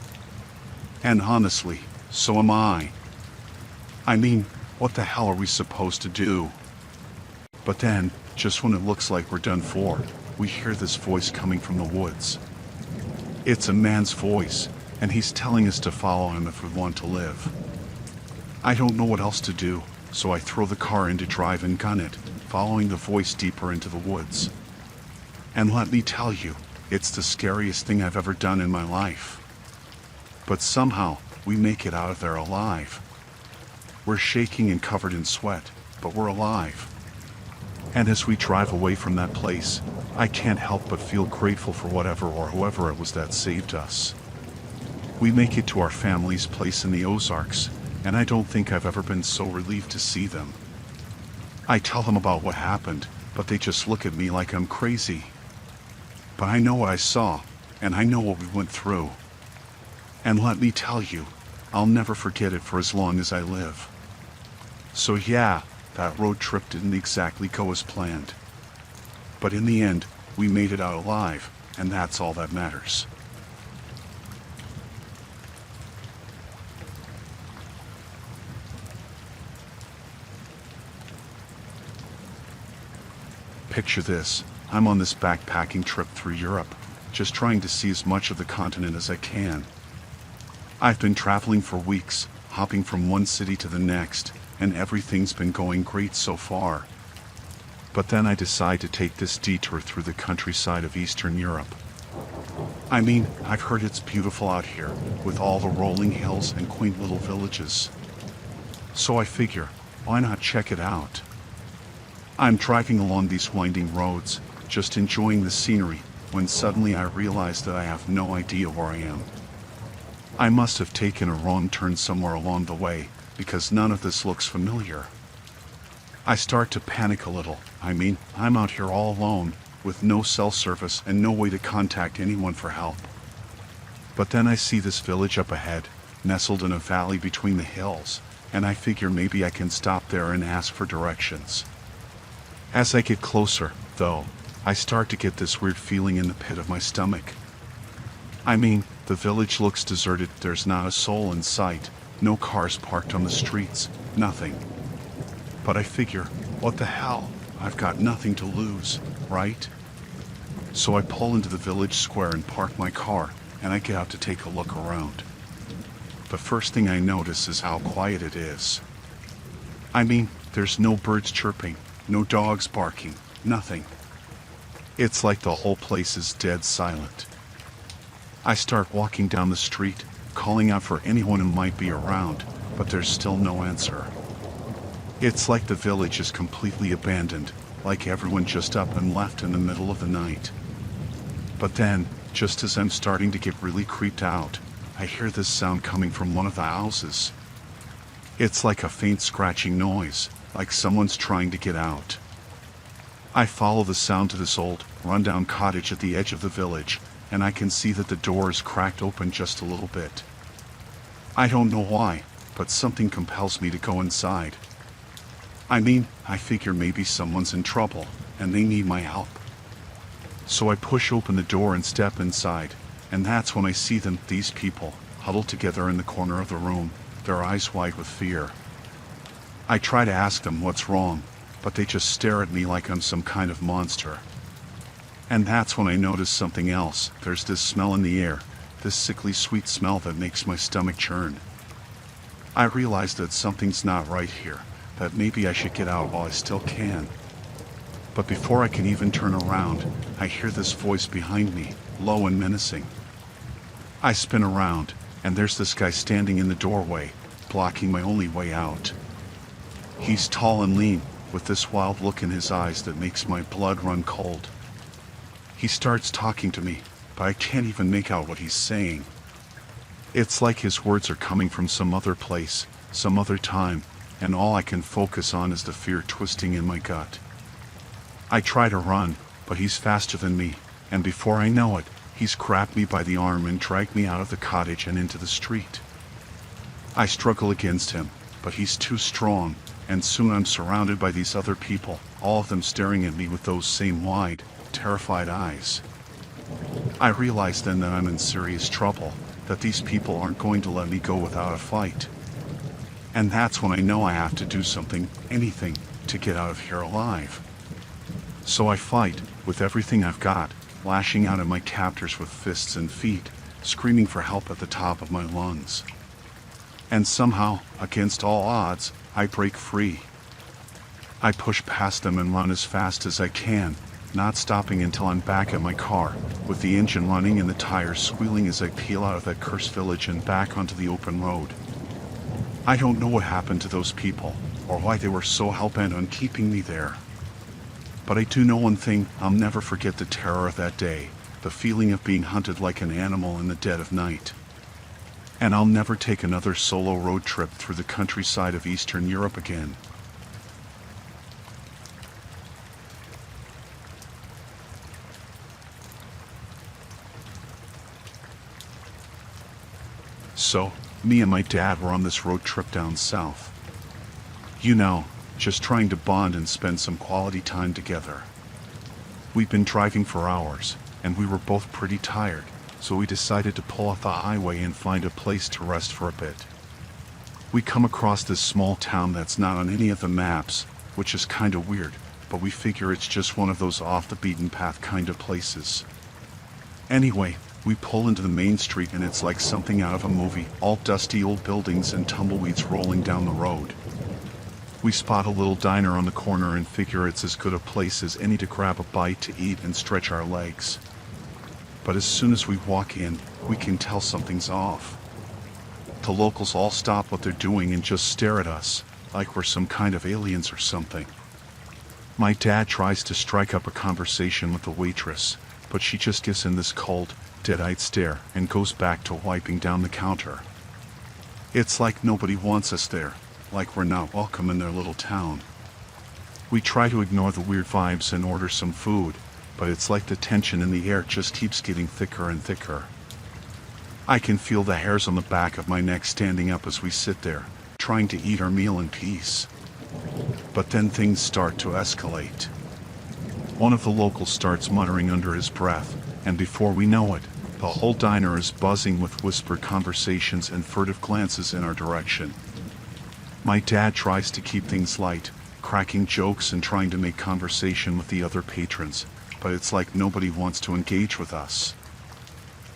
And honestly, so am I. I mean, what the hell are we supposed to do? But then, just when it looks like we're done for, we hear this voice coming from the woods. It's a man's voice, and he's telling us to follow him if we want to live. I don't know what else to do, so I throw the car into drive and gun it, following the voice deeper into the woods. And let me tell you, it's the scariest thing I've ever done in my life. But somehow, we make it out of there alive. We're shaking and covered in sweat, but we're alive. And as we drive away from that place, I can't help but feel grateful for whatever or whoever it was that saved us. We make it to our family's place in the Ozarks, and I don't think I've ever been so relieved to see them. I tell them about what happened, but they just look at me like I'm crazy. But I know what I saw, and I know what we went through. And let me tell you, I'll never forget it for as long as I live. So yeah, that road trip didn't exactly go as planned. But in the end, we made it out alive, and that's all that matters. Picture this, I'm on this backpacking trip through Europe, just trying to see as much of the continent as I can. I've been traveling for weeks, hopping from one city to the next, and everything's been going great so far. But then I decide to take this detour through the countryside of Eastern Europe. I mean, I've heard it's beautiful out here, with all the rolling hills and quaint little villages. So I figure, why not check it out? I'm driving along these winding roads, just enjoying the scenery, when suddenly I realize that I have no idea where I am. I must have taken a wrong turn somewhere along the way, because none of this looks familiar. I start to panic a little. I mean, I'm out here all alone, with no cell service and no way to contact anyone for help. But then I see this village up ahead, nestled in a valley between the hills, and I figure maybe I can stop there and ask for directions. As I get closer, though, I start to get this weird feeling in the pit of my stomach. I mean, the village looks deserted, there's not a soul in sight, no cars parked on the streets, nothing. But I figure, what the hell, I've got nothing to lose, right? So I pull into the village square and park my car, and I get out to take a look around. The first thing I notice is how quiet it is. I mean, there's no birds chirping, no dogs barking, nothing. It's like the whole place is dead silent. I start walking down the street, calling out for anyone who might be around, but there's still no answer. It's like the village is completely abandoned, like everyone just up and left in the middle of the night. But then, just as I'm starting to get really creeped out, I hear this sound coming from one of the houses. It's like a faint scratching noise, like someone's trying to get out. I follow the sound to this old, rundown cottage at the edge of the village, and I can see that the door is cracked open just a little bit. I don't know why, but something compels me to go inside. I mean, I figure maybe someone's in trouble, and they need my help. So I push open the door and step inside, and that's when I see them, these people, huddled together in the corner of the room, their eyes wide with fear. I try to ask them what's wrong, but they just stare at me like I'm some kind of monster. And that's when I notice something else. There's this smell in the air, this sickly sweet smell that makes my stomach churn. I realize that something's not right here, that maybe I should get out while I still can. But before I can even turn around, I hear this voice behind me, low and menacing. I spin around, and there's this guy standing in the doorway, blocking my only way out. He's tall and lean, with this wild look in his eyes that makes my blood run cold. He starts talking to me, but I can't even make out what he's saying. It's like his words are coming from some other place, some other time, and all I can focus on is the fear twisting in my gut. I try to run, but he's faster than me, and before I know it, he's grabbed me by the arm and dragged me out of the cottage and into the street. I struggle against him, but he's too strong, and soon I'm surrounded by these other people, all of them staring at me with those same wide, terrified eyes. I realize then that I'm in serious trouble, that these people aren't going to let me go without a fight. And that's when I know I have to do something, anything, to get out of here alive. So I fight, with everything I've got, lashing out at my captors with fists and feet, screaming for help at the top of my lungs. And somehow, against all odds, I break free. I push past them and run as fast as I can, not stopping until I'm back at my car, with the engine running and the tires squealing as I peel out of that cursed village and back onto the open road. I don't know what happened to those people, or why they were so hell-bent on keeping me there. But I do know one thing, I'll never forget the terror of that day, the feeling of being hunted like an animal in the dead of night. And I'll never take another solo road trip through the countryside of Eastern Europe again. So, me and my dad were on this road trip down south. You know, just trying to bond and spend some quality time together. We'd been driving for hours, and we were both pretty tired, so we decided to pull off the highway and find a place to rest for a bit. We come across this small town that's not on any of the maps, which is kinda weird, but we figure it's just one of those off-the-beaten-path kind of places. Anyway, we pull into the main street and it's like something out of a movie, all dusty old buildings and tumbleweeds rolling down the road. We spot a little diner on the corner and figure it's as good a place as any to grab a bite to eat and stretch our legs. But as soon as we walk in, we can tell something's off. The locals all stop what they're doing and just stare at us, like we're some kind of aliens or something. My dad tries to strike up a conversation with the waitress, but she just gives him this cold, dead-eyed stare and goes back to wiping down the counter. It's like nobody wants us there, like we're not welcome in their little town. We try to ignore the weird vibes and order some food, but it's like the tension in the air just keeps getting thicker and thicker. I can feel the hairs on the back of my neck standing up as we sit there, trying to eat our meal in peace. But then things start to escalate. One of the locals starts muttering under his breath, and before we know it, the whole diner is buzzing with whispered conversations and furtive glances in our direction. My dad tries to keep things light, cracking jokes and trying to make conversation with the other patrons, but it's like nobody wants to engage with us.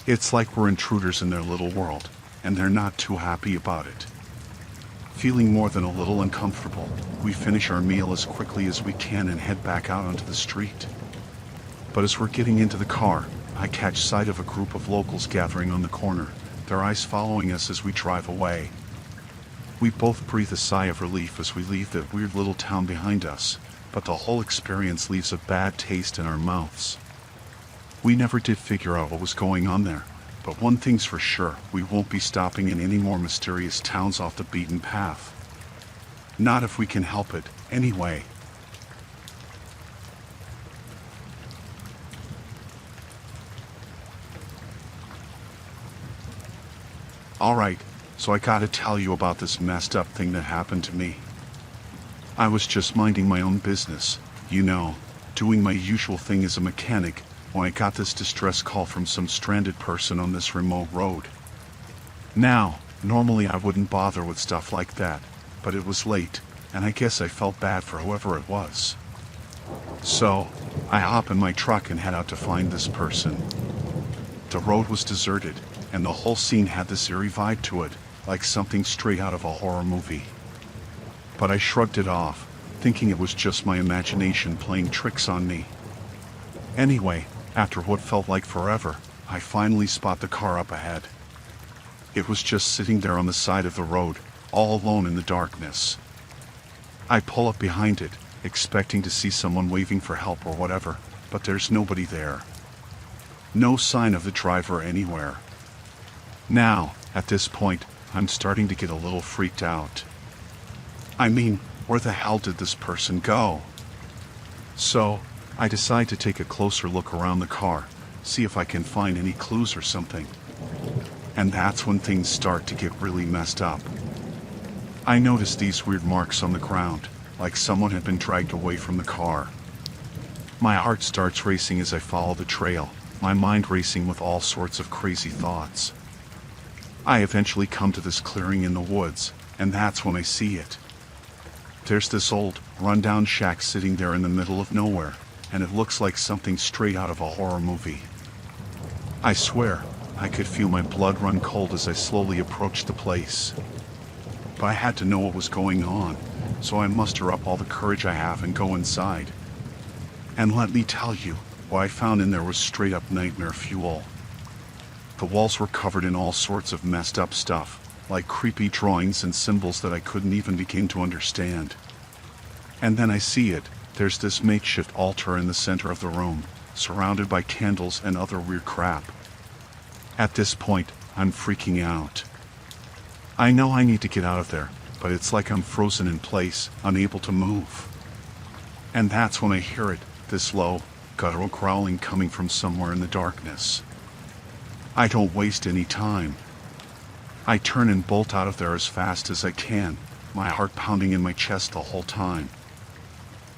It's like we're intruders in their little world, and they're not too happy about it. Feeling more than a little uncomfortable, we finish our meal as quickly as we can and head back out onto the street. But as we're getting into the car, I catch sight of a group of locals gathering on the corner, their eyes following us as we drive away. We both breathe a sigh of relief as we leave that weird little town behind us, but the whole experience leaves a bad taste in our mouths. We never did figure out what was going on there, but one thing's for sure, we won't be stopping in any more mysterious towns off the beaten path. Not if we can help it, anyway. Alright, so I gotta tell you about this messed up thing that happened to me. I was just minding my own business, doing my usual thing as a mechanic, when I got this distress call from some stranded person on this remote road. Now, normally I wouldn't bother with stuff like that, but it was late, and I guess I felt bad for whoever it was. So, I hop in my truck and head out to find this person. The road was deserted, and the whole scene had this eerie vibe to it, like something straight out of a horror movie. But I shrugged it off, thinking it was just my imagination playing tricks on me. Anyway, after what felt like forever, I finally spot the car up ahead. It was just sitting there on the side of the road, all alone in the darkness. I pull up behind it, expecting to see someone waving for help or whatever, but there's nobody there. No sign of the driver anywhere. Now, at this point, I'm starting to get a little freaked out. I mean, where the hell did this person go? So, I decide to take a closer look around the car, see if I can find any clues or something. And that's when things start to get really messed up. I notice these weird marks on the ground, like someone had been dragged away from the car. My heart starts racing as I follow the trail, my mind racing with all sorts of crazy thoughts. I eventually come to this clearing in the woods, and that's when I see it. There's this old, rundown shack sitting there in the middle of nowhere, and it looks like something straight out of a horror movie. I swear, I could feel my blood run cold as I slowly approached the place. But I had to know what was going on, so I muster up all the courage I have and go inside. And let me tell you, what I found in there was straight up nightmare fuel. The walls were covered in all sorts of messed up stuff, like creepy drawings and symbols that I couldn't even begin to understand. And then I see it. There's this makeshift altar in the center of the room, surrounded by candles and other weird crap. At this point, I'm freaking out. I know I need to get out of there, but it's like I'm frozen in place, unable to move. And that's when I hear it, this low, guttural growling coming from somewhere in the darkness. I don't waste any time. I turn and bolt out of there as fast as I can, my heart pounding in my chest the whole time.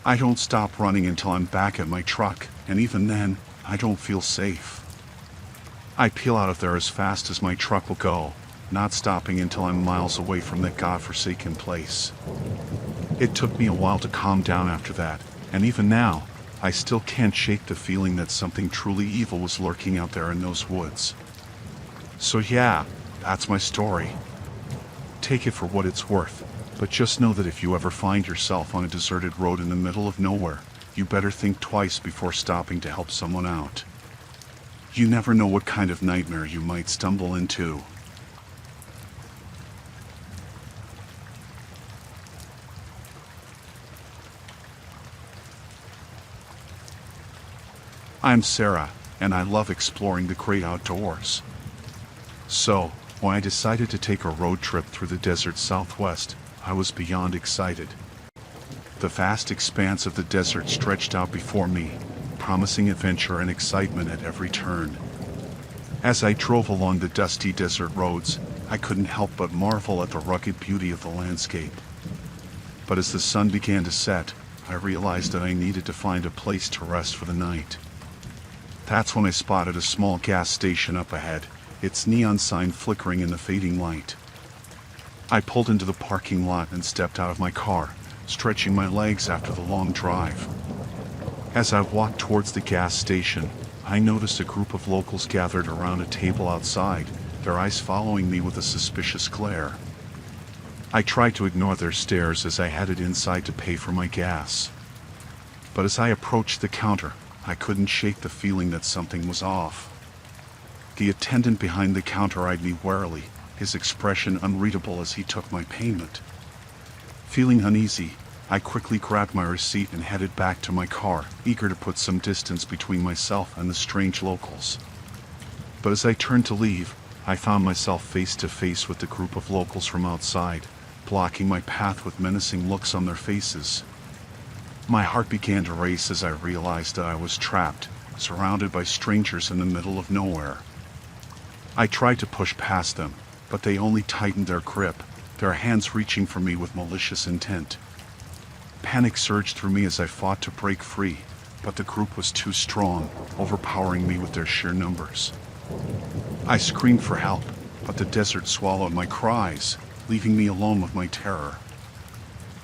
I don't stop running until I'm back at my truck, and even then, I don't feel safe. I peel out of there as fast as my truck will go, not stopping until I'm miles away from that godforsaken place. It took me a while to calm down after that, And even now, I still can't shake the feeling that something truly evil was lurking out there in those woods. So yeah, that's my story. Take it for what it's worth, but just know that if you ever find yourself on a deserted road in the middle of nowhere, you better think twice before stopping to help someone out. You never know what kind of nightmare you might stumble into. I'm Sarah, and I love exploring the great outdoors. So, when I decided to take a road trip through the desert Southwest, I was beyond excited. The vast expanse of the desert stretched out before me, promising adventure and excitement at every turn. As I drove along the dusty desert roads, I couldn't help but marvel at the rugged beauty of the landscape. But as the sun began to set, I realized that I needed to find a place to rest for the night. That's when I spotted a small gas station up ahead, its neon sign flickering in the fading light. I pulled into the parking lot and stepped out of my car, stretching my legs after the long drive. As I walked towards the gas station, I noticed a group of locals gathered around a table outside, their eyes following me with a suspicious glare. I tried to ignore their stares as I headed inside to pay for my gas. But as I approached the counter, I couldn't shake the feeling that something was off. The attendant behind the counter eyed me warily, his expression unreadable as he took my payment. Feeling uneasy, I quickly grabbed my receipt and headed back to my car, eager to put some distance between myself and the strange locals. But as I turned to leave, I found myself face to face with the group of locals from outside, blocking my path with menacing looks on their faces. My heart began to race as I realized that I was trapped, surrounded by strangers in the middle of nowhere. I tried to push past them, but they only tightened their grip, their hands reaching for me with malicious intent. Panic surged through me as I fought to break free, but the group was too strong, overpowering me with their sheer numbers. I screamed for help, but the desert swallowed my cries, leaving me alone with my terror.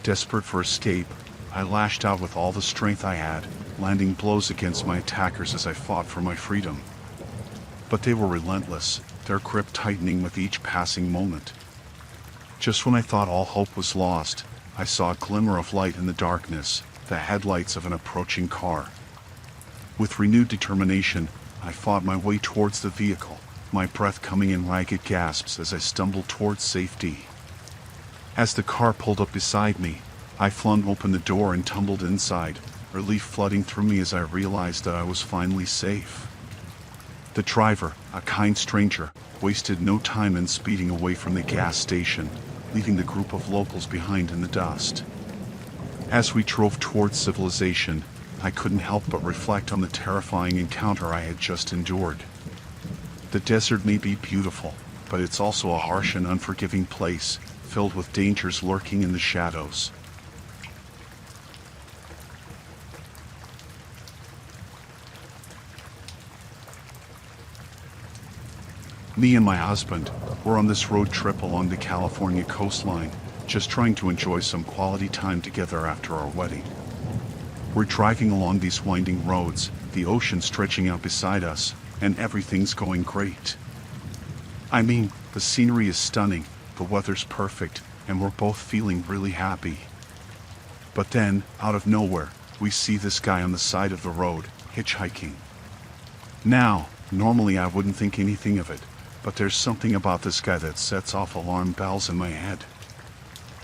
Desperate for escape, I lashed out with all the strength I had, landing blows against my attackers as I fought for my freedom. But they were relentless, their grip tightening with each passing moment. Just when I thought all hope was lost, I saw a glimmer of light in the darkness, the headlights of an approaching car. With renewed determination, I fought my way towards the vehicle, my breath coming in ragged gasps as I stumbled towards safety. As the car pulled up beside me, I flung open the door and tumbled inside, relief flooding through me as I realized that I was finally safe. The driver, a kind stranger, wasted no time in speeding away from the gas station, leaving the group of locals behind in the dust. As we drove towards civilization, I couldn't help but reflect on the terrifying encounter I had just endured. The desert may be beautiful, but it's also a harsh and unforgiving place, filled with dangers lurking in the shadows. Me and my husband were on this road trip along the California coastline, just trying to enjoy some quality time together after our wedding. We're driving along these winding roads, the ocean stretching out beside us, and everything's going great. I mean, the scenery is stunning, the weather's perfect, and we're both feeling really happy. But then, out of nowhere, we see this guy on the side of the road, hitchhiking. Now, normally I wouldn't think anything of it, but there's something about this guy that sets off alarm bells in my head.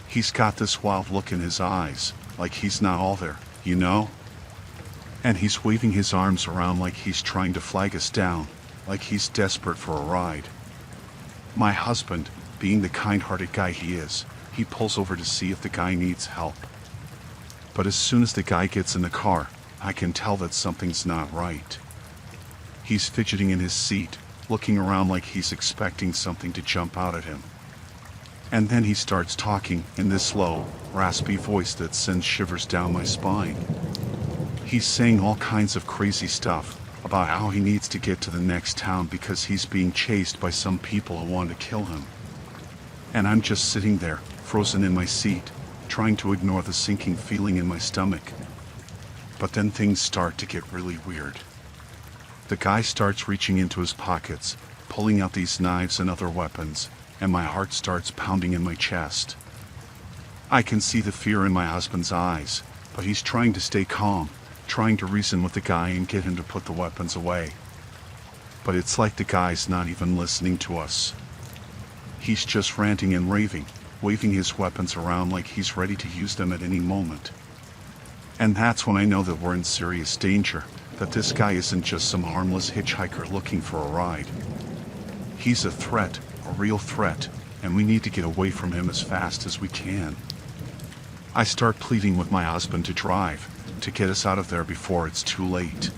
He's got this wild look in his eyes, like he's not all there, you know? And he's waving his arms around like he's trying to flag us down, like he's desperate for a ride. My husband, being the kind-hearted guy he is, he pulls over to see if the guy needs help. But as soon as the guy gets in the car, I can tell that something's not right. He's fidgeting in his seat, looking around like he's expecting something to jump out at him. And then he starts talking in this low, raspy voice that sends shivers down my spine. He's saying all kinds of crazy stuff about how he needs to get to the next town because he's being chased by some people who want to kill him. And I'm just sitting there, frozen in my seat, trying to ignore the sinking feeling in my stomach. But then things start to get really weird. The guy starts reaching into his pockets, pulling out these knives and other weapons, and my heart starts pounding in my chest. I can see the fear in my husband's eyes, but he's trying to stay calm, trying to reason with the guy and get him to put the weapons away. But it's like the guy's not even listening to us. He's just ranting and raving, waving his weapons around like he's ready to use them at any moment. And that's when I know that we're in serious danger, that this guy isn't just some harmless hitchhiker looking for a ride. He's a threat, a real threat, and we need to get away from him as fast as we can. I start pleading with my husband to drive, to get us out of there before it's too late.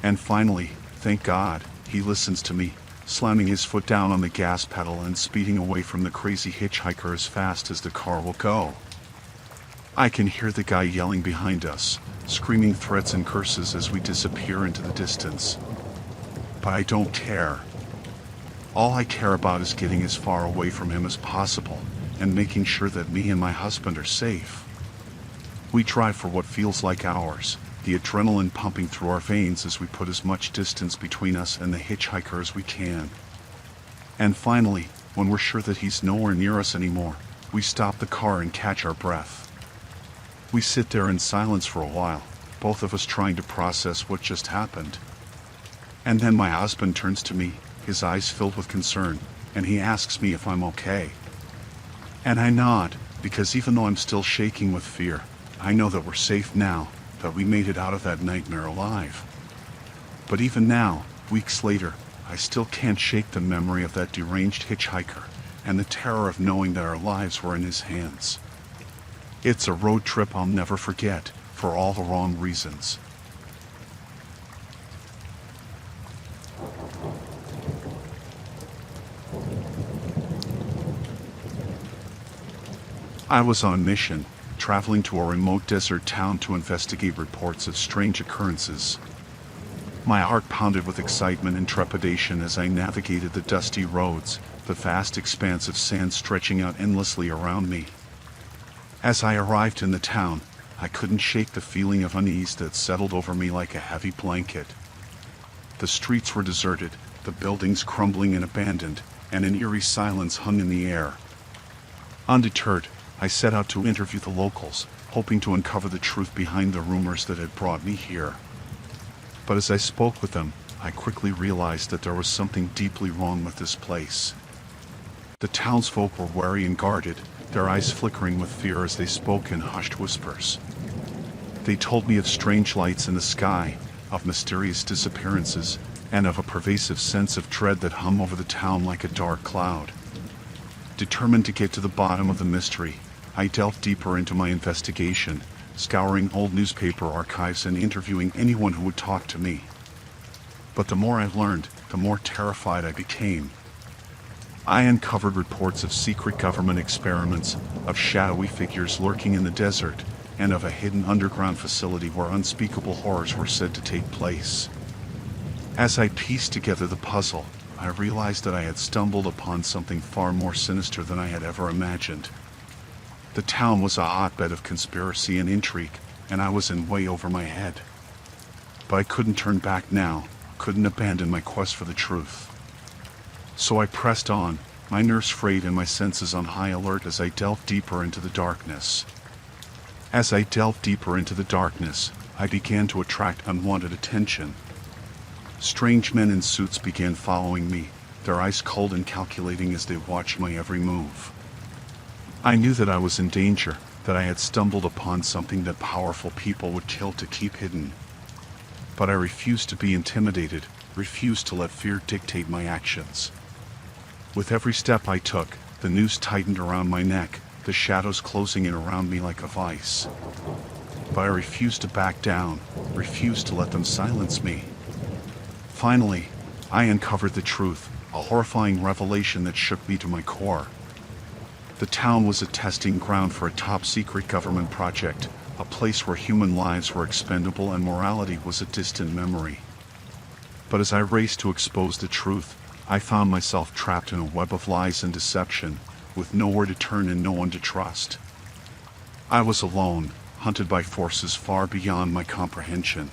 And finally, thank God, he listens to me, slamming his foot down on the gas pedal and speeding away from the crazy hitchhiker as fast as the car will go. I can hear the guy yelling behind us, screaming threats and curses as we disappear into the distance. But I don't care. All I care about is getting as far away from him as possible, and making sure that me and my husband are safe. We drive for what feels like hours, the adrenaline pumping through our veins as we put as much distance between us and the hitchhiker as we can. And finally, when we're sure that he's nowhere near us anymore, we stop the car and catch our breath. We sit there in silence for a while, both of us trying to process what just happened. And then my husband turns to me, his eyes filled with concern, and he asks me if I'm okay. And I nod, because even though I'm still shaking with fear, I know that we're safe now, that we made it out of that nightmare alive. But even now, weeks later, I still can't shake the memory of that deranged hitchhiker, and the terror of knowing that our lives were in his hands. It's a road trip I'll never forget, for all the wrong reasons. I was on mission, traveling to a remote desert town to investigate reports of strange occurrences. My heart pounded with excitement and trepidation as I navigated the dusty roads, the vast expanse of sand stretching out endlessly around me. As I arrived in the town, I couldn't shake the feeling of unease that settled over me like a heavy blanket. The streets were deserted, the buildings crumbling and abandoned, and an eerie silence hung in the air. Undeterred, I set out to interview the locals, hoping to uncover the truth behind the rumors that had brought me here. But as I spoke with them, I quickly realized that there was something deeply wrong with this place. The townsfolk were wary and guarded, their eyes flickering with fear as they spoke in hushed whispers. They told me of strange lights in the sky, of mysterious disappearances, and of a pervasive sense of dread that hung over the town like a dark cloud. Determined to get to the bottom of the mystery, I delved deeper into my investigation, scouring old newspaper archives and interviewing anyone who would talk to me. But the more I learned, the more terrified I became. I uncovered reports of secret government experiments, of shadowy figures lurking in the desert, and of a hidden underground facility where unspeakable horrors were said to take place. As I pieced together the puzzle, I realized that I had stumbled upon something far more sinister than I had ever imagined. The town was a hotbed of conspiracy and intrigue, and I was in way over my head. But I couldn't turn back now, couldn't abandon my quest for the truth. So I pressed on, my nerves frayed and my senses on high alert as I delved deeper into the darkness. As I delved deeper into the darkness, I began to attract unwanted attention. Strange men in suits began following me, their eyes cold and calculating as they watched my every move. I knew that I was in danger, that I had stumbled upon something that powerful people would kill to keep hidden. But I refused to be intimidated, refused to let fear dictate my actions. With every step I took, the noose tightened around my neck, the shadows closing in around me like a vice. But I refused to back down, refused to let them silence me. Finally, I uncovered the truth, a horrifying revelation that shook me to my core. The town was a testing ground for a top-secret government project, a place where human lives were expendable and morality was a distant memory. But as I raced to expose the truth, I found myself trapped in a web of lies and deception, with nowhere to turn and no one to trust. I was alone, hunted by forces far beyond my comprehension.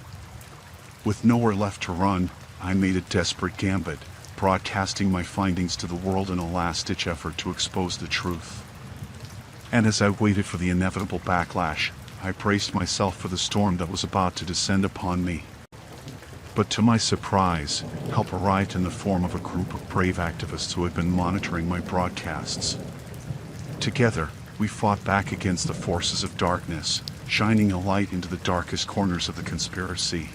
With nowhere left to run, I made a desperate gambit, broadcasting my findings to the world in a last-ditch effort to expose the truth. And as I waited for the inevitable backlash, I braced myself for the storm that was about to descend upon me. But to my surprise, help arrived in the form of a group of brave activists who had been monitoring my broadcasts. Together, we fought back against the forces of darkness, shining a light into the darkest corners of the conspiracy.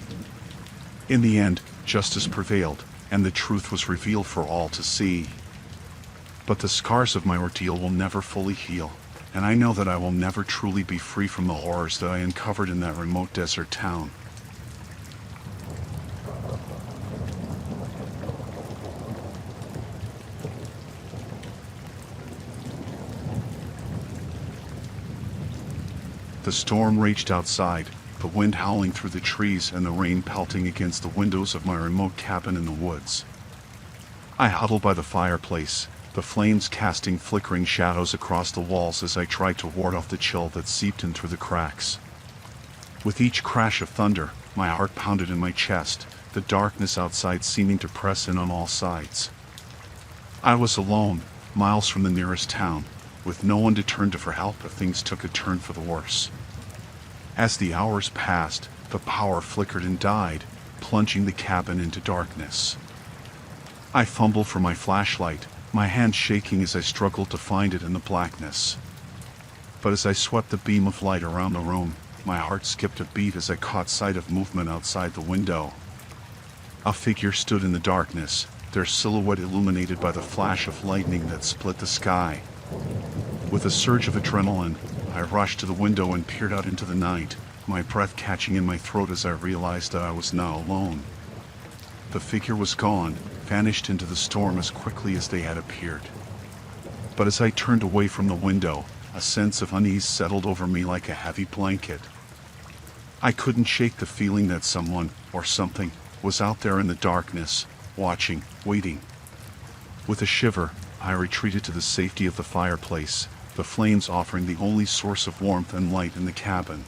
In the end, justice prevailed, and the truth was revealed for all to see. But the scars of my ordeal will never fully heal, and I know that I will never truly be free from the horrors that I uncovered in that remote desert town. The storm raged outside, the wind howling through the trees and the rain pelting against the windows of my remote cabin in the woods. I huddled by the fireplace, the flames casting flickering shadows across the walls as I tried to ward off the chill that seeped in through the cracks. With each crash of thunder, my heart pounded in my chest, the darkness outside seeming to press in on all sides. I was alone, miles from the nearest town, with no one to turn to for help if things took a turn for the worse. As the hours passed, the power flickered and died, plunging the cabin into darkness. I fumbled for my flashlight, my hand shaking as I struggled to find it in the blackness. But as I swept the beam of light around the room, my heart skipped a beat as I caught sight of movement outside the window. A figure stood in the darkness, their silhouette illuminated by the flash of lightning that split the sky. With a surge of adrenaline, I rushed to the window and peered out into the night, my breath catching in my throat as I realized that I was now alone. The figure was gone, vanished into the storm as quickly as they had appeared. But as I turned away from the window, a sense of unease settled over me like a heavy blanket. I couldn't shake the feeling that someone, or something, was out there in the darkness, watching, waiting. With a shiver, I retreated to the safety of the fireplace, the flames offering the only source of warmth and light in the cabin.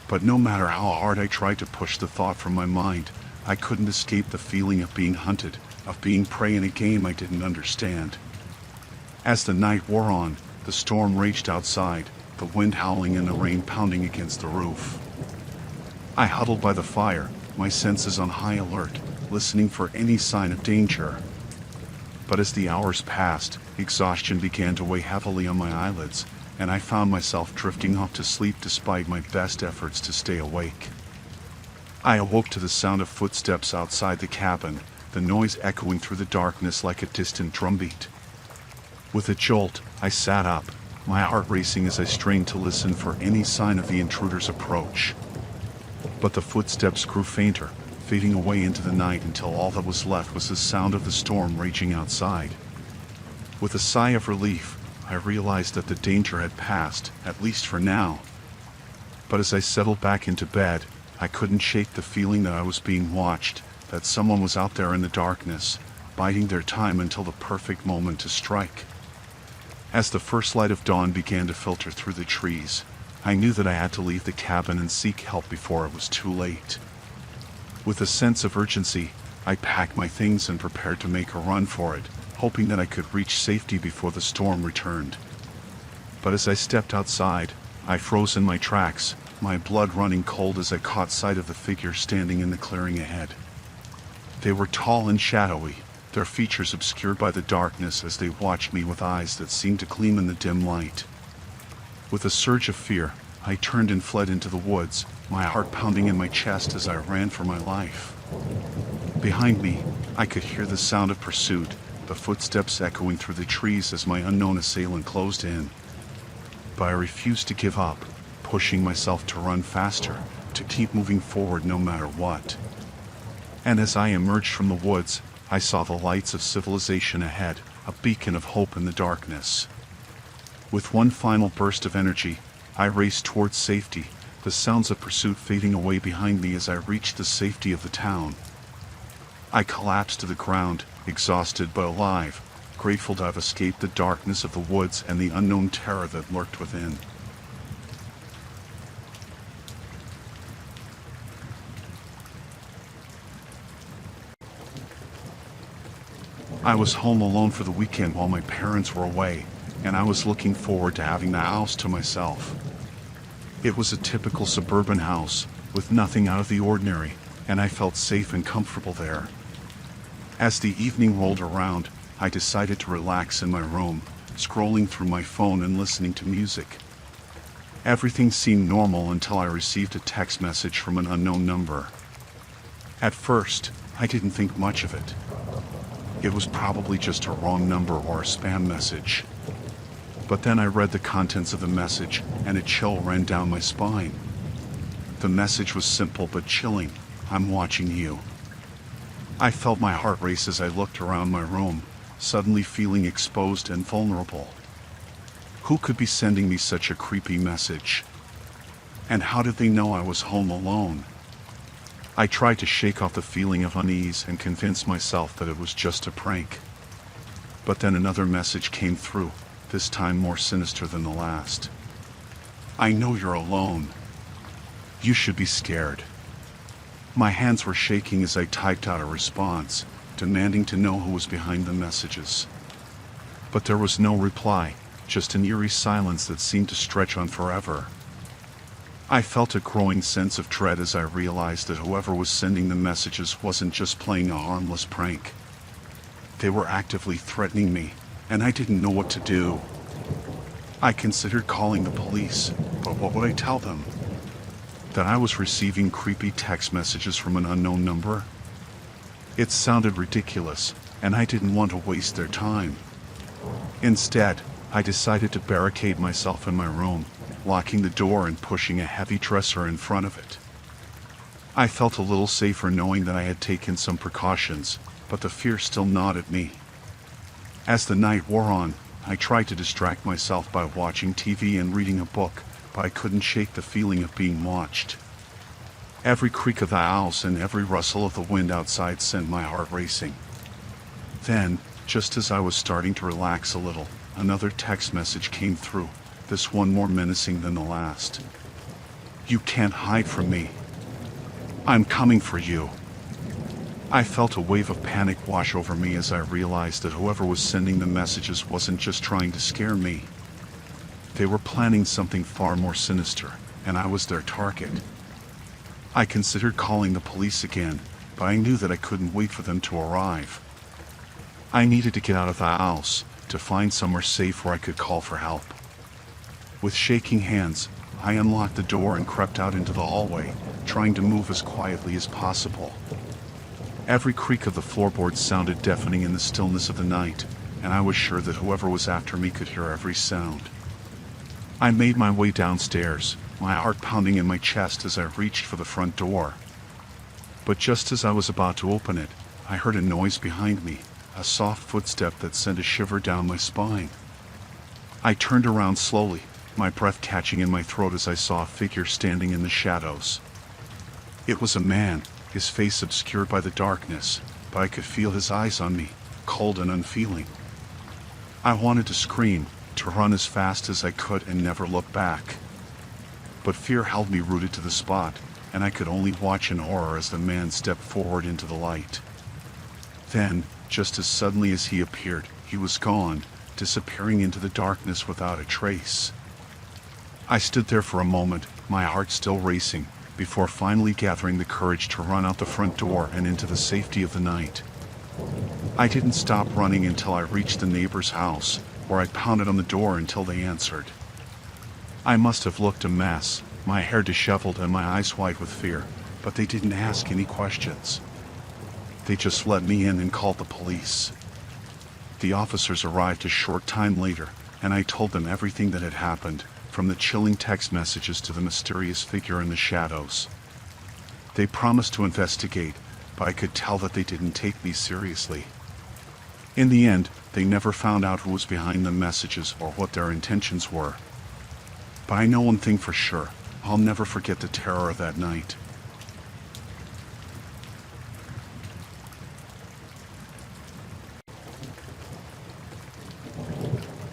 But no matter how hard I tried to push the thought from my mind, I couldn't escape the feeling of being hunted, of being prey in a game I didn't understand. As the night wore on, the storm raged outside, the wind howling and the rain pounding against the roof. I huddled by the fire, my senses on high alert, listening for any sign of danger. But as the hours passed, exhaustion began to weigh heavily on my eyelids, and I found myself drifting off to sleep despite my best efforts to stay awake. I awoke to the sound of footsteps outside the cabin, the noise echoing through the darkness like a distant drumbeat. With a jolt, I sat up, my heart racing as I strained to listen for any sign of the intruder's approach. But the footsteps grew fainter, fading away into the night until all that was left was the sound of the storm raging outside. With a sigh of relief, I realized that the danger had passed, at least for now. But as I settled back into bed, I couldn't shake the feeling that I was being watched, that someone was out there in the darkness, biding their time until the perfect moment to strike. As the first light of dawn began to filter through the trees, I knew that I had to leave the cabin and seek help before it was too late. With a sense of urgency, I packed my things and prepared to make a run for it, hoping that I could reach safety before the storm returned. But as I stepped outside, I froze in my tracks, my blood running cold as I caught sight of the figure standing in the clearing ahead. They were tall and shadowy, their features obscured by the darkness as they watched me with eyes that seemed to gleam in the dim light. With a surge of fear, I turned and fled into the woods, my heart pounding in my chest as I ran for my life. Behind me, I could hear the sound of pursuit, the footsteps echoing through the trees as my unknown assailant closed in. But I refused to give up, pushing myself to run faster, to keep moving forward no matter what. And as I emerged from the woods, I saw the lights of civilization ahead, a beacon of hope in the darkness. With one final burst of energy, I raced towards safety, the sounds of pursuit fading away behind me as I reached the safety of the town. I collapsed to the ground, exhausted but alive, grateful to have escaped the darkness of the woods and the unknown terror that lurked within. I was home alone for the weekend while my parents were away, and I was looking forward to having the house to myself. It was a typical suburban house, with nothing out of the ordinary, and I felt safe and comfortable there. As the evening rolled around, I decided to relax in my room, scrolling through my phone and listening to music. Everything seemed normal until I received a text message from an unknown number. At first, I didn't think much of it. It was probably just a wrong number or a spam message. But then I read the contents of the message, and a chill ran down my spine. The message was simple but chilling. I'm watching you. I felt my heart race as I looked around my room, suddenly feeling exposed and vulnerable. Who could be sending me such a creepy message? And how did they know I was home alone? I tried to shake off the feeling of unease and convince myself that it was just a prank. But then another message came through, this time more sinister than the last. I know you're alone. You should be scared. My hands were shaking as I typed out a response, demanding to know who was behind the messages. But there was no reply, just an eerie silence that seemed to stretch on forever. I felt a growing sense of dread as I realized that whoever was sending the messages wasn't just playing a harmless prank. They were actively threatening me, and I didn't know what to do. I considered calling the police, but what would I tell them? That I was receiving creepy text messages from an unknown number? It sounded ridiculous, and I didn't want to waste their time. Instead, I decided to barricade myself in my room, locking the door and pushing a heavy dresser in front of it. I felt a little safer knowing that I had taken some precautions, but the fear still gnawed at me. As the night wore on, I tried to distract myself by watching TV and reading a book, but I couldn't shake the feeling of being watched. Every creak of the house and every rustle of the wind outside sent my heart racing. Then, just as I was starting to relax a little, another text message came through, this one more menacing than the last. You can't hide from me. I'm coming for you. I felt a wave of panic wash over me as I realized that whoever was sending the messages wasn't just trying to scare me. They were planning something far more sinister, and I was their target. I considered calling the police again, but I knew that I couldn't wait for them to arrive. I needed to get out of the house, to find somewhere safe where I could call for help. With shaking hands, I unlocked the door and crept out into the hallway, trying to move as quietly as possible. Every creak of the floorboards sounded deafening in the stillness of the night, and I was sure that whoever was after me could hear every sound. I made my way downstairs, my heart pounding in my chest as I reached for the front door. But just as I was about to open it, I heard a noise behind me, a soft footstep that sent a shiver down my spine. I turned around slowly, my breath catching in my throat as I saw a figure standing in the shadows. It was a man, his face obscured by the darkness, but I could feel his eyes on me, cold and unfeeling. I wanted to scream, to run as fast as I could and never look back. But fear held me rooted to the spot, and I could only watch in horror as the man stepped forward into the light. Then, just as suddenly as he appeared, he was gone, disappearing into the darkness without a trace. I stood there for a moment, my heart still racing, before finally gathering the courage to run out the front door and into the safety of the night. I didn't stop running until I reached the neighbor's house, where I pounded on the door until they answered. I must have looked a mess, my hair disheveled and my eyes wide with fear, but they didn't ask any questions. They just let me in and called the police. The officers arrived a short time later, and I told them everything that had happened, from the chilling text messages to the mysterious figure in the shadows. They promised to investigate, but I could tell that they didn't take me seriously. In the end, they never found out who was behind the messages or what their intentions were. But I know one thing for sure, I'll never forget the terror of that night.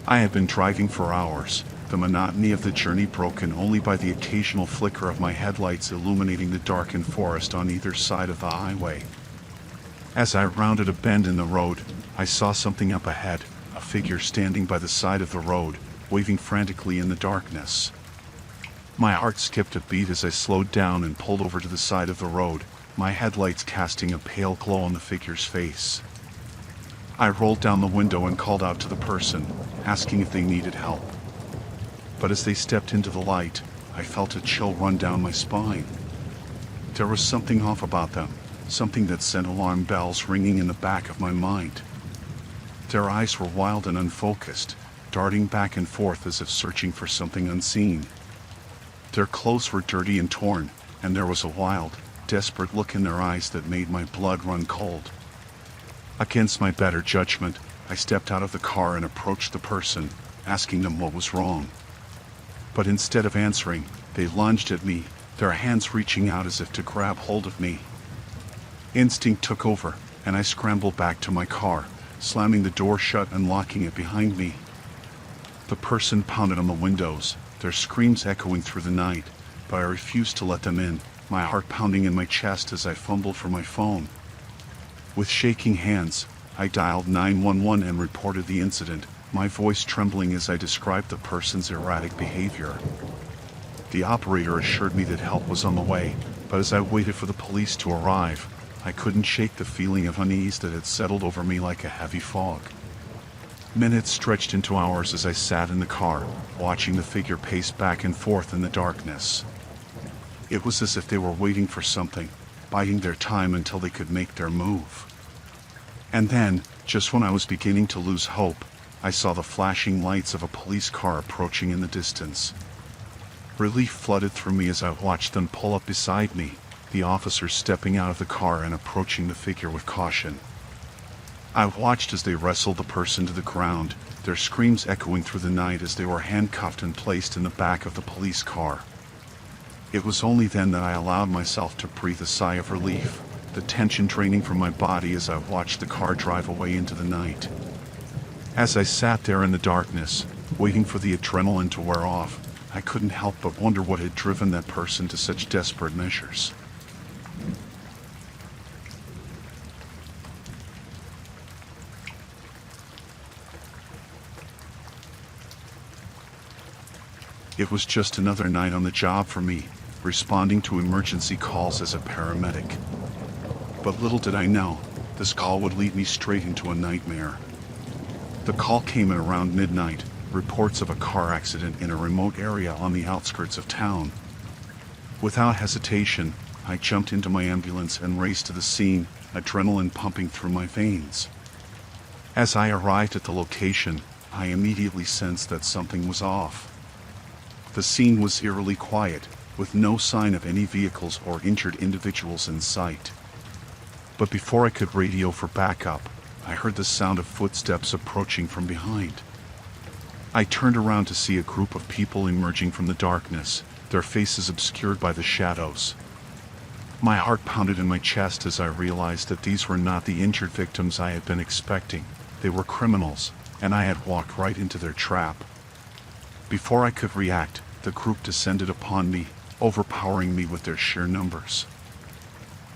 I had been driving for hours, the monotony of the journey broken only by the occasional flicker of my headlights illuminating the darkened forest on either side of the highway. As I rounded a bend in the road, I saw something up ahead, a figure standing by the side of the road, waving frantically in the darkness. My heart skipped a beat as I slowed down and pulled over to the side of the road, my headlights casting a pale glow on the figure's face. I rolled down the window and called out to the person, asking if they needed help. But as they stepped into the light, I felt a chill run down my spine. There was something off about them, something that sent alarm bells ringing in the back of my mind. Their eyes were wild and unfocused, darting back and forth as if searching for something unseen. Their clothes were dirty and torn, and there was a wild, desperate look in their eyes that made my blood run cold. Against my better judgment, I stepped out of the car and approached the person, asking them what was wrong. But instead of answering, they lunged at me, their hands reaching out as if to grab hold of me. Instinct took over, and I scrambled back to my car, slamming the door shut and locking it behind me. The person pounded on the windows, their screams echoing through the night, but I refused to let them in, my heart pounding in my chest as I fumbled for my phone. With shaking hands, I dialed 911 and reported the incident, my voice trembling as I described the person's erratic behavior. The operator assured me that help was on the way, but as I waited for the police to arrive, I couldn't shake the feeling of unease that had settled over me like a heavy fog. Minutes stretched into hours as I sat in the car, watching the figure pace back and forth in the darkness. It was as if they were waiting for something, biding their time until they could make their move. And then, just when I was beginning to lose hope, I saw the flashing lights of a police car approaching in the distance. Relief flooded through me as I watched them pull up beside me, the officers stepping out of the car and approaching the figure with caution. I watched as they wrestled the person to the ground, their screams echoing through the night as they were handcuffed and placed in the back of the police car. It was only then that I allowed myself to breathe a sigh of relief, the tension draining from my body as I watched the car drive away into the night. As I sat there in the darkness, waiting for the adrenaline to wear off, I couldn't help but wonder what had driven that person to such desperate measures. It was just another night on the job for me, responding to emergency calls as a paramedic. But little did I know, this call would lead me straight into a nightmare. The call came at around midnight, reports of a car accident in a remote area on the outskirts of town. Without hesitation, I jumped into my ambulance and raced to the scene, adrenaline pumping through my veins. As I arrived at the location, I immediately sensed that something was off. The scene was eerily quiet, with no sign of any vehicles or injured individuals in sight. But before I could radio for backup, I heard the sound of footsteps approaching from behind. I turned around to see a group of people emerging from the darkness, their faces obscured by the shadows. My heart pounded in my chest as I realized that these were not the injured victims I had been expecting. They were criminals, and I had walked right into their trap. Before I could react, the group descended upon me, overpowering me with their sheer numbers.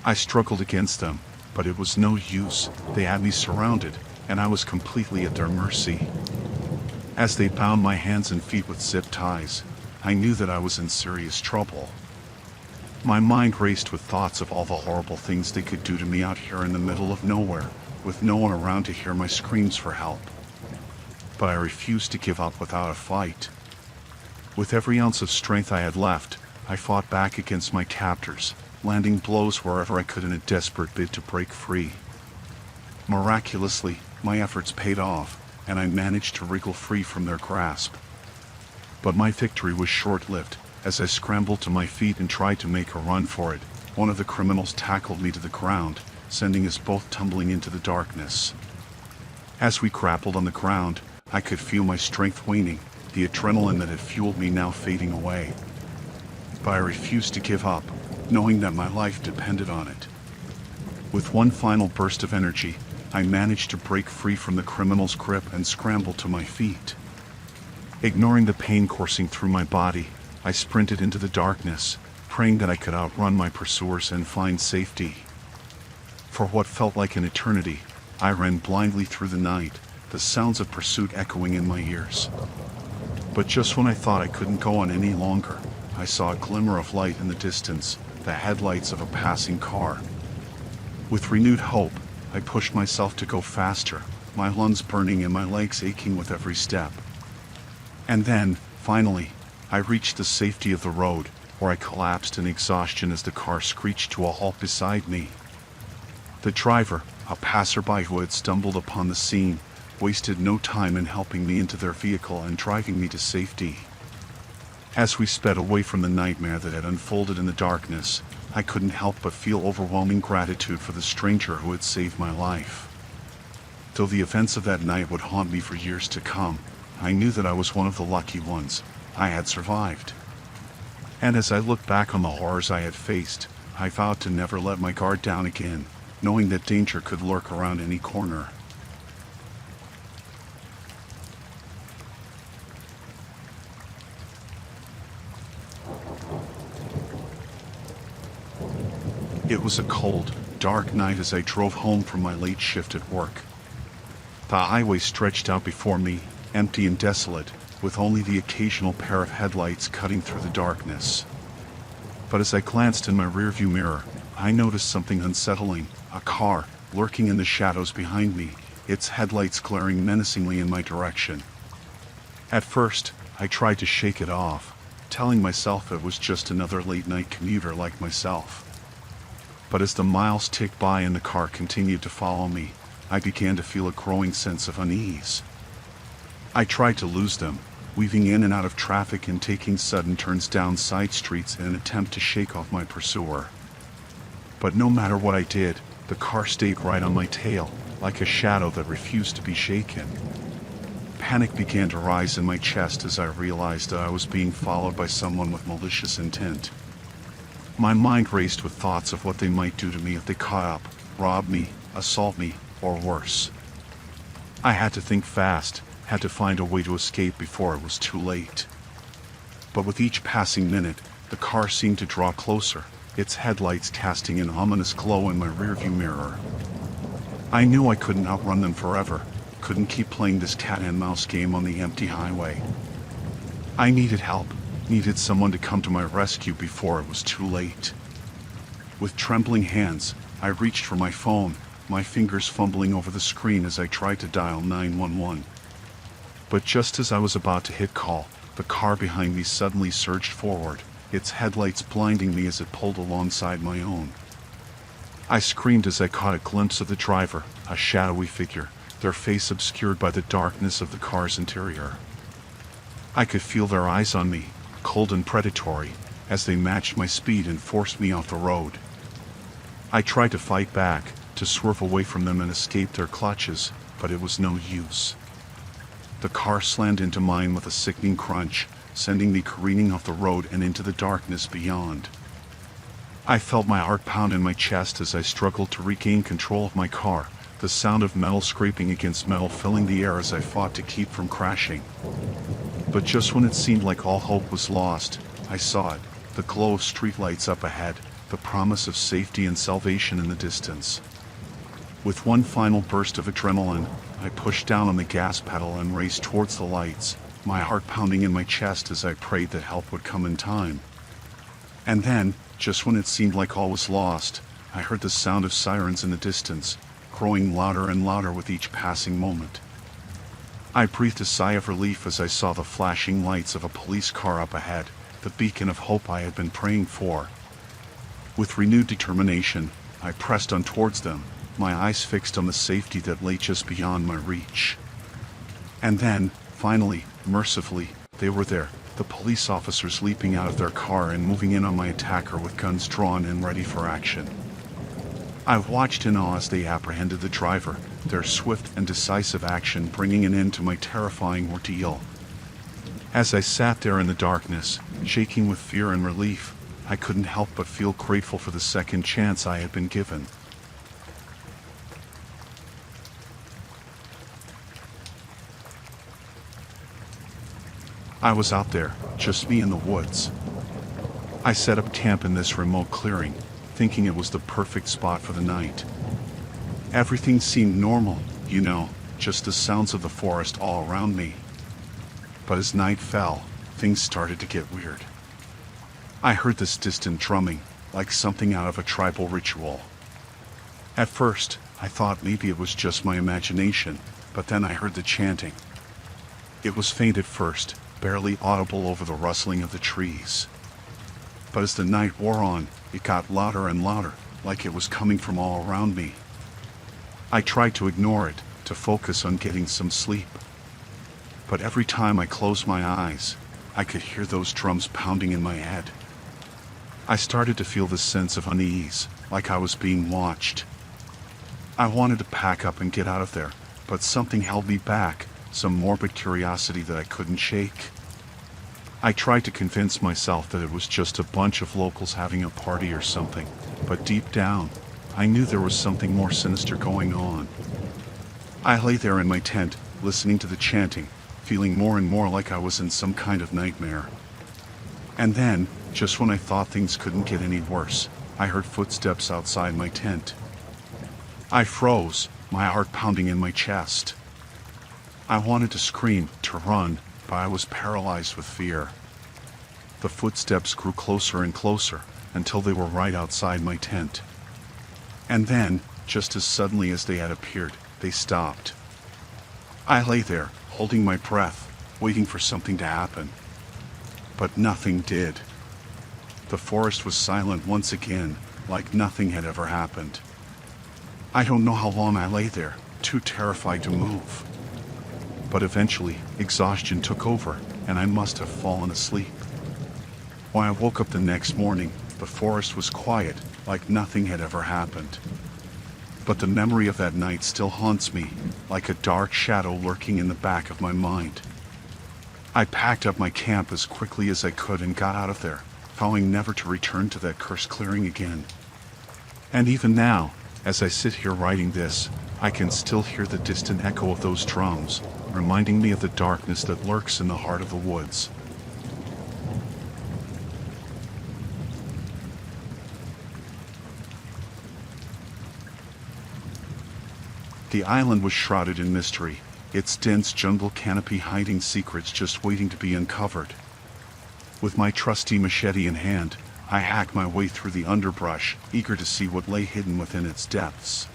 I struggled against them, but it was no use. They had me surrounded, and I was completely at their mercy. As they bound my hands and feet with zip ties, I knew that I was in serious trouble. My mind raced with thoughts of all the horrible things they could do to me out here in the middle of nowhere, with no one around to hear my screams for help. But I refused to give up without a fight. With every ounce of strength I had left, I fought back against my captors, landing blows wherever I could in a desperate bid to break free. Miraculously, my efforts paid off, and I managed to wriggle free from their grasp. But my victory was short-lived. As I scrambled to my feet and tried to make a run for it, one of the criminals tackled me to the ground, sending us both tumbling into the darkness. As we grappled on the ground, I could feel my strength waning, the adrenaline that had fueled me now fading away. But I refused to give up, knowing that my life depended on it. With one final burst of energy, I managed to break free from the criminal's grip and scramble to my feet. Ignoring the pain coursing through my body, I sprinted into the darkness, praying that I could outrun my pursuers and find safety. For what felt like an eternity, I ran blindly through the night, the sounds of pursuit echoing in my ears. But just when I thought I couldn't go on any longer, I saw a glimmer of light in the distance, the headlights of a passing car. With renewed hope, I pushed myself to go faster, my lungs burning and my legs aching with every step. And then, finally, I reached the safety of the road, where I collapsed in exhaustion as the car screeched to a halt beside me. The driver, a passerby who had stumbled upon the scene, wasted no time in helping me into their vehicle and driving me to safety. As we sped away from the nightmare that had unfolded in the darkness, I couldn't help but feel overwhelming gratitude for the stranger who had saved my life. Though the events of that night would haunt me for years to come, I knew that I was one of the lucky ones. I had survived. And as I looked back on the horrors I had faced, I vowed to never let my guard down again, knowing that danger could lurk around any corner. It was a cold, dark night as I drove home from my late shift at work. The highway stretched out before me, empty and desolate, with only the occasional pair of headlights cutting through the darkness. But as I glanced in my rearview mirror, I noticed something unsettling, a car, lurking in the shadows behind me, its headlights glaring menacingly in my direction. At first, I tried to shake it off, telling myself it was just another late-night commuter like myself. But as the miles ticked by and the car continued to follow me, I began to feel a growing sense of unease. I tried to lose them, weaving in and out of traffic and taking sudden turns down side streets in an attempt to shake off my pursuer. But no matter what I did, the car stayed right on my tail, like a shadow that refused to be shaken. Panic began to rise in my chest as I realized that I was being followed by someone with malicious intent. My mind raced with thoughts of what they might do to me if they caught up, rob me, assault me, or worse. I had to think fast, had to find a way to escape before it was too late. But with each passing minute, the car seemed to draw closer, its headlights casting an ominous glow in my rearview mirror. I knew I couldn't outrun them forever, couldn't keep playing this cat-and-mouse game on the empty highway. I needed help, needed someone to come to my rescue before it was too late. With trembling hands, I reached for my phone, my fingers fumbling over the screen as I tried to dial 911. But just as I was about to hit call, the car behind me suddenly surged forward, its headlights blinding me as it pulled alongside my own. I screamed as I caught a glimpse of the driver, a shadowy figure, their face obscured by the darkness of the car's interior. I could feel their eyes on me, cold and predatory, as they matched my speed and forced me off the road. I tried to fight back, to swerve away from them and escape their clutches, but it was no use. The car slammed into mine with a sickening crunch, sending me careening off the road and into the darkness beyond. I felt my heart pound in my chest as I struggled to regain control of my car, the sound of metal scraping against metal filling the air as I fought to keep from crashing. But just when it seemed like all hope was lost, I saw it, the glow of streetlights up ahead, the promise of safety and salvation in the distance. With one final burst of adrenaline, I pushed down on the gas pedal and raced towards the lights, my heart pounding in my chest as I prayed that help would come in time. And then, just when it seemed like all was lost, I heard the sound of sirens in the distance, growing louder and louder with each passing moment. I breathed a sigh of relief as I saw the flashing lights of a police car up ahead, the beacon of hope I had been praying for. With renewed determination, I pressed on towards them, my eyes fixed on the safety that lay just beyond my reach. And then, finally, mercifully, they were there, the police officers leaping out of their car and moving in on my attacker with guns drawn and ready for action. I watched in awe as they apprehended the driver, their swift and decisive action bringing an end to my terrifying ordeal. As I sat there in the darkness, shaking with fear and relief, I couldn't help but feel grateful for the second chance I had been given. I was out there, just me in the woods. I set up camp in this remote clearing, thinking it was the perfect spot for the night. Everything seemed normal, just the sounds of the forest all around me. But as night fell, things started to get weird. I heard this distant drumming, like something out of a tribal ritual. At first, I thought maybe it was just my imagination, but then I heard the chanting. It was faint at first, barely audible over the rustling of the trees. But as the night wore on, it got louder and louder, like it was coming from all around me. I tried to ignore it, to focus on getting some sleep. But every time I closed my eyes, I could hear those drums pounding in my head. I started to feel this sense of unease, like I was being watched. I wanted to pack up and get out of there, but something held me back, some morbid curiosity that I couldn't shake. I tried to convince myself that it was just a bunch of locals having a party or something, but deep down, I knew there was something more sinister going on. I lay there in my tent, listening to the chanting, feeling more and more like I was in some kind of nightmare. And then, just when I thought things couldn't get any worse, I heard footsteps outside my tent. I froze, my heart pounding in my chest. I wanted to scream, to run, but I was paralyzed with fear. The footsteps grew closer and closer, until they were right outside my tent. And then, just as suddenly as they had appeared, they stopped. I lay there, holding my breath, waiting for something to happen. But nothing did. The forest was silent once again, like nothing had ever happened. I don't know how long I lay there, too terrified to move. But eventually, exhaustion took over, and I must have fallen asleep. When I woke up the next morning, the forest was quiet, like nothing had ever happened. But the memory of that night still haunts me, like a dark shadow lurking in the back of my mind. I packed up my camp as quickly as I could and got out of there, vowing never to return to that cursed clearing again. And even now, as I sit here writing this, I can still hear the distant echo of those drums, reminding me of the darkness that lurks in the heart of the woods. The island was shrouded in mystery, its dense jungle canopy hiding secrets just waiting to be uncovered. With my trusty machete in hand, I hacked my way through the underbrush, eager to see what lay hidden within its depths.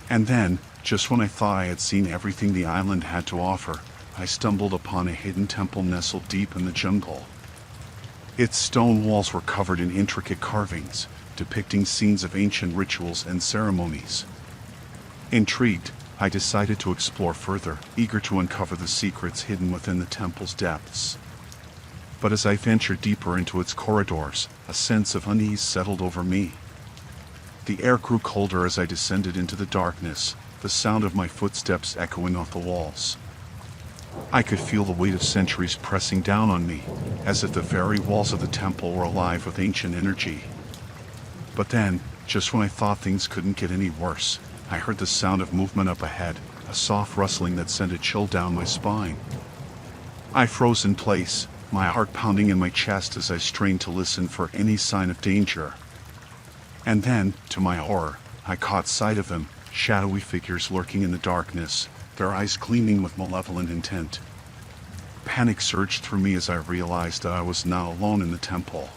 And then, just when I thought I had seen everything the island had to offer, I stumbled upon a hidden temple nestled deep in the jungle. Its stone walls were covered in intricate carvings, depicting scenes of ancient rituals and ceremonies. Intrigued, I decided to explore further, eager to uncover the secrets hidden within the temple's depths. But as I ventured deeper into its corridors, a sense of unease settled over me. The air grew colder as I descended into the darkness, the sound of my footsteps echoing off the walls. I could feel the weight of centuries pressing down on me, as if the very walls of the temple were alive with ancient energy. But then, just when I thought things couldn't get any worse, I heard the sound of movement up ahead, a soft rustling that sent a chill down my spine. I froze in place, my heart pounding in my chest as I strained to listen for any sign of danger. And then, to my horror, I caught sight of them, shadowy figures lurking in the darkness, their eyes gleaming with malevolent intent. Panic surged through me as I realized that I was not alone in the temple.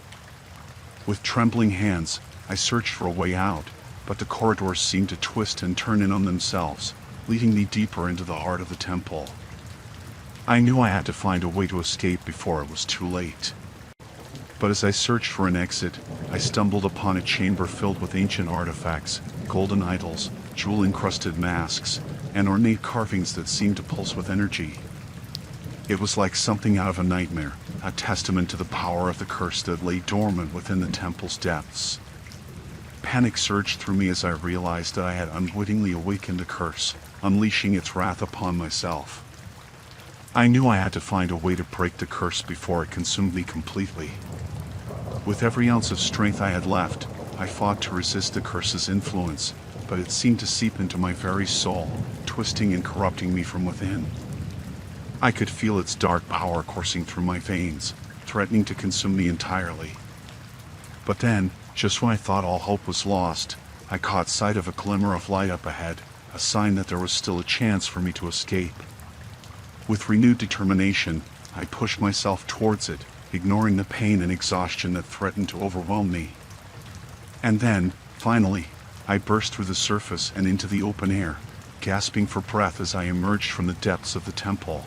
With trembling hands, I searched for a way out, but the corridors seemed to twist and turn in on themselves, leading me deeper into the heart of the temple. I knew I had to find a way to escape before it was too late. But as I searched for an exit, I stumbled upon a chamber filled with ancient artifacts, golden idols, jewel-encrusted masks, and ornate carvings that seemed to pulse with energy. It was like something out of a nightmare, a testament to the power of the curse that lay dormant within the temple's depths. Panic surged through me as I realized that I had unwittingly awakened a curse, unleashing its wrath upon myself. I knew I had to find a way to break the curse before it consumed me completely. With every ounce of strength I had left, I fought to resist the curse's influence, but it seemed to seep into my very soul, twisting and corrupting me from within. I could feel its dark power coursing through my veins, threatening to consume me entirely. But then, just when I thought all hope was lost, I caught sight of a glimmer of light up ahead, a sign that there was still a chance for me to escape. With renewed determination, I pushed myself towards it, ignoring the pain and exhaustion that threatened to overwhelm me. And then, finally, I burst through the surface and into the open air, gasping for breath as I emerged from the depths of the temple.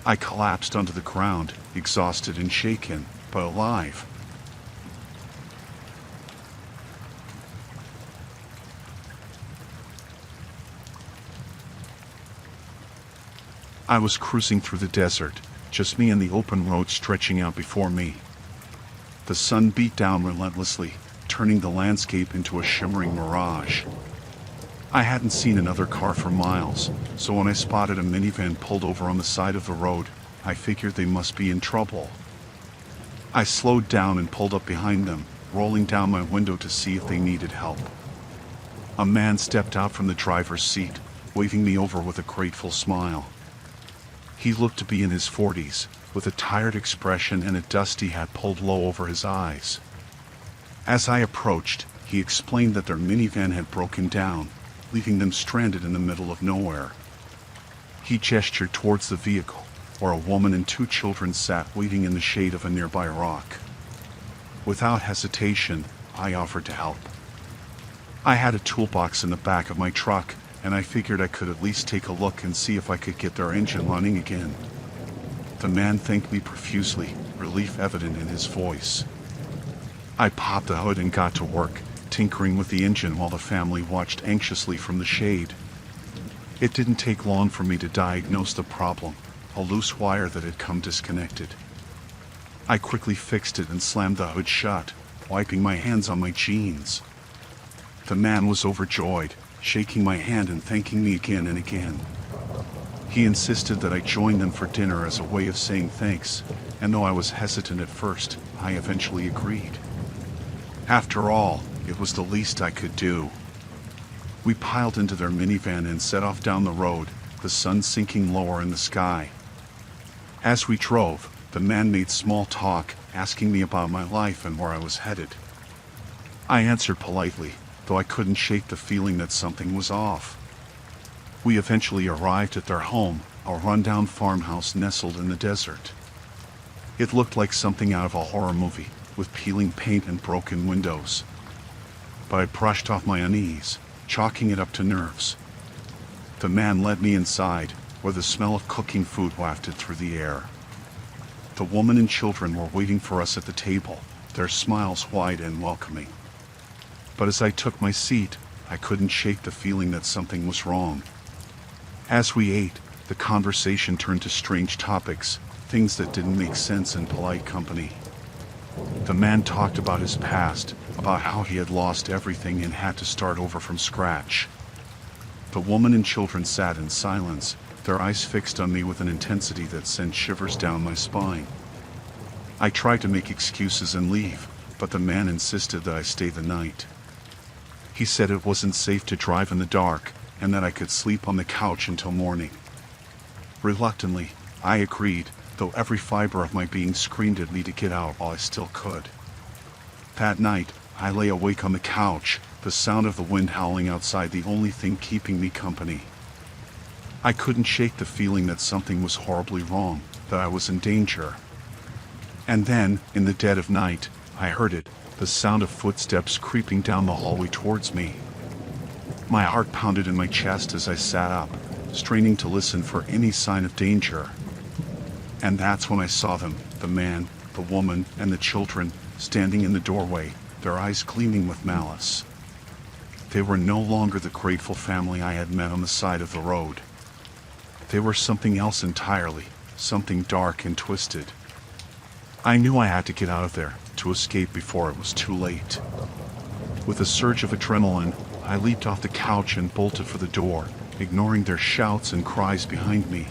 I collapsed onto the ground, exhausted and shaken, but alive. I was cruising through the desert, just me and the open road stretching out before me. The sun beat down relentlessly, turning the landscape into a shimmering mirage. I hadn't seen another car for miles, so when I spotted a minivan pulled over on the side of the road, I figured they must be in trouble. I slowed down and pulled up behind them, rolling down my window to see if they needed help. A man stepped out from the driver's seat, waving me over with a grateful smile. He looked to be in his 40s, with a tired expression and a dusty hat pulled low over his eyes. As I approached, he explained that their minivan had broken down, leaving them stranded in the middle of nowhere. He gestured towards the vehicle, where a woman and 2 children sat waiting in the shade of a nearby rock. Without hesitation, I offered to help. I had a toolbox in the back of my truck, and I figured I could at least take a look and see if I could get their engine running again. The man thanked me profusely, relief evident in his voice. I popped the hood and got to work, tinkering with the engine while the family watched anxiously from the shade. It didn't take long for me to diagnose the problem, a loose wire that had come disconnected. I quickly fixed it and slammed the hood shut, wiping my hands on my jeans. The man was overjoyed, shaking my hand and thanking me again and again. He insisted that I join them for dinner as a way of saying thanks, and though I was hesitant at first, I eventually agreed. After all, it was the least I could do. We piled into their minivan and set off down the road, the sun sinking lower in the sky. As we drove, the man made small talk, asking me about my life and where I was headed. I answered politely, though I couldn't shake the feeling that something was off. We eventually arrived at their home, a rundown farmhouse nestled in the desert. It looked like something out of a horror movie, with peeling paint and broken windows. But I brushed off my unease, chalking it up to nerves. The man led me inside, where the smell of cooking food wafted through the air. The woman and children were waiting for us at the table, their smiles wide and welcoming. But as I took my seat, I couldn't shake the feeling that something was wrong. As we ate, the conversation turned to strange topics, things that didn't make sense in polite company. The man talked about his past, about how he had lost everything and had to start over from scratch. The woman and children sat in silence, their eyes fixed on me with an intensity that sent shivers down my spine. I tried to make excuses and leave, but the man insisted that I stay the night. He said it wasn't safe to drive in the dark, and that I could sleep on the couch until morning. Reluctantly, I agreed, though every fiber of my being screamed at me to get out while I still could. That night, I lay awake on the couch, the sound of the wind howling outside the only thing keeping me company. I couldn't shake the feeling that something was horribly wrong, that I was in danger. And then, in the dead of night, I heard it, the sound of footsteps creeping down the hallway towards me. My heart pounded in my chest as I sat up, straining to listen for any sign of danger. And that's when I saw them, the man, the woman, and the children, standing in the doorway, their eyes gleaming with malice. They were no longer the grateful family I had met on the side of the road. They were something else entirely, something dark and twisted. I knew I had to get out of there, to escape before it was too late. With a surge of adrenaline, I leaped off the couch and bolted for the door, ignoring their shouts and cries behind me.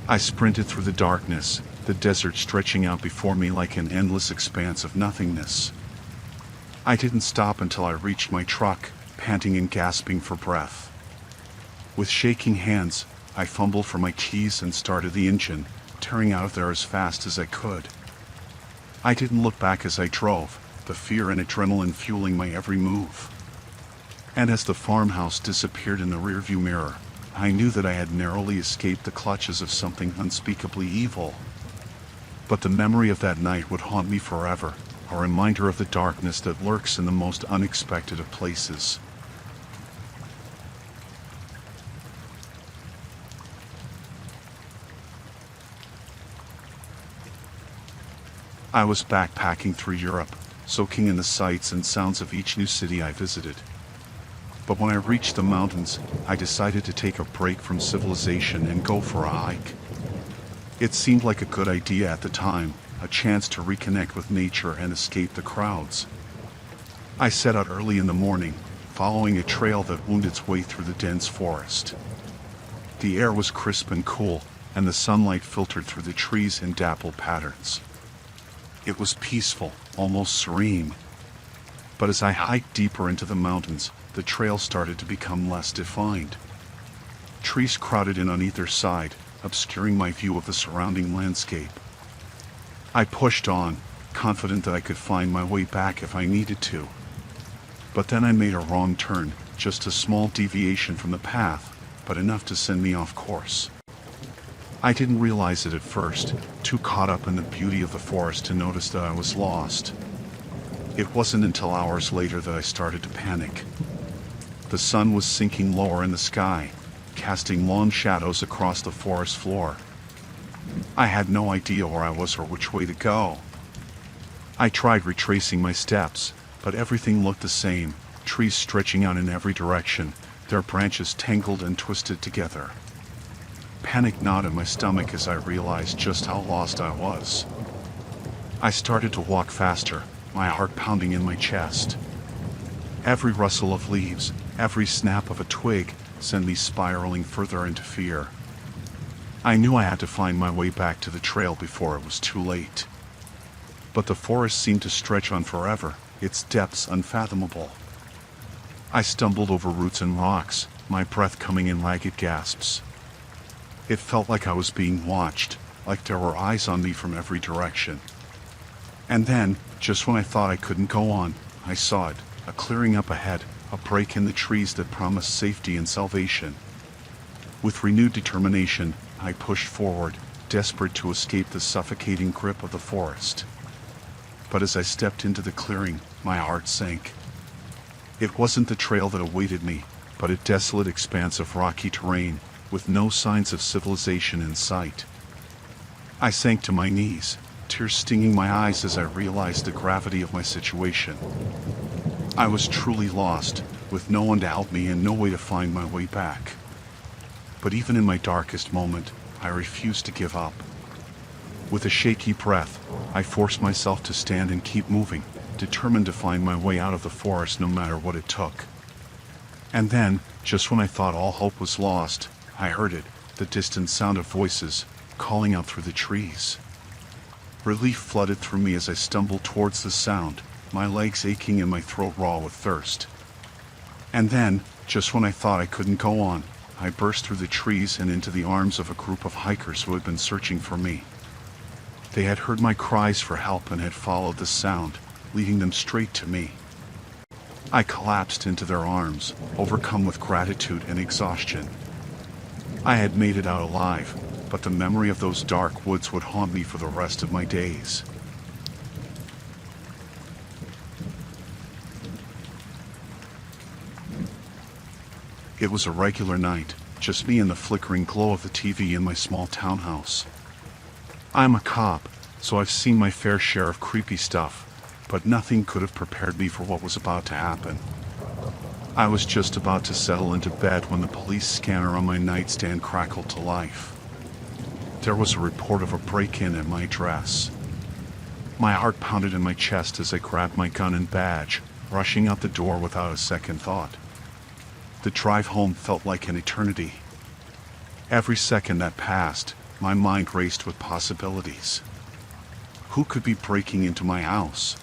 I sprinted through the darkness, the desert stretching out before me like an endless expanse of nothingness. I didn't stop until I reached my truck, panting and gasping for breath. With shaking hands, I fumbled for my keys and started the engine, tearing out of there as fast as I could. I didn't look back as I drove, the fear and adrenaline fueling my every move. And as the farmhouse disappeared in the rearview mirror, I knew that I had narrowly escaped the clutches of something unspeakably evil. But the memory of that night would haunt me forever, a reminder of the darkness that lurks in the most unexpected of places. I was backpacking through Europe, soaking in the sights and sounds of each new city I visited. But when I reached the mountains, I decided to take a break from civilization and go for a hike. It seemed like a good idea at the time, a chance to reconnect with nature and escape the crowds. I set out early in the morning, following a trail that wound its way through the dense forest. The air was crisp and cool, and the sunlight filtered through the trees in dappled patterns. It was peaceful, almost serene. But as I hiked deeper into the mountains, the trail started to become less defined. Trees crowded in on either side, obscuring my view of the surrounding landscape. I pushed on, confident that I could find my way back if I needed to. But then I made a wrong turn, just a small deviation from the path, but enough to send me off course. I didn't realize it at first, too caught up in the beauty of the forest to notice that I was lost. It wasn't until hours later that I started to panic. The sun was sinking lower in the sky, casting long shadows across the forest floor. I had no idea where I was or which way to go. I tried retracing my steps, but everything looked the same, trees stretching out in every direction, their branches tangled and twisted together. Panic gnawed at my stomach as I realized just how lost I was. I started to walk faster, my heart pounding in my chest. Every rustle of leaves, every snap of a twig sent me spiraling further into fear. I knew I had to find my way back to the trail before it was too late. But the forest seemed to stretch on forever, its depths unfathomable. I stumbled over roots and rocks, my breath coming in ragged gasps. It felt like I was being watched, like there were eyes on me from every direction. And then, just when I thought I couldn't go on, I saw it, a clearing up ahead, a break in the trees that promised safety and salvation. With renewed determination, I pushed forward, desperate to escape the suffocating grip of the forest. But as I stepped into the clearing, my heart sank. It wasn't the trail that awaited me, but a desolate expanse of rocky terrain, with no signs of civilization in sight. I sank to my knees, tears stinging my eyes as I realized the gravity of my situation. I was truly lost, with no one to help me and no way to find my way back. But even in my darkest moment, I refused to give up. With a shaky breath, I forced myself to stand and keep moving, determined to find my way out of the forest no matter what it took. And then, just when I thought all hope was lost, I heard it, the distant sound of voices, calling out through the trees. Relief flooded through me as I stumbled towards the sound, my legs aching and my throat raw with thirst. And then, just when I thought I couldn't go on, I burst through the trees and into the arms of a group of hikers who had been searching for me. They had heard my cries for help and had followed the sound, leading them straight to me. I collapsed into their arms, overcome with gratitude and exhaustion. I had made it out alive, but the memory of those dark woods would haunt me for the rest of my days. It was a regular night, just me and the flickering glow of the TV in my small townhouse. I'm a cop, so I've seen my fair share of creepy stuff, but nothing could have prepared me for what was about to happen. I was just about to settle into bed when the police scanner on my nightstand crackled to life. There was a report of a break-in at my address. My heart pounded in my chest as I grabbed my gun and badge, rushing out the door without a second thought. The drive home felt like an eternity. Every second that passed, my mind raced with possibilities. Who could be breaking into my house?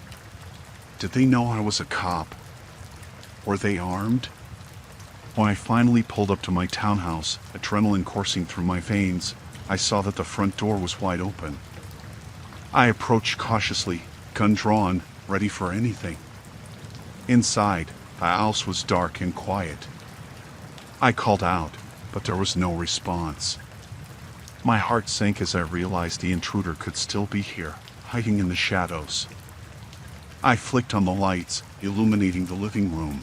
Did they know I was a cop? Were they armed? When I finally pulled up to my townhouse, adrenaline coursing through my veins, I saw that the front door was wide open. I approached cautiously, gun drawn, ready for anything. Inside, The house was dark and quiet. I called out, but there was no response. My heart sank as I realized the intruder could still be here, hiding in the shadows. I flicked on the lights, illuminating the living room.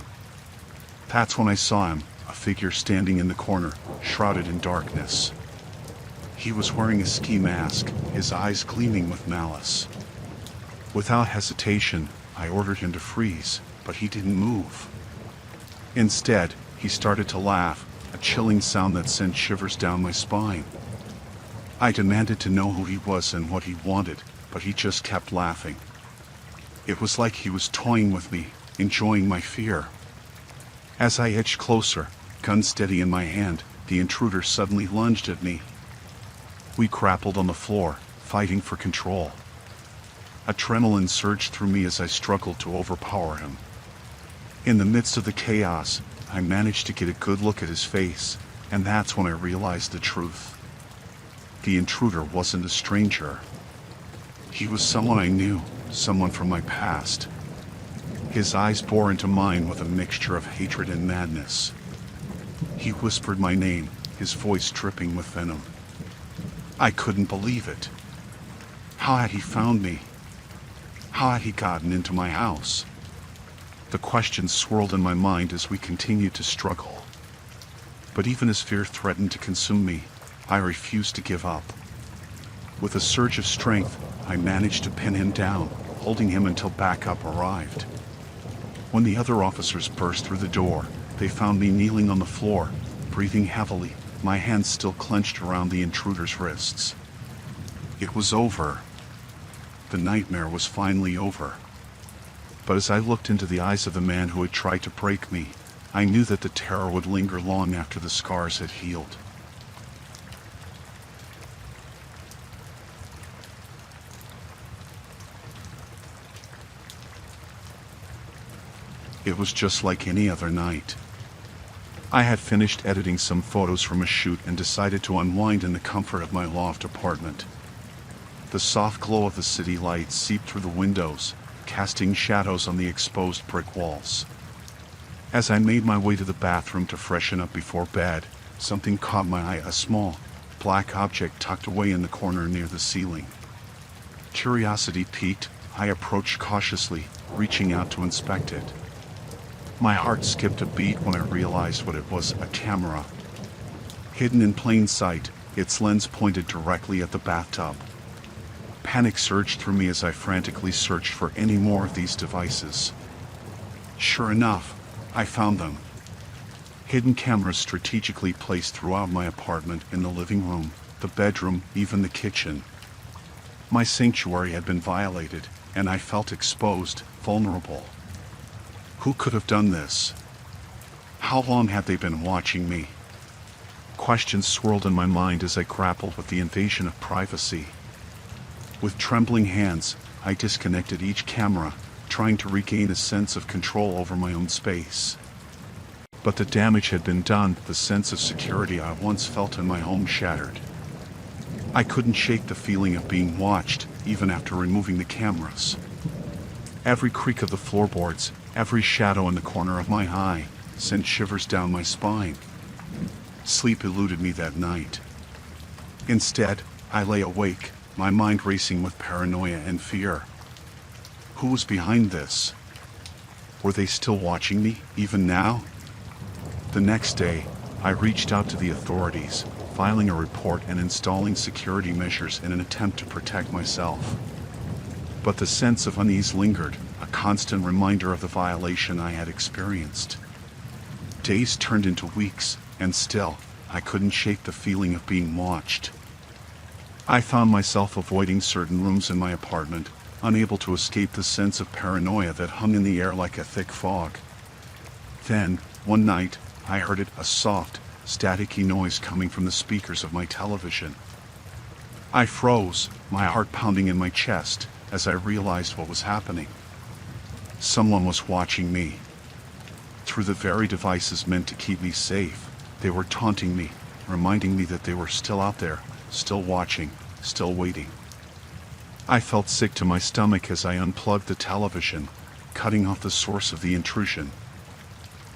That's when I saw him, a figure standing in the corner, shrouded in darkness. He was wearing a ski mask, his eyes gleaming with malice. Without hesitation, I ordered him to freeze, but he didn't move. Instead, he started to laugh, a chilling sound that sent shivers down my spine. I demanded to know who he was and what he wanted, but he just kept laughing. It was like he was toying with me, enjoying my fear. As I edged closer, gun steady in my hand, the intruder suddenly lunged at me. We grappled on the floor, fighting for control. Adrenaline surged through me as I struggled to overpower him. In the midst of the chaos, I managed to get a good look at his face, and that's when I realized the truth. The intruder wasn't a stranger. He was someone I knew, someone from my past. His eyes bore into mine with a mixture of hatred and madness. He whispered my name, his voice dripping with venom. I couldn't believe it. How had he found me? How had he gotten into my house? The questions swirled in my mind as we continued to struggle. But even as fear threatened to consume me, I refused to give up. With a surge of strength, I managed to pin him down, holding him until backup arrived. When the other officers burst through the door, they found me kneeling on the floor, breathing heavily, my hands still clenched around the intruder's wrists. It was over. The nightmare was finally over. But as I looked into the eyes of the man who had tried to break me, I knew that the terror would linger long after the scars had healed. It was just like any other night. I had finished editing some photos from a shoot and decided to unwind in the comfort of my loft apartment. The soft glow of the city lights seeped through the windows, casting shadows on the exposed brick walls. As I made my way to the bathroom to freshen up before bed, something caught my eye, a small, black object tucked away in the corner near the ceiling. Curiosity piqued, I approached cautiously, reaching out to inspect it. My heart skipped a beat when I realized what it was, a camera. Hidden in plain sight, its lens pointed directly at the bathtub. Panic surged through me as I frantically searched for any more of these devices. Sure enough, I found them. Hidden cameras strategically placed throughout my apartment, in the living room, the bedroom, even the kitchen. My sanctuary had been violated, and I felt exposed, vulnerable. Who could have done this? How long had they been watching me? Questions swirled in my mind as I grappled with the invasion of privacy. With trembling hands, I disconnected each camera, trying to regain a sense of control over my own space. But the damage had been done, the sense of security I once felt in my home shattered. I couldn't shake the feeling of being watched, even after removing the cameras. Every creak of the floorboards, every shadow in the corner of my eye, sent shivers down my spine. Sleep eluded me that night. Instead, I lay awake, my mind racing with paranoia and fear. Who was behind this? Were they still watching me, even now? The next day, I reached out to the authorities, filing a report and installing security measures in an attempt to protect myself. But the sense of unease lingered, a constant reminder of the violation I had experienced. Days turned into weeks, and still, I couldn't shake the feeling of being watched. I found myself avoiding certain rooms in my apartment, unable to escape the sense of paranoia that hung in the air like a thick fog. Then, one night, I heard a soft, staticky noise coming from the speakers of my television. I froze, my heart pounding in my chest, as I realized what was happening. Someone was watching me. Through the very devices meant to keep me safe, they were taunting me, reminding me that they were still out there, still watching, still waiting. I felt sick to my stomach as I unplugged the television, cutting off the source of the intrusion.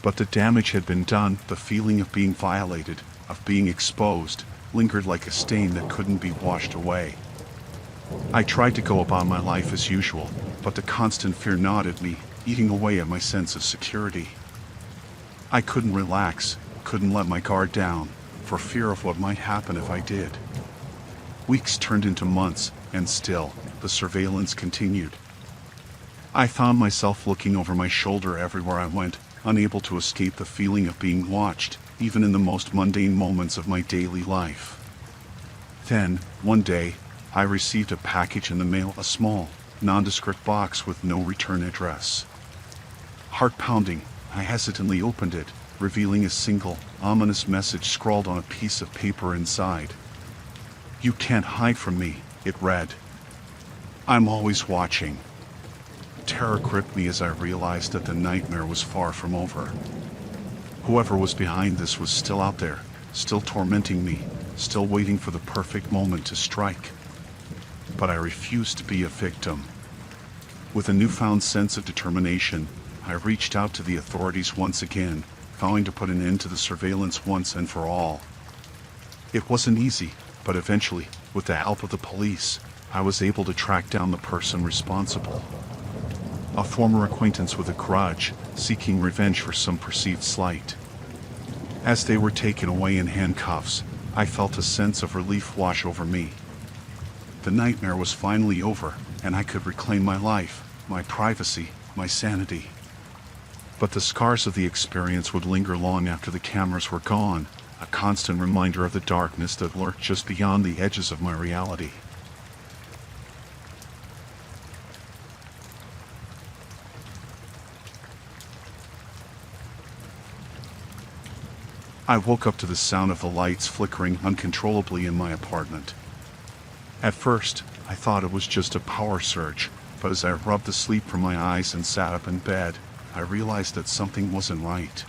But the damage had been done. The feeling of being violated, of being exposed, lingered like a stain that couldn't be washed away. I tried to go about my life as usual, but the constant fear gnawed at me, eating away at my sense of security. I couldn't relax, couldn't let my guard down, for fear of what might happen if I did. Weeks turned into months, and still, the surveillance continued. I found myself looking over my shoulder everywhere I went, unable to escape the feeling of being watched, even in the most mundane moments of my daily life. Then, one day, I received a package in the mail, a small, nondescript box with no return address. Heart pounding, I hesitantly opened it, revealing a single, ominous message scrawled on a piece of paper inside. "You can't hide from me," it read. "I'm always watching." Terror gripped me as I realized that the nightmare was far from over. Whoever was behind this was still out there, still tormenting me, still waiting for the perfect moment to strike. But I refused to be a victim. With a newfound sense of determination, I reached out to the authorities once again, vowing to put an end to the surveillance once and for all. It wasn't easy, but eventually, with the help of the police, I was able to track down the person responsible. A former acquaintance with a grudge, seeking revenge for some perceived slight. As they were taken away in handcuffs, I felt a sense of relief wash over me. The nightmare was finally over, and I could reclaim my life, my privacy, my sanity. But the scars of the experience would linger long after the cameras were gone, a constant reminder of the darkness that lurked just beyond the edges of my reality. I woke up to the sound of the lights flickering uncontrollably in my apartment. At first, I thought it was just a power surge, but as I rubbed the sleep from my eyes and sat up in bed, I realized that something wasn't right.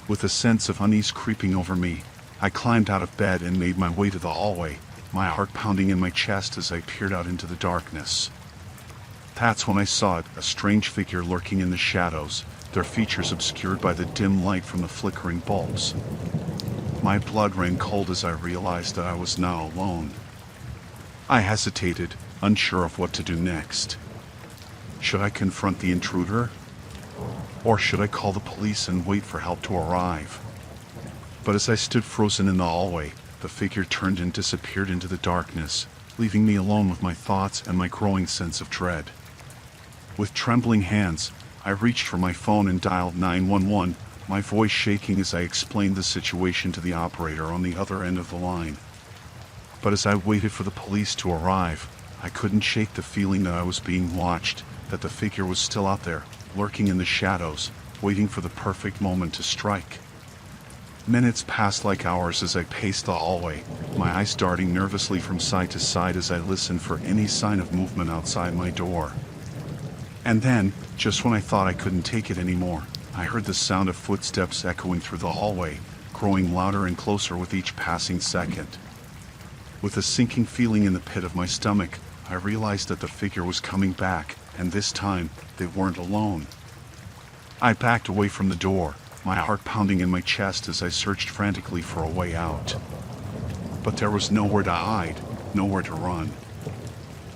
With a sense of unease creeping over me, I climbed out of bed and made my way to the hallway, my heart pounding in my chest as I peered out into the darkness. That's when I saw it, a strange figure lurking in the shadows, their features obscured by the dim light from the flickering bulbs. My blood ran cold as I realized that I was now alone. I hesitated, unsure of what to do next. Should I confront the intruder? Or should I call the police and wait for help to arrive? But as I stood frozen in the hallway, the figure turned and disappeared into the darkness, leaving me alone with my thoughts and my growing sense of dread. With trembling hands, I reached for my phone and dialed 911, my voice shaking as I explained the situation to the operator on the other end of the line. But as I waited for the police to arrive, I couldn't shake the feeling that I was being watched, that the figure was still out there, lurking in the shadows, waiting for the perfect moment to strike. Minutes passed like hours as I paced the hallway, my eyes darting nervously from side to side as I listened for any sign of movement outside my door. And then, just when I thought I couldn't take it anymore, I heard the sound of footsteps echoing through the hallway, growing louder and closer with each passing second. With a sinking feeling in the pit of my stomach, I realized that the figure was coming back, and this time, they weren't alone. I backed away from the door, my heart pounding in my chest as I searched frantically for a way out. But there was nowhere to hide, nowhere to run.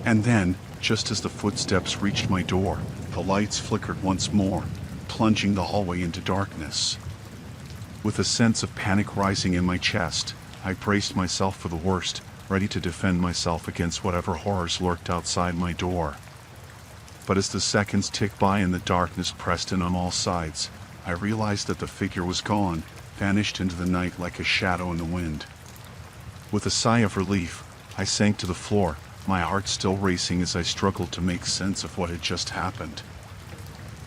And then, just as the footsteps reached my door, the lights flickered once more, plunging the hallway into darkness. With a sense of panic rising in my chest, I braced myself for the worst, ready to defend myself against whatever horrors lurked outside my door. But as the seconds ticked by and the darkness pressed in on all sides, I realized that the figure was gone, vanished into the night like a shadow in the wind. With a sigh of relief, I sank to the floor, my heart still racing as I struggled to make sense of what had just happened.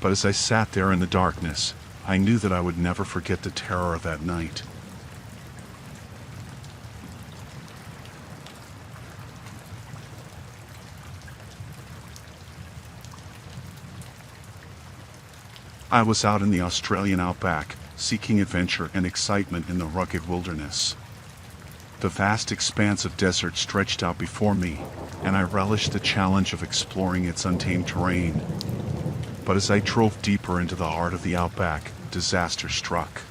But as I sat there in the darkness, I knew that I would never forget the terror of that night. I was out in the Australian outback, seeking adventure and excitement in the rugged wilderness. The vast expanse of desert stretched out before me, and I relished the challenge of exploring its untamed terrain. But as I drove deeper into the heart of the outback, disaster struck.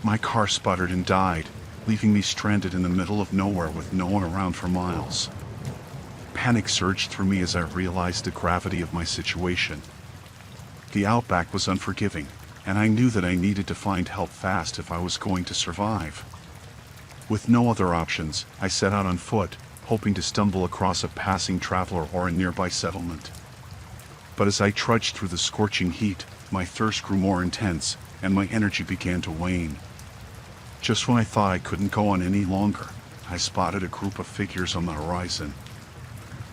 My car sputtered and died, leaving me stranded in the middle of nowhere with no one around for miles. Panic surged through me as I realized the gravity of my situation. The outback was unforgiving, and I knew that I needed to find help fast if I was going to survive. With no other options, I set out on foot, hoping to stumble across a passing traveler or a nearby settlement. But as I trudged through the scorching heat, my thirst grew more intense, and my energy began to wane. Just when I thought I couldn't go on any longer, I spotted a group of figures on the horizon.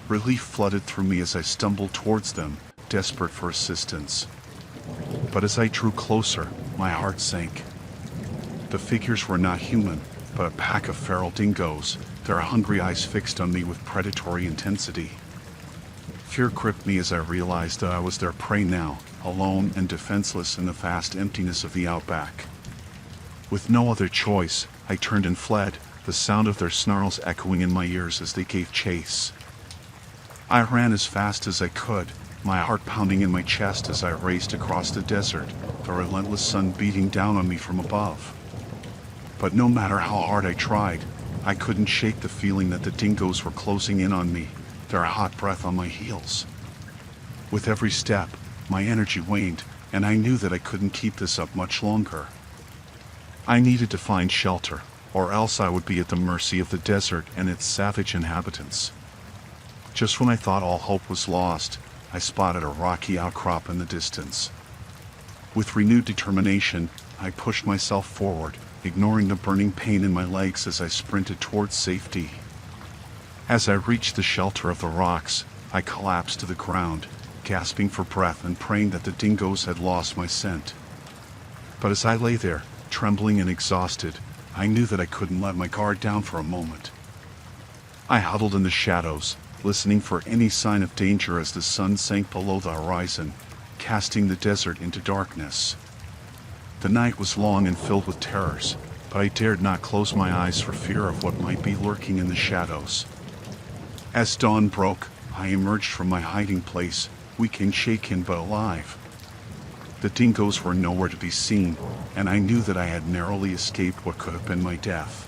Relief flooded through me as I stumbled towards them, desperate for assistance. But as I drew closer, my heart sank. The figures were not human, but a pack of feral dingoes, their hungry eyes fixed on me with predatory intensity. Fear gripped me as I realized that I was their prey now, alone and defenseless in the vast emptiness of the outback. With no other choice, I turned and fled, the sound of their snarls echoing in my ears as they gave chase. I ran as fast as I could, my heart pounding in my chest as I raced across the desert, the relentless sun beating down on me from above. But no matter how hard I tried, I couldn't shake the feeling that the dingoes were closing in on me, their hot breath on my heels. With every step, my energy waned, and I knew that I couldn't keep this up much longer. I needed to find shelter, or else I would be at the mercy of the desert and its savage inhabitants. Just when I thought all hope was lost, I spotted a rocky outcrop in the distance. With renewed determination, I pushed myself forward, ignoring the burning pain in my legs as I sprinted towards safety. As I reached the shelter of the rocks, I collapsed to the ground, gasping for breath and praying that the dingoes had lost my scent. But as I lay there, trembling and exhausted, I knew that I couldn't let my guard down for a moment. I huddled in the shadows, listening for any sign of danger as the sun sank below the horizon, casting the desert into darkness. The night was long and filled with terrors, but I dared not close my eyes for fear of what might be lurking in the shadows. As dawn broke, I emerged from my hiding place, weak and shaken but alive. The dingoes were nowhere to be seen, and I knew that I had narrowly escaped what could have been my death.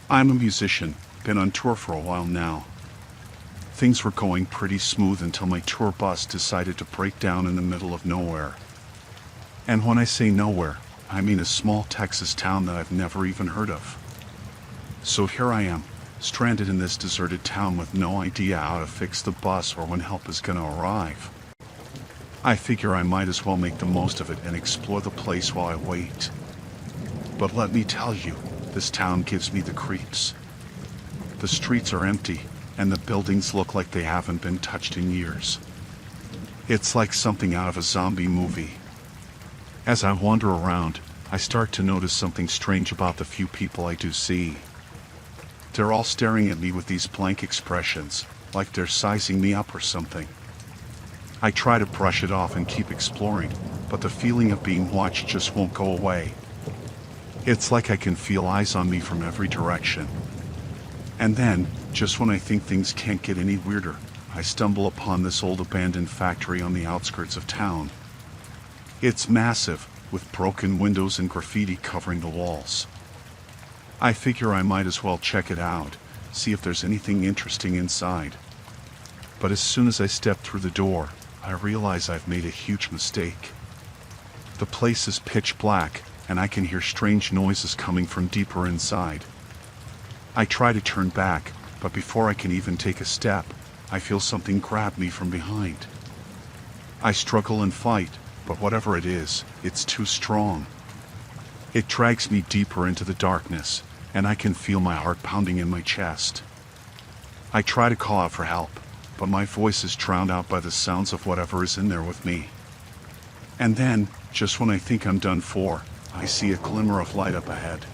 I'm a musician, been on tour for a while now. Things were going pretty smooth until my tour bus decided to break down in the middle of nowhere. And when I say nowhere, I mean a small Texas town that I've never even heard of. So here I am, stranded in this deserted town with no idea how to fix the bus or when help is gonna arrive. I figure I might as well make the most of it and explore the place while I wait. But let me tell you, this town gives me the creeps. The streets are empty, and the buildings look like they haven't been touched in years. It's like something out of a zombie movie. As I wander around, I start to notice something strange about the few people I do see. They're all staring at me with these blank expressions, like they're sizing me up or something. I try to brush it off and keep exploring, but the feeling of being watched just won't go away. It's like I can feel eyes on me from every direction. And then, just when I think things can't get any weirder, I stumble upon this old abandoned factory on the outskirts of town. It's massive, with broken windows and graffiti covering the walls. I figure I might as well check it out, see if there's anything interesting inside. But as soon as I step through the door, I realize I've made a huge mistake. The place is pitch black, and I can hear strange noises coming from deeper inside. I try to turn back, but before I can even take a step, I feel something grab me from behind. I struggle and fight, but whatever it is, it's too strong. It drags me deeper into the darkness, and I can feel my heart pounding in my chest. I try to call out for help, but my voice is drowned out by the sounds of whatever is in there with me. And then, just when I think I'm done for, I see a glimmer of light up ahead.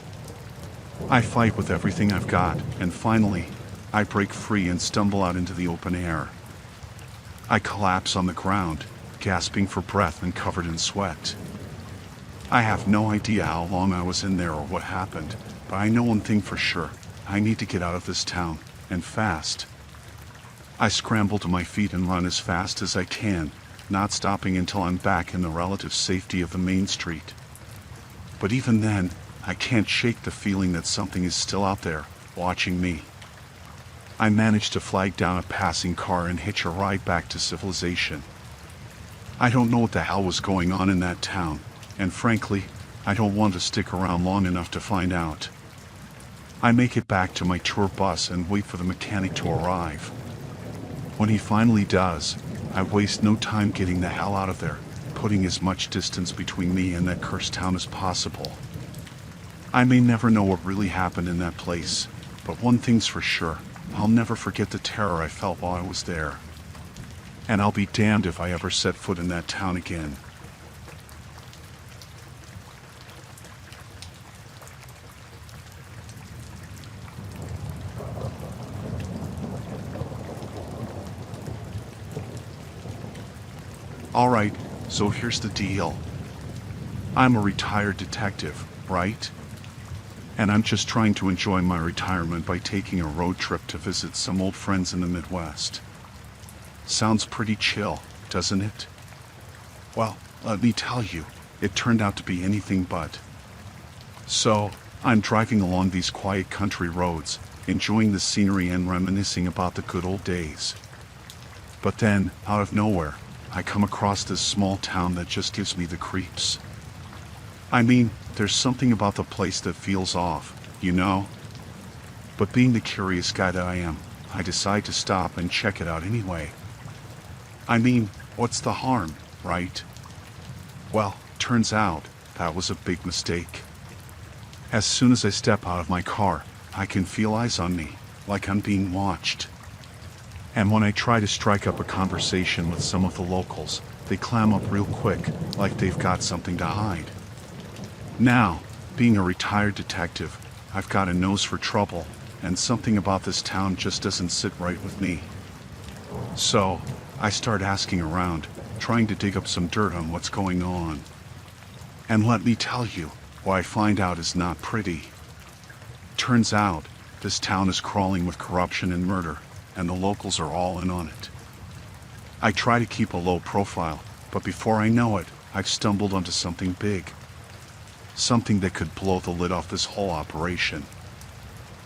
I fight with everything I've got, and finally, I break free and stumble out into the open air. I collapse on the ground, gasping for breath and covered in sweat. I have no idea how long I was in there or what happened, but I know one thing for sure. I need to get out of this town, and fast. I scramble to my feet and run as fast as I can, not stopping until I'm back in the relative safety of the main street. But even then, I can't shake the feeling that something is still out there, watching me. I manage to flag down a passing car and hitch a ride back to civilization. I don't know what the hell was going on in that town, and frankly, I don't want to stick around long enough to find out. I make it back to my tour bus and wait for the mechanic to arrive. When he finally does, I waste no time getting the hell out of there, putting as much distance between me and that cursed town as possible. I may never know what really happened in that place, but one thing's for sure, I'll never forget the terror I felt while I was there. And I'll be damned if I ever set foot in that town again. Alright, so here's the deal. I'm a retired detective, right? And I'm just trying to enjoy my retirement by taking a road trip to visit some old friends in the Midwest. Sounds pretty chill, doesn't it? Well, let me tell you, it turned out to be anything but. So, I'm driving along these quiet country roads, enjoying the scenery and reminiscing about the good old days. But then, out of nowhere, I come across this small town that just gives me the creeps. I mean, there's something about the place that feels off, you know? But being the curious guy that I am, I decide to stop and check it out anyway. I mean, what's the harm, right? Well, turns out, that was a big mistake. As soon as I step out of my car, I can feel eyes on me, like I'm being watched. And when I try to strike up a conversation with some of the locals, they clam up real quick, like they've got something to hide. Now, being a retired detective, I've got a nose for trouble, and something about this town just doesn't sit right with me. So, I start asking around, trying to dig up some dirt on what's going on. And let me tell you, what I find out is not pretty. Turns out, this town is crawling with corruption and murder, and the locals are all in on it. I try to keep a low profile, but before I know it, I've stumbled onto something big. Something that could blow the lid off this whole operation.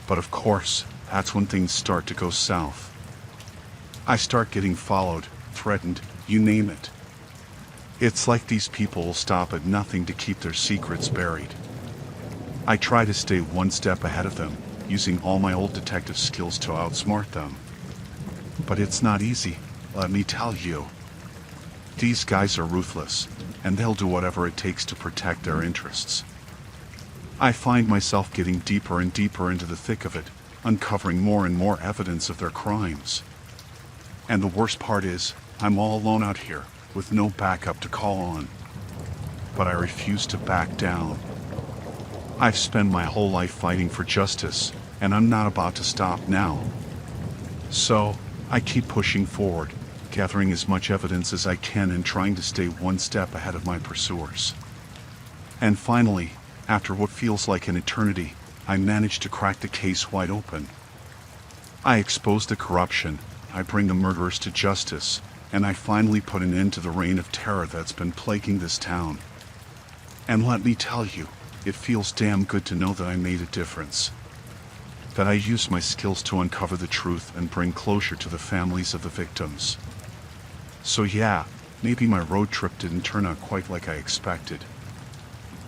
But of course, that's when things start to go south. I start getting followed, threatened, you name it. It's like these people will stop at nothing to keep their secrets buried. I try to stay one step ahead of them, using all my old detective skills to outsmart them. But it's not easy, let me tell you. These guys are ruthless, and they'll do whatever it takes to protect their interests. I find myself getting deeper and deeper into the thick of it, uncovering more and more evidence of their crimes. And the worst part is, I'm all alone out here, with no backup to call on. But I refuse to back down. I've spent my whole life fighting for justice, and I'm not about to stop now. So, I keep pushing forward, gathering as much evidence as I can and trying to stay one step ahead of my pursuers. And finally, after what feels like an eternity, I manage to crack the case wide open. I expose the corruption, I bring the murderers to justice, and I finally put an end to the reign of terror that's been plaguing this town. And let me tell you, it feels damn good to know that I made a difference. That I used my skills to uncover the truth and bring closure to the families of the victims. So yeah, maybe my road trip didn't turn out quite like I expected.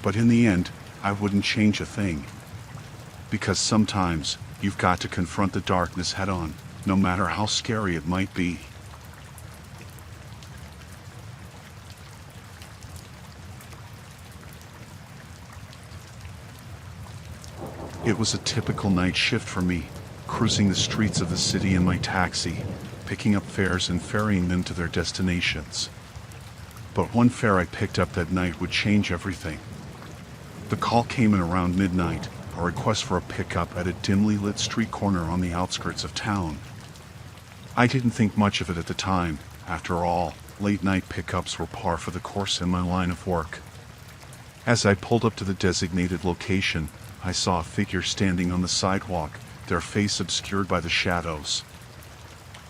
But in the end, I wouldn't change a thing. Because sometimes, you've got to confront the darkness head on, no matter how scary it might be. It was a typical night shift for me, cruising the streets of the city in my taxi, picking up fares and ferrying them to their destinations. But one fare I picked up that night would change everything. The call came in around midnight, a request for a pickup at a dimly lit street corner on the outskirts of town. I didn't think much of it at the time. After all, late-night pickups were par for the course in my line of work. As I pulled up to the designated location, I saw a figure standing on the sidewalk, their face obscured by the shadows.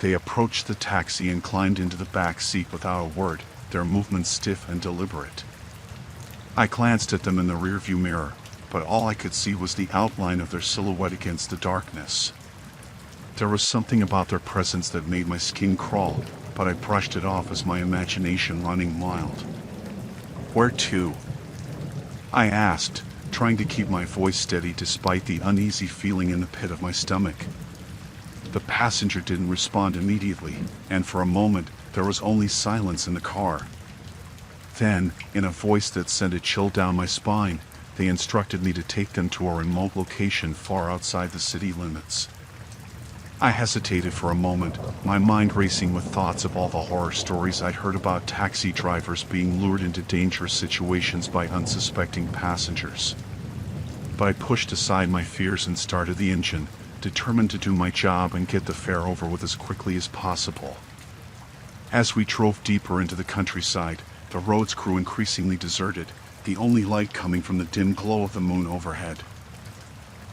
They approached the taxi and climbed into the back seat without a word, their movements stiff and deliberate. I glanced at them in the rearview mirror, but all I could see was the outline of their silhouette against the darkness. There was something about their presence that made my skin crawl, but I brushed it off as my imagination running wild. "Where to?" I asked, trying to keep my voice steady despite the uneasy feeling in the pit of my stomach. The passenger didn't respond immediately, and for a moment there was only silence in the car. Then, in a voice that sent a chill down my spine, they instructed me to take them to a remote location far outside the city limits. I hesitated for a moment, my mind racing with thoughts of all the horror stories I'd heard about taxi drivers being lured into dangerous situations by unsuspecting passengers. But I pushed aside my fears and started the engine, determined to do my job and get the fare over with as quickly as possible. As we drove deeper into the countryside, the roads grew increasingly deserted, the only light coming from the dim glow of the moon overhead.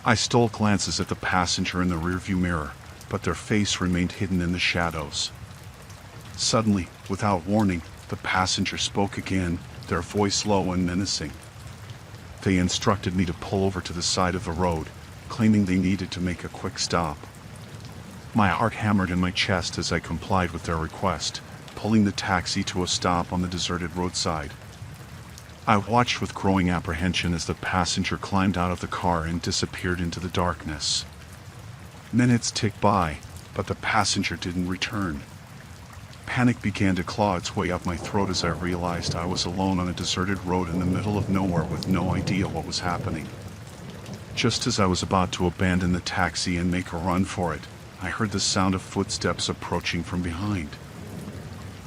I stole glances at the passenger in the rearview mirror, but their face remained hidden in the shadows. Suddenly, without warning, the passenger spoke again, their voice low and menacing. They instructed me to pull over to the side of the road, claiming they needed to make a quick stop. My heart hammered in my chest as I complied with their request, pulling the taxi to a stop on the deserted roadside. I watched with growing apprehension as the passenger climbed out of the car and disappeared into the darkness. Minutes ticked by, but the passenger didn't return. Panic began to claw its way up my throat as I realized I was alone on a deserted road in the middle of nowhere with no idea what was happening. Just as I was about to abandon the taxi and make a run for it, I heard the sound of footsteps approaching from behind.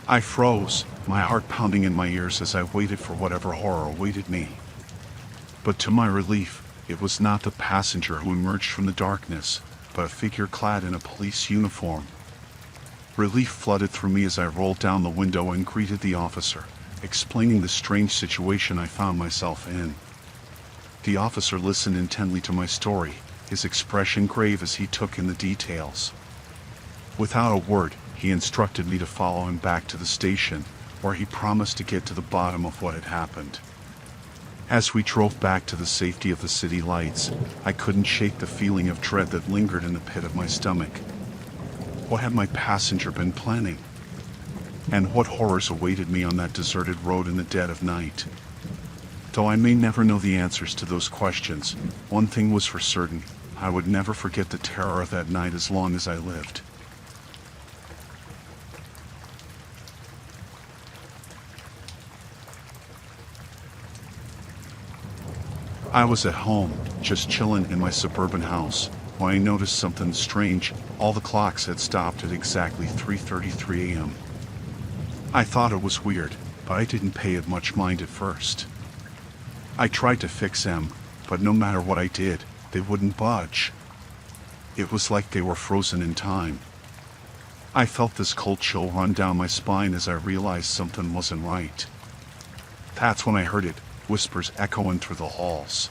I froze, my heart pounding in my ears as I waited for whatever horror awaited me. But to my relief, it was not the passenger who emerged from the darkness, but a figure clad in a police uniform. Relief flooded through me as I rolled down the window and greeted the officer, explaining the strange situation I found myself in. The officer listened intently to my story, his expression grave as he took in the details. Without a word, he instructed me to follow him back to the station, where he promised to get to the bottom of what had happened. As we drove back to the safety of the city lights, I couldn't shake the feeling of dread that lingered in the pit of my stomach. What had my passenger been planning? And what horrors awaited me on that deserted road in the dead of night? Though I may never know the answers to those questions, one thing was for certain: I would never forget the terror of that night as long as I lived. I was at home, just chillin' in my suburban house, when I noticed something strange. All the clocks had stopped at exactly 3:33 a.m. I thought it was weird, but I didn't pay it much mind at first. I tried to fix them, but no matter what I did, they wouldn't budge. It was like they were frozen in time. I felt this cold chill run down my spine as I realized something wasn't right. That's when I heard it, whispers echoing through the halls.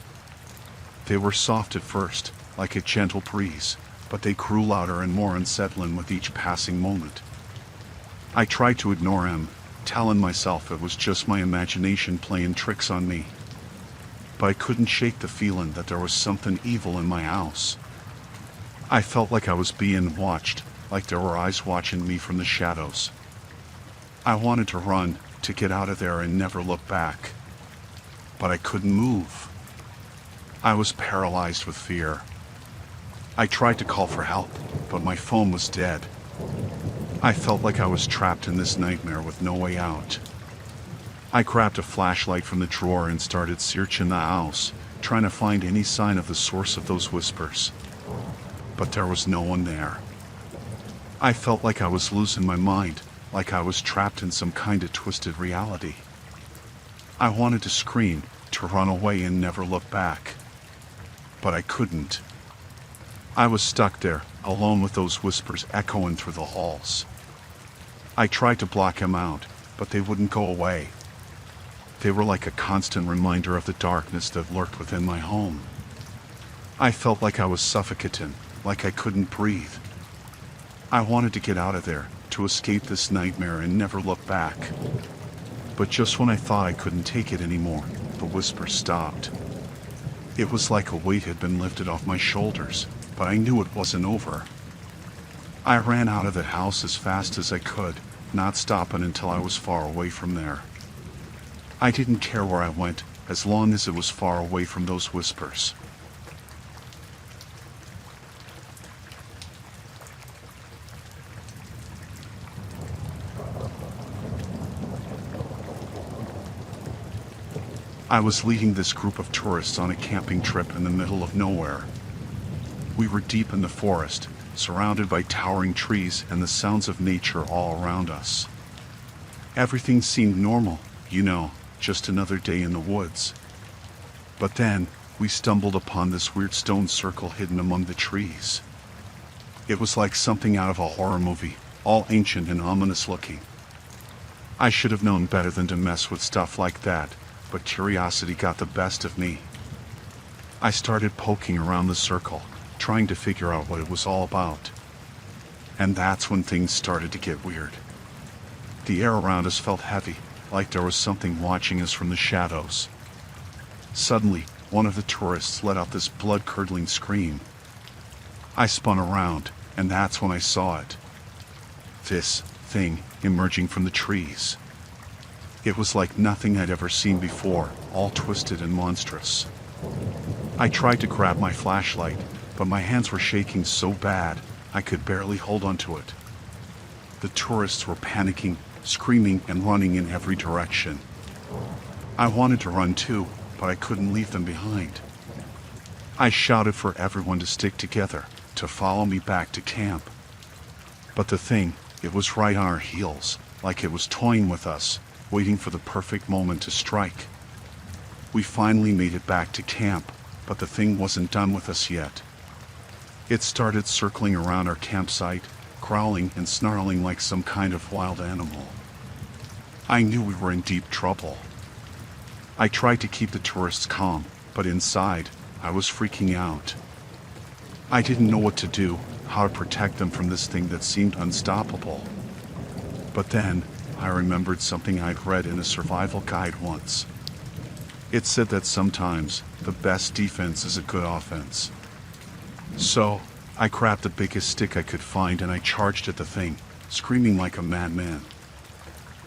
They were soft at first, like a gentle breeze, but they grew louder and more unsettling with each passing moment. I tried to ignore them, telling myself it was just my imagination playing tricks on me. But I couldn't shake the feeling that there was something evil in my house. I felt like I was being watched, like there were eyes watching me from the shadows. I wanted to run, to get out of there and never look back. But I couldn't move. I was paralyzed with fear. I tried to call for help, but my phone was dead. I felt like I was trapped in this nightmare with no way out. I grabbed a flashlight from the drawer and started searching the house, trying to find any sign of the source of those whispers. But there was no one there. I felt like I was losing my mind, like I was trapped in some kind of twisted reality. I wanted to scream, to run away and never look back. But I couldn't. I was stuck there, alone with those whispers echoing through the halls. I tried to block them out, but they wouldn't go away. They were like a constant reminder of the darkness that lurked within my home. I felt like I was suffocating, like I couldn't breathe. I wanted to get out of there, to escape this nightmare and never look back. But just when I thought I couldn't take it anymore, the whisper stopped. It was like a weight had been lifted off my shoulders, but I knew it wasn't over. I ran out of the house as fast as I could, not stopping until I was far away from there. I didn't care where I went, as long as it was far away from those whispers. I was leading this group of tourists on a camping trip in the middle of nowhere. We were deep in the forest, surrounded by towering trees and the sounds of nature all around us. Everything seemed normal, just another day in the woods. But then, we stumbled upon this weird stone circle hidden among the trees. It was like something out of a horror movie, all ancient and ominous looking. I should have known better than to mess with stuff like that, but curiosity got the best of me. I started poking around the circle, trying to figure out what it was all about. And that's when things started to get weird. The air around us felt heavy, like there was something watching us from the shadows. Suddenly, one of the tourists let out this blood-curdling scream. I spun around, and that's when I saw it. This thing emerging from the trees. It was like nothing I'd ever seen before, all twisted and monstrous. I tried to grab my flashlight, but my hands were shaking so bad, I could barely hold onto it. The tourists were panicking, screaming and running in every direction. I wanted to run too, but I couldn't leave them behind. I shouted for everyone to stick together, to follow me back to camp. But the thing, it was right on our heels, like it was toying with us, waiting for the perfect moment to strike. We finally made it back to camp, but the thing wasn't done with us yet. It started circling around our campsite, growling and snarling like some kind of wild animal. I knew we were in deep trouble. I tried to keep the tourists calm, but inside, I was freaking out. I didn't know what to do, how to protect them from this thing that seemed unstoppable. But then, I remembered something I'd read in a survival guide once. It said that sometimes, the best defense is a good offense. So, I grabbed the biggest stick I could find and I charged at the thing, screaming like a madman.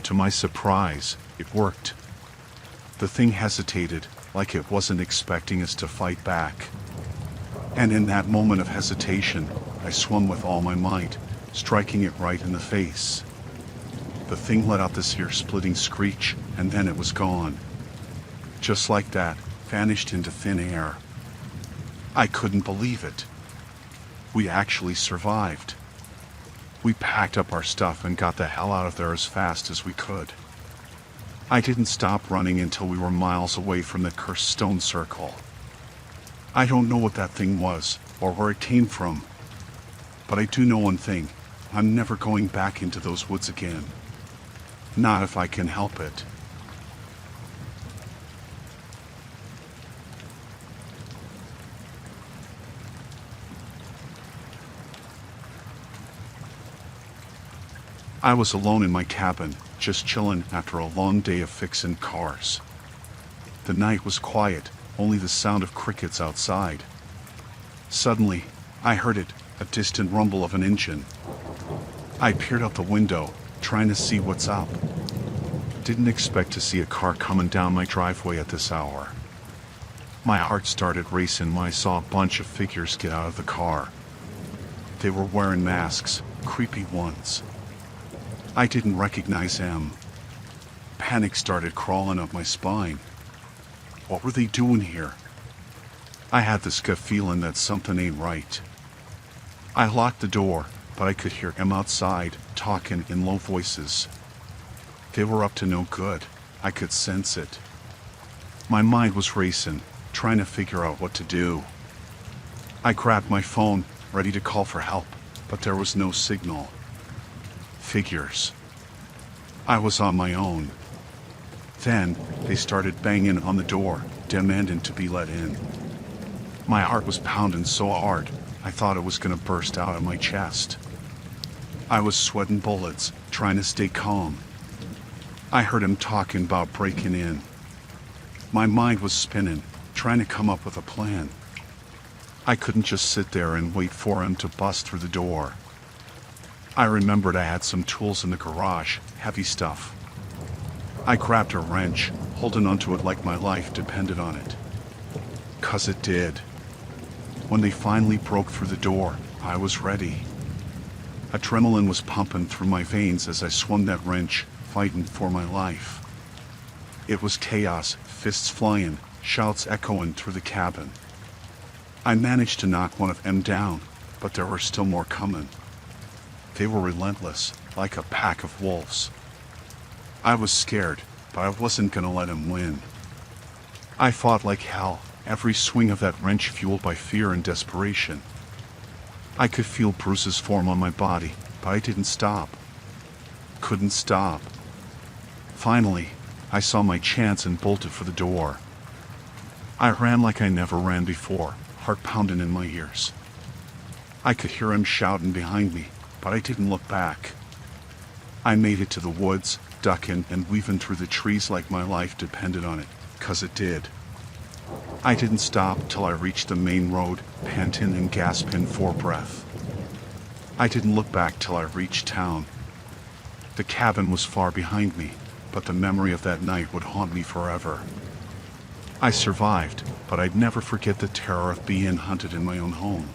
To my surprise, it worked. The thing hesitated, like it wasn't expecting us to fight back. And in that moment of hesitation, I swung with all my might, striking it right in the face. The thing let out this ear-splitting screech, and then it was gone. Just like that, vanished into thin air. I couldn't believe it. We actually survived. We packed up our stuff and got the hell out of there as fast as we could. I didn't stop running until we were miles away from the cursed stone circle. I don't know what that thing was, or where it came from. But I do know one thing. I'm never going back into those woods again. Not if I can help it. I was alone in my cabin, just chilling after a long day of fixing cars. The night was quiet, only the sound of crickets outside. Suddenly, I heard it, a distant rumble of an engine. I peered out the window, trying to see what's up. Didn't expect to see a car coming down my driveway at this hour. My heart started racing when I saw a bunch of figures get out of the car. They were wearing masks, creepy ones. I didn't recognize them. Panic started crawling up my spine. What were they doing here? I had this gut feeling that something ain't right. I locked the door, but I could hear them outside, talking in low voices. They were up to no good. I could sense it. My mind was racing, trying to figure out what to do. I grabbed my phone, ready to call for help, but there was no signal. Figures. I was on my own. Then, they started banging on the door, demanding to be let in. My heart was pounding so hard, I thought it was gonna burst out of my chest. I was sweating bullets, trying to stay calm. I heard him talking about breaking in. My mind was spinning, trying to come up with a plan. I couldn't just sit there and wait for him to bust through the door. I remembered I had some tools in the garage, heavy stuff. I grabbed a wrench, holding onto it like my life depended on it. 'Cause it did. When they finally broke through the door, I was ready. Adrenaline was pumping through my veins as I swung that wrench, fighting for my life. It was chaos, fists flying, shouts echoing through the cabin. I managed to knock one of them down, but there were still more coming. They were relentless, like a pack of wolves. I was scared, but I wasn't gonna let him win. I fought like hell, every swing of that wrench fueled by fear and desperation. I could feel bruises form on my body, but I didn't stop. Couldn't stop. Finally, I saw my chance and bolted for the door. I ran like I never ran before, heart pounding in my ears. I could hear him shouting behind me, but I didn't look back. I made it to the woods, ducking and weaving through the trees like my life depended on it, 'cause it did. I didn't stop till I reached the main road, panting and gasping for breath. I didn't look back till I reached town. The cabin was far behind me, but the memory of that night would haunt me forever. I survived, but I'd never forget the terror of being hunted in my own home.